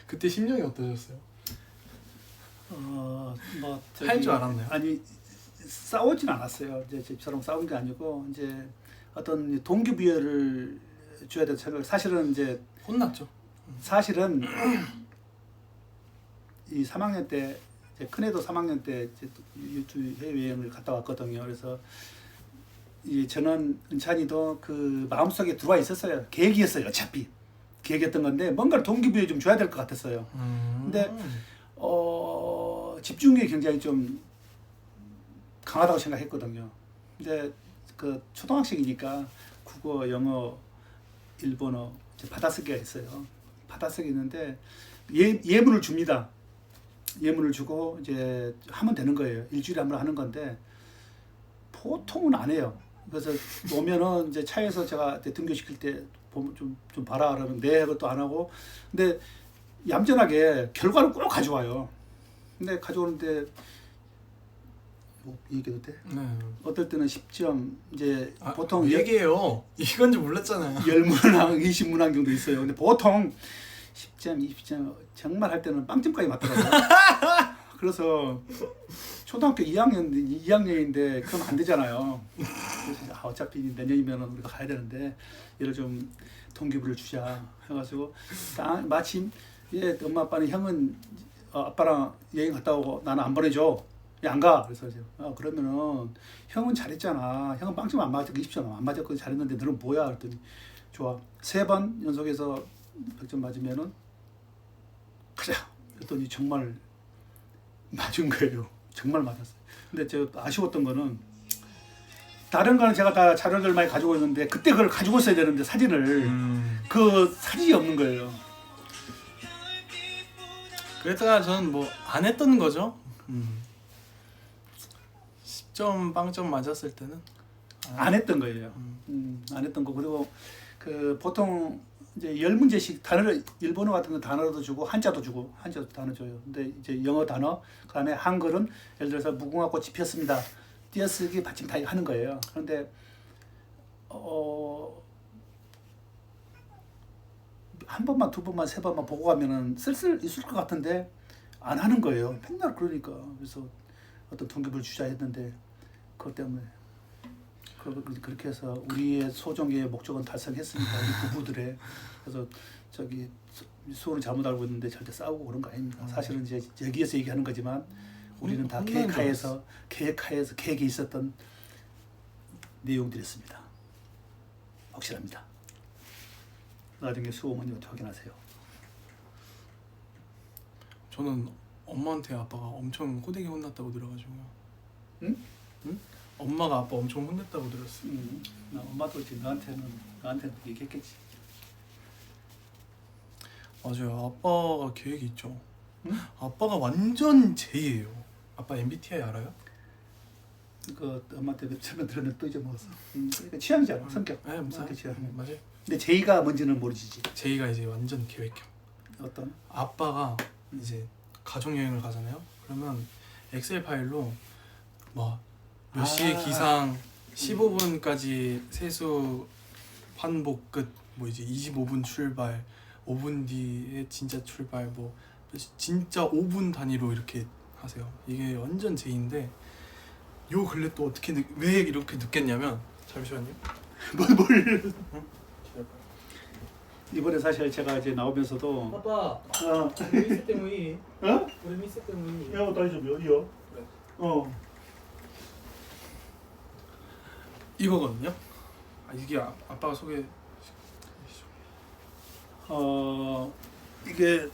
그때 심정이 어떠셨어요? 할 줄 알았나요? 아니 싸우진 않았어요. 이제 집사람 싸운 게 아니고 이제 어떤 동기부여를 줘야 될 생각. 사실은 혼났죠. 이 3학년 때 큰애도 3학년 때 유튜브 해외여행을 갔다 왔거든요. 그래서 저는 은찬이도 그 마음속에 들어와 있었어요. 계획이었어요. 어차피 계획했던 건데 뭔가를 동기부여 좀 줘야 될 것 같았어요. 근데 집중력이 굉장히 좀 강하다고 생각했거든요. 근데 그 초등학생이니까 국어, 영어, 일본어 받아쓰기가 있어요. 받아쓰기 있는데 예문을 줍니다. 예문을 주고 이제 하면 되는 거예요. 일주일에 한 번 하는 건데 보통은 안 해요. 그래서 오면은 이제 차에서 제가 등교시킬 때 보면 좀 봐라 그러면 네 그것도 안 하고. 근데 얌전하게 결과를 꼭 가져와요. 근데 가져오는데 얘기해도 돼? 네. 어떨 때는 10점 이제 보통 얘기해요. 이건 줄 몰랐잖아요. 10문항, 20문항 정도 있어요. 근데 보통 10점, 20점 정말 할 때는 빵점까지 맞더라고요. 그래서 초등학교 2학년인데 그럼 안 되잖아요. 그래서 어차피 내년이면 우리가 가야 되는데 얘를 좀 동기부여를 주자 해가지고 마침 엄마 아빠는 형은 아빠랑 여행 갔다 오고 나는 안 보내줘. 안 가. 그래서 그러면은 형은 잘했잖아. 형은 빵점 안 맞았고 20점 안 맞았고 잘했는데 너는 뭐야? 그랬더니 좋아. 3번 연속해서 100점 맞으면은 가자. 그랬더니 정말 맞은 거예요. 정말 맞았어요. 근데 저 아쉬웠던 거는 다른 거는 제가 다 자료들 많이 가지고 있는데 그때 그걸 가지고 있어야 되는데 사진을 그 사진이 없는 거예요. 그랬다가 저는 뭐 안 했던 거죠. 10점 빵점 맞았을 때는 안 했던 거예요. 안 했던 거. 그리고 그 보통 이제 10문제씩 단어를 일본어 같은 거 단어도 주고 한자도 주고 한자도 단어 줘요. 근데 이제 영어 단어 그다음에 한글은 예를 들어서 무궁화 꽃이 피었습니다. 띄어쓰기 받침 다 하는 거예요. 그런데 한 번만 두 번만 세 번만 보고 가면은 쓸쓸 있을 것 같은데 안 하는 거예요. 맨날 그러니까. 그래서 어떤 동기부여를 주자 했는데 그것 때문에 그렇게 해서 우리의 소정의 목적은 달성했습니다. 우리 부부들의. 그래서 수호는 잘못 알고 있는데 절대 싸우고 그런 거 아닙니다. 사실은 이제 여기에서 얘기하는 거지만 우리는 다 계획하에서 계획이 있었던 내용들이었습니다. 확실합니다. 나중에 수호 어머님한테 확인하세요. 저는 엄마한테 아빠가 엄청 호되게 혼났다고 들어가지고요. 응? 엄마가 아빠 엄청 혼냈다고 들었어요. 나 엄마도 이제 나한테 얘기했겠지. 맞아요. 아빠가 계획이 있죠. 아빠가 완전 J예요. 아빠 MBTI 알아요? 그 엄마한테 설명 들었는데 또 잊어먹었어. 그러니까 취향이잖아, 성격. 네, 성격 취향. 맞아요. 근데 J가 뭔지는 모르지. J가 이제 완전 계획형. 어떤? 아빠가 이제 가족 여행을 가잖아요. 그러면 엑셀 파일로 뭐 몇 시에 기상, 15분까지 세수 환복 끝, 뭐 이제 25분 출발, 5분 뒤에 진짜 출발, 뭐 진짜 5분 단위로 이렇게 하세요. 이게 완전 제인데 요 근래 또 어떻게 왜 이렇게 늦겠냐면 잠시만요. 뭘? 이번에 사실 제가 이제 나오면서도 아빠, 어, 우리 미스 때문에 어? 우리 미스 때문에 야, 다시 좀 어디요? 그래. 이거거든요. 이게 아빠가 소개. 이게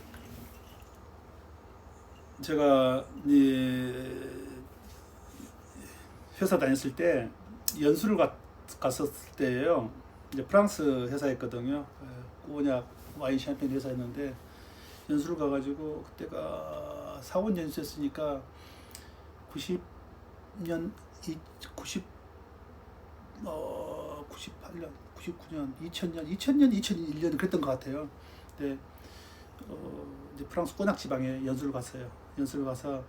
제가 이제 회사 다녔을 때 연수를 갔었을 때예요. 이제 프랑스 회사였거든요. 꼬냑 와인 샴페인 회사였는데 연수를 가가지고 그때가 4원 연수였으니까 98년, 99년, 2000년, 2001년 그랬던 것 같아요. 근데 이제 프랑스 꼬냑 지방에 연수를 갔어요. 연수를 가서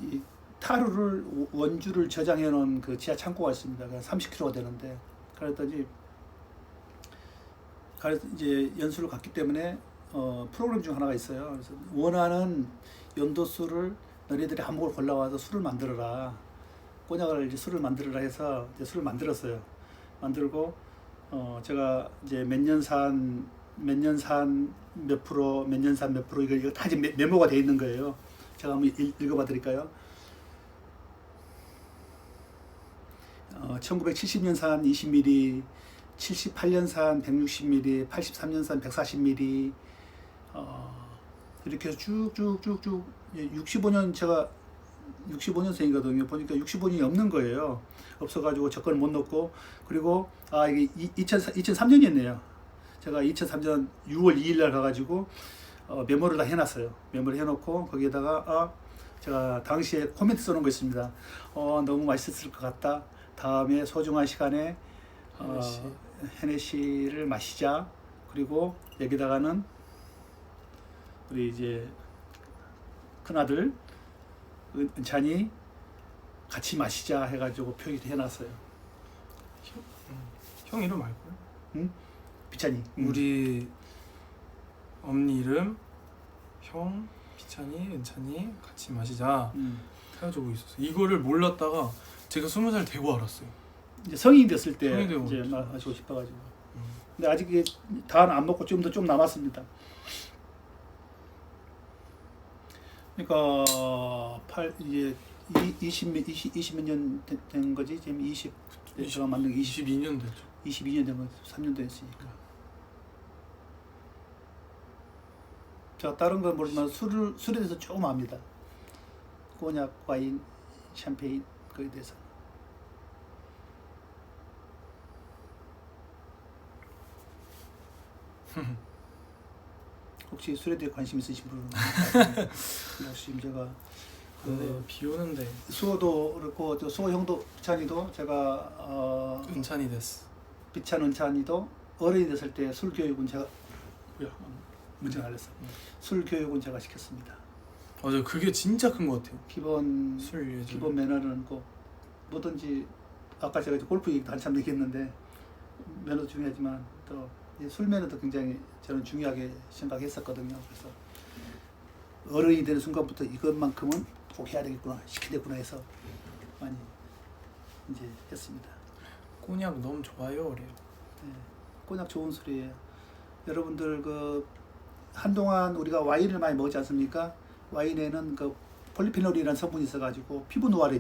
이 타르를 원주를 저장해 놓은 그 지하 창고가 있습니다. 30km가 되는데 그랬더니 이제 연수를 갔기 때문에 프로그램 중 하나가 있어요. 그래서 원하는 연도수를 너희들이 한목을 골라와서 술을 만들어라. 꼬냑을 이제 술을 만들어라 해서 이제 술을 만들었어요. 만들고 제가 이제 몇 년 산 몇 프로, 몇 년 산 몇 프로 이거 다 지금 메모가 돼 있는 거예요. 제가 한번 읽어봐 드릴까요? 1970년 산 20ml, 78년 산 160ml, 83년 산 140ml, 이렇게 해서 쭉쭉쭉쭉 65년 제가 65년생이거든요. 보니까 65년이 없는 거예요. 없어가지고 접근을 못 넣고, 그리고 이게 2003년이었네요. 제가 2003년 6월 2일 날 가가지고 메모를 다 해놨어요. 메모를 해놓고 거기에다가 제가 당시에 코멘트 써놓은 거 있습니다. 너무 맛있었을 것 같다. 다음에 소중한 시간에 헤네시를 마시자. 그리고 여기다가는 우리 이제 큰아들 은찬이 같이 마시자 해가지고 표기를 해놨어요. 형 이름 알고요? 응? 비찬이. 우리 엄니 이름 형, 비찬이, 은찬이 같이 마시자 해가지고 있었어요. 이거를 몰랐다가 제가 20살 되고 알았어요. 이제 성인이 됐을 때 성인이 되고 이제 마시고 싶어가지고. 근데 아직 이게 다 안 먹고 좀 남았습니다. 그러니까 20몇 년 된 거지. 지금 제가 만든 22년 됐죠. 22년 된 거, 3년 됐으니까. 제가 다른 건 모르지만 술에 대해서 조금 압니다. 꼬냑, 와인, 샴페인 거기에 대해서. 혹시 술에 대해 관심 있으신 분은 혹시 제가 비 오는데 수호도 그렇고 저 수호 형도 비찬이도 제가 은찬이 됐어. 비찬 은찬이도 어른이 됐을 때 술 교육은 제가 문제 알렸어. 술 교육은 제가 시켰습니다. 맞아요. 그게 진짜 큰 것 같아요. 기본 술 예절. 기본 매너는 꼭 뭐든지 아까 제가 이제 골프 얘기도 한참 얘기했는데 매너도 중요하지만 또 술 매너도 굉장히 저는 중요하게 생각했었거든요. 그래서 어른이 되는 순간부터 이것만큼은 꼭 해야 되겠구나, 시키겠구나 해서 많이 이제 했습니다. 꼬냑 너무 좋아요, 그래요. 네, 꼬냑 좋은 술이에요. 여러분들 그 한동안 우리가 와인을 많이 먹지 않습니까? 와인에는 그 폴리페놀이라는 성분이 있어가지고 피부 노화를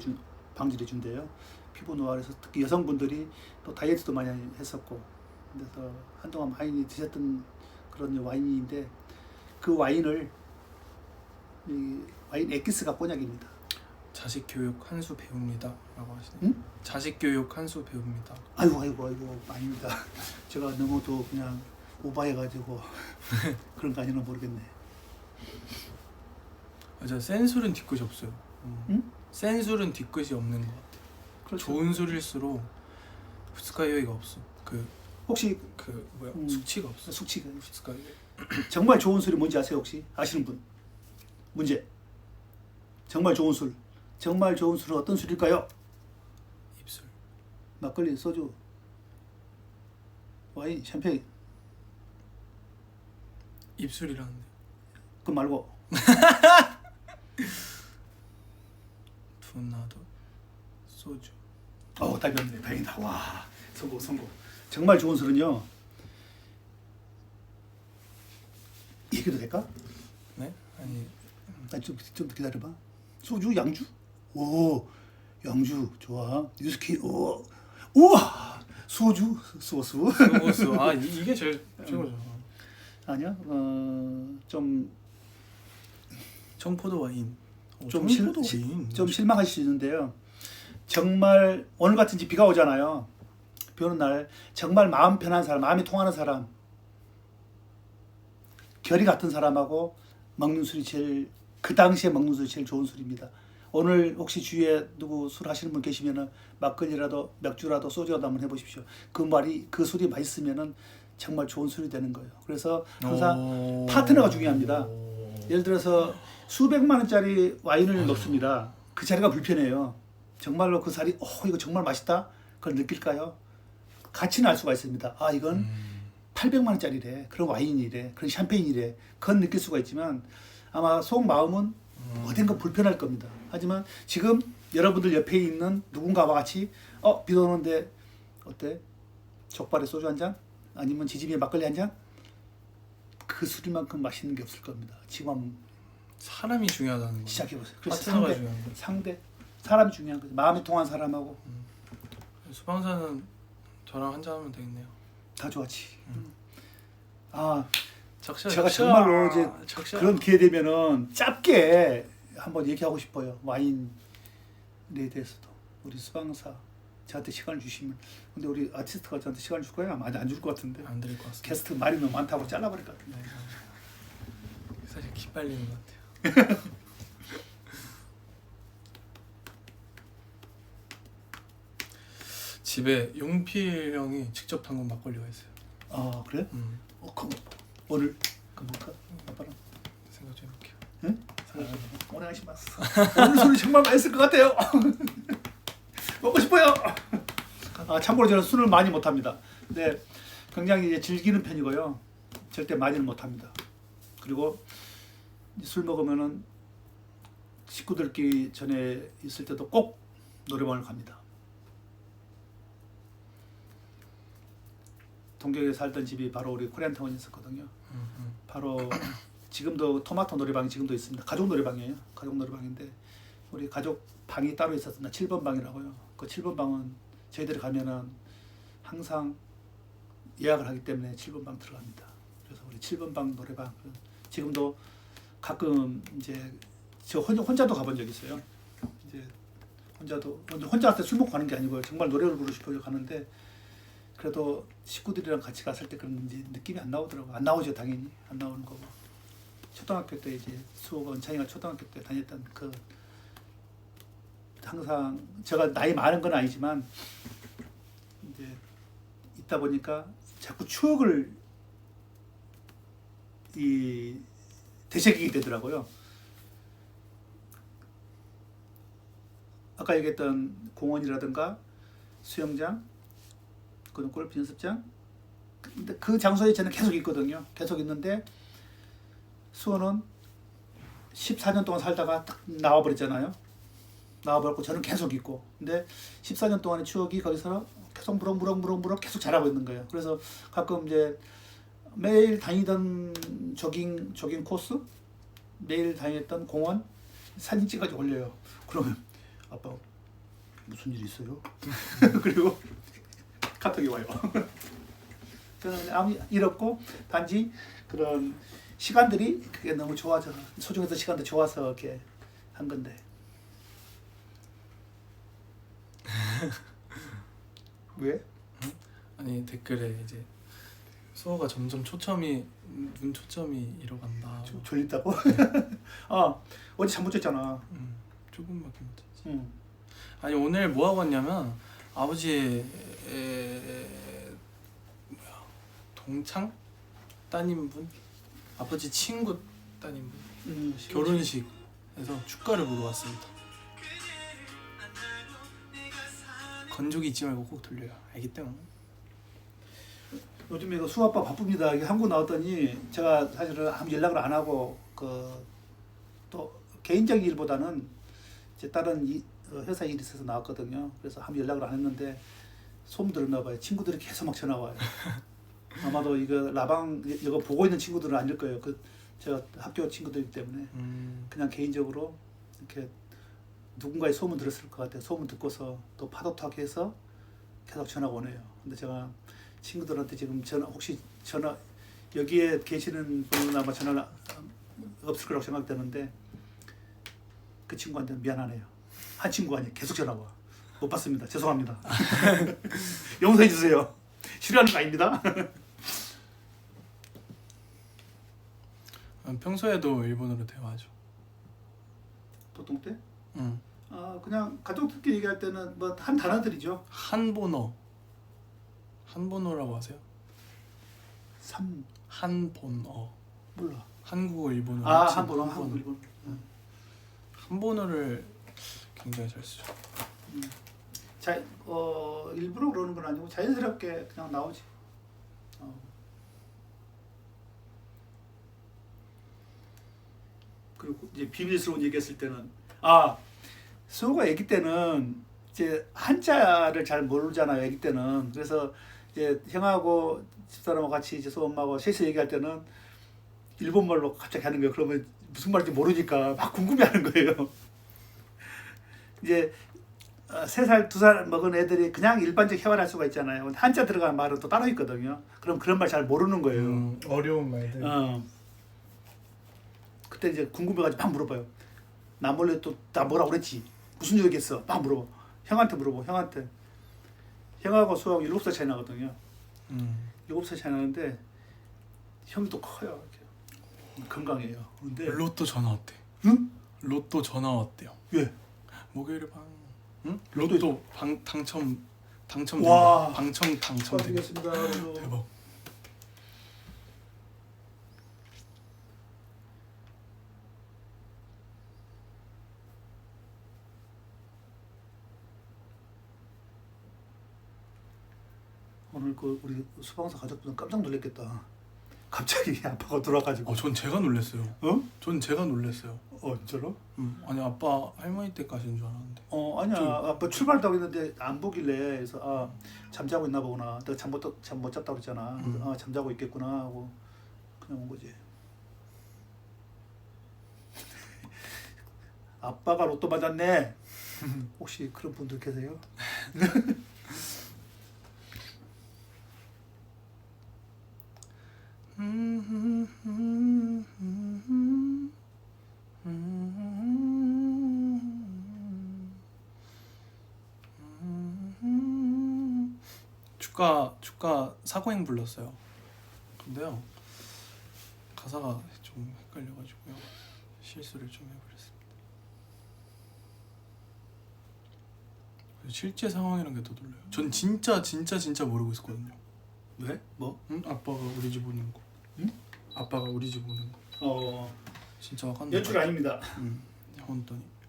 방지해 준대요. 피부 노화에서 특히 여성분들이 또 다이어트도 많이 했었고, 그래서 한동안 많이 드셨던 그런 와인인데 그 와인을 와인 엑기스가 꼬냑입니다. 자식 교육 한 수 배웁니다. 라고 하시네요. 응? 자식 교육 한 수 배웁니다. 아이고 아닙니다. 제가 너무 또 그냥 오버해가지고 그런 거 아니나 모르겠네. 맞아, 센 술은 뒤끝이 없어요. 응? 센 술은 뒤끝이 없는 것 같아. 그렇죠. 좋은 술일수록 후스카이어이가 없어. 혹시 뭐야, 음. 숙취가 없어. 숙취가 후스카이어. 정말 좋은 술이 뭔지 아세요 혹시? 아시는 분? 문제. 정말 좋은 술. 정말 좋은 술은 어떤 술일까요? 입술. 막걸리, 소주, 와인, 샴페인. 입술이라는데. 그거 말고 투나도 소주. 답이 없네. 다행이다. 와, 성공. 정말 좋은 술은요. 얘기도 될까? 네? 아니, 좀 기다려봐. 소주, 양주? 오, 양주 좋아. 위스키, 오, 우와, 소주, 소수. 소고수. 아, 이게 제일 최고죠. 아니야? 좀 청포도 와인. 좀 청포도 와인. 좀 실망하실 수 있는데요. 정말 오늘 같은지 비가 오잖아요. 비 오는 날 정말 마음 편한 사람, 마음이 통하는 사람, 결이 같은 사람하고 먹는 술이 제일 그 당시에 먹는 술이 제일 좋은 술입니다. 오늘 혹시 주위에 누구 술 하시는 분 계시면은 막걸리라도 맥주라도 소주라도 한번 해보십시오. 그 술이 맛있으면은 정말 좋은 술이 되는 거예요. 그래서 항상 파트너가 중요합니다. 예를 들어서 수백만 원짜리 와인을 먹습니다. 그 자리가 불편해요. 정말로 그 자리, 이거 정말 맛있다. 그걸 느낄까요? 가치는 알 수가 있습니다. 이건 800만 원짜리래. 그런 와인이래. 그런 샴페인이래. 그건 느낄 수가 있지만 아마 속마음은 어딘가 불편할 겁니다. 하지만 지금 여러분들 옆에 있는 누군가와 같이 비 오는데 어때? 족발에 소주 한 잔? 아니면 지짐에 막걸리 한 잔? 그 술만큼 맛있는 게 없을 겁니다. 지금 한번 사람이 중요하다는 거. 시작해보세요. 파트너가 중요한 거. 상대. 사람이 중요한 거죠. 마음이 통한 사람하고 수방사는 저랑 한잔 하면 되겠네요. 다 좋았지. 적셔. 제가 정말로 이제 적셔. 그런 기회 되면은 짧게 한번 얘기하고 싶어요. 와인에 대해서도 우리 수방사 저한테 시간을 주시면. 근데 우리 아티스트가 저한테 시간을 줄 거예요? 아마 안 줄 것 같은데. 안 드릴 것 같습니다. 게스트 말이 너무 많다고 잘라버릴 것 같은데. 사실 기빨리는 것 같아요. 집에 용필 형이 직접 담근 막걸리가 있어요. 그래? 그럼 오늘 뭘까? 아빠랑 생각 좀 해볼게요. 응? 오네가시마스. 오늘 술이 정말 맛있을 것 같아요. 먹고 싶어요. 참고로 저는 술을 많이 못합니다. 근데 굉장히 이제 즐기는 편이고요. 절대 많이는 못합니다. 그리고 술 먹으면은 식구들끼리 전에 있을 때도 꼭 노래방을 갑니다. 동경에 살던 집이 바로 우리 코리안타운에 있었거든요. 바로 지금도 토마토 노래방이 지금도 있습니다. 가족 노래방이에요. 가족 노래방인데 우리 가족 방이 따로 있었습니다. 7번 방이라고요. 그 7번 방은 저희들이 가면은 항상 예약을 하기 때문에 7번 방 들어갑니다. 그래서 우리 7번 방 노래방 지금도 가끔 이제 저 혼자도 가본 적 있어요. 이제 혼자 할 때 술 먹고 가는 게 아니고요. 정말 노래를 부르고 싶어서 가는데 그래도 식구들이랑 같이 갔을 때 그런 느낌이 안 나오더라고요. 안 나오죠, 당연히. 안 나오는 거고. 초등학교 때 이제 수호가 은찬이가 초등학교 때 다녔던 그 항상 제가 나이 많은 건 아니지만 이제 있다 보니까 자꾸 추억을 되새기게 되더라고요. 아까 얘기했던 공원이라든가 수영장, 그런 골프 연습장, 근데 그 장소에 저는 계속 있거든요. 계속 있는데 수호는 14년 동안 살다가 딱 나와버렸잖아요. 나와버렸고 저는 계속 있고, 근데 14년 동안의 추억이 거기서 계속 무럭무럭 계속 자라고 있는 거예요. 그래서 가끔 이제 매일 다니던 조깅 코스, 매일 다녔던 공원 사진 찍어가지고 올려요. 그러면 아빠 무슨 일 있어요? 그리고 카톡이 와요. 저는 아무 일 없고 단지 그런 시간들이 그게 너무 좋아서 소중해서 시간도 좋아서 이렇게 한 건데. 왜? 아니 댓글에 이제 수호가 점점 초점이 눈 초점이 잃어간다. 졸립다고? 어제 잠 못 잤잖아. 조금밖에 못 잤지. 응. 아니 오늘 뭐 하고 왔냐면 아버지 뭐야 동창 따님분 아버지 친구 따님분 결혼식에서 축가를 보러 왔습니다. 건조기 잊지 말고 꼭 돌려요. 알기 때문에. 요즘에 그 수아빠 바쁩니다. 이게 한국 나왔더니 제가 사실은 아무 연락을 안 하고 또 개인적인 일보다는 이제 다른 회사 일이 있어서 나왔거든요. 그래서 아무 연락을 안 했는데 소문 들었나 봐요. 친구들이 계속 막 전화 와요. 아마도 이거 라방 이거 보고 있는 친구들은 아닐 거예요. 제가 학교 친구들이기 때문에 그냥 개인적으로 이렇게 누군가의 소문 들었을 것 같아요. 소문 듣고서 또 파도타기 해서 계속 전화가 오네요. 근데 제가 친구들한테 지금 혹시 전화 여기에 계시는 분은 아마 전화 없을 거라고 생각되는데 그 친구한테는 미안하네요. 한 친구 아니에요. 계속 전화 와. 못 받습니다. 죄송합니다. 용서해 주세요. 싫어하는 거 아닙니다. 평소에도 일본어로 대화하죠. 보통 때? 응. 그냥 가족들끼리 얘기할 때는 뭐 한 단어들이죠. 한본어라고 하세요? 한본어. 몰라. 한국어 일본어. 한국어 일본어. 한본어를 굉장히 잘 쓰죠. 일부러 그러는 건 아니고 자연스럽게 그냥 나오지. 그리고 이제 비밀스러운 얘기했을 때는 수호가 아기 때는 이제 한자를 잘 모르잖아요. 아기 때는. 그래서 이제 형하고 집사람하고 같이 이제 수호 엄마하고 셋이 얘기할 때는 일본말로 갑자기 하는 거예요. 그러면 무슨 말인지 모르니까 막 궁금해하는 거예요. 이제 3살, 2살 먹은 애들이 그냥 일반적 회화를 할 수가 있잖아요. 근데 한자 들어간 말은 또 따로 있거든요. 그럼 그런 말 잘 모르는 거예요. 어려운 말들. 그때 이제 궁금해가지고 막 물어봐요. 나 몰래 또 나 뭐라 그랬지? 무슨 얘기했어? 막 물어봐. 형한테 물어봐. 형하고 수하고 7살 차이 나거든요. 7살 차이 나는데 형이 또 커요. 이렇게. 건강해요. 근데 로또 전화 왔대. 응? 로또 전화 왔대요. 왜? 목요일에 응? 로또 당첨 와. 당첨된. 축하드리겠습니다. 대박. 오늘 우리 수방사 가족분은 깜짝 놀랐겠다. 갑자기 아빠가 돌아가지고. 전 제가 놀랐어요. 전 제가 놀랐어요. 진짜로? 아니 아빠 할머니 때까지인 줄 알았는데. 아니야. 아빠 출발했다고 했는데 안 보길래 그래서 잠자고 있나 보구나. 내가 잠 못 잤다고 그랬잖아. 그래서 잠자고 있겠구나 하고 그냥 온 거지. 아빠가 로또 맞았네. 혹시 그런 분들 계세요? 축가 사고행 불렀어요. 근데요 가사가 좀 헷갈려가지고요 실수를 좀 해버렸습니다. 실제 상황이란 게 더 놀라요. 전 진짜 모르고 있었거든요. 왜? 뭐? 응? 아빠가 우리 집 오는 거. 응? 아빠가 우리 집 오는 거. 진짜 연출 아닙니다. 혼돈이.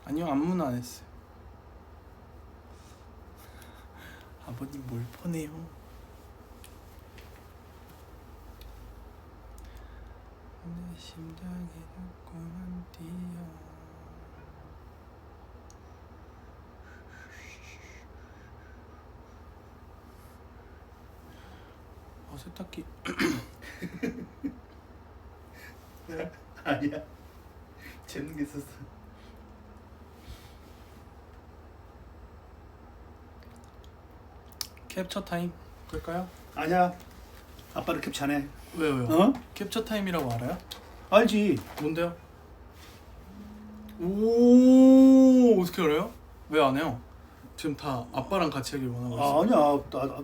아니요 안무는 안 했어요. 아버님 뭘 보내요? 내 심장이 자꾸만 뛰어. 세탁기. 아니야. 재밌는 게 있었어. 캡처 타임 그럴까요? 아니야. 아빠를 캡처 안 해. 왜요? 어? 캡처 타임이라고 알아요? 알지. 뭔데요? 오 어떻게 알아요? 왜 안 해요? 지금 다 아빠랑 같이 하길 원하고 있어요. 아니야.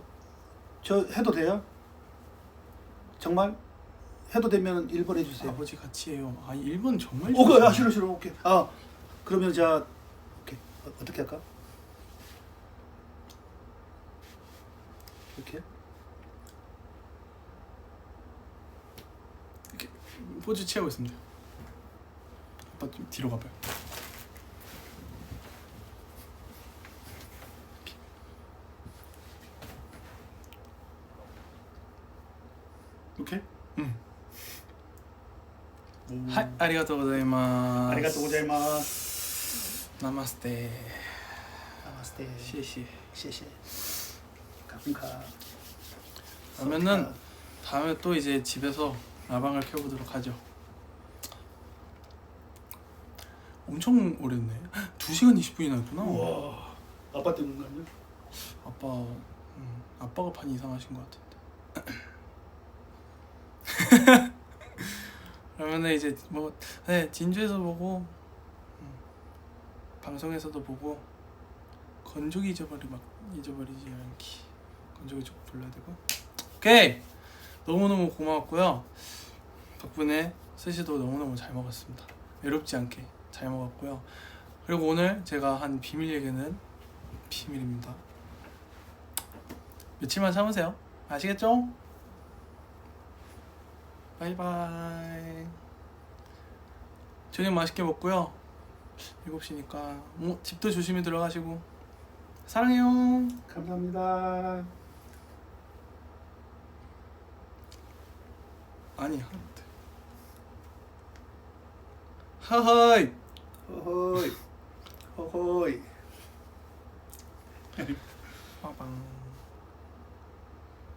저 해도 돼요? 정말? 해도 되면 1번 해주세요. 아버지 같이 해요. 아 1번 정말 오케이. 싫어. 오케이. 그러면 자 오케이. 어떻게 할까? 이렇게? 이렇게 포즈 취하고 있습니다. 아빠 좀 뒤로 가봐요. 오케이. 응. 오. 하이 아리가또 고자이마스. 아리가또 고자이마스. 나마스테. 나마스테. 시시. 시시. 가끔가. 그러면은 다음에 또 이제 집에서 라방을 켜보도록 하죠. 엄청 오래됐네. 2시간 20분이나 했구나. 우와. 아빠 때문에 아니야? 아빠가 판 이상하신 것 같은데. 그러면은 이제 뭐 진주에서 보고 방송에서도 보고 건조기 잊어버리지 않기. 건조기 좀 불러야 되고. 오케이. 너무너무 고마웠고요. 덕분에 스시도 너무너무 잘 먹었습니다. 외롭지 않게 잘 먹었고요. 그리고 오늘 제가 한 비밀 얘기는 비밀입니다. 며칠만 참으세요. 아시겠죠? 바이바이. 저녁 맛있게 먹고요. 7시니까 집도 조심히 들어가시고 사랑해요. 감사합니다. 아니 하나도 하하이. 호호이. 호호이. 빠방.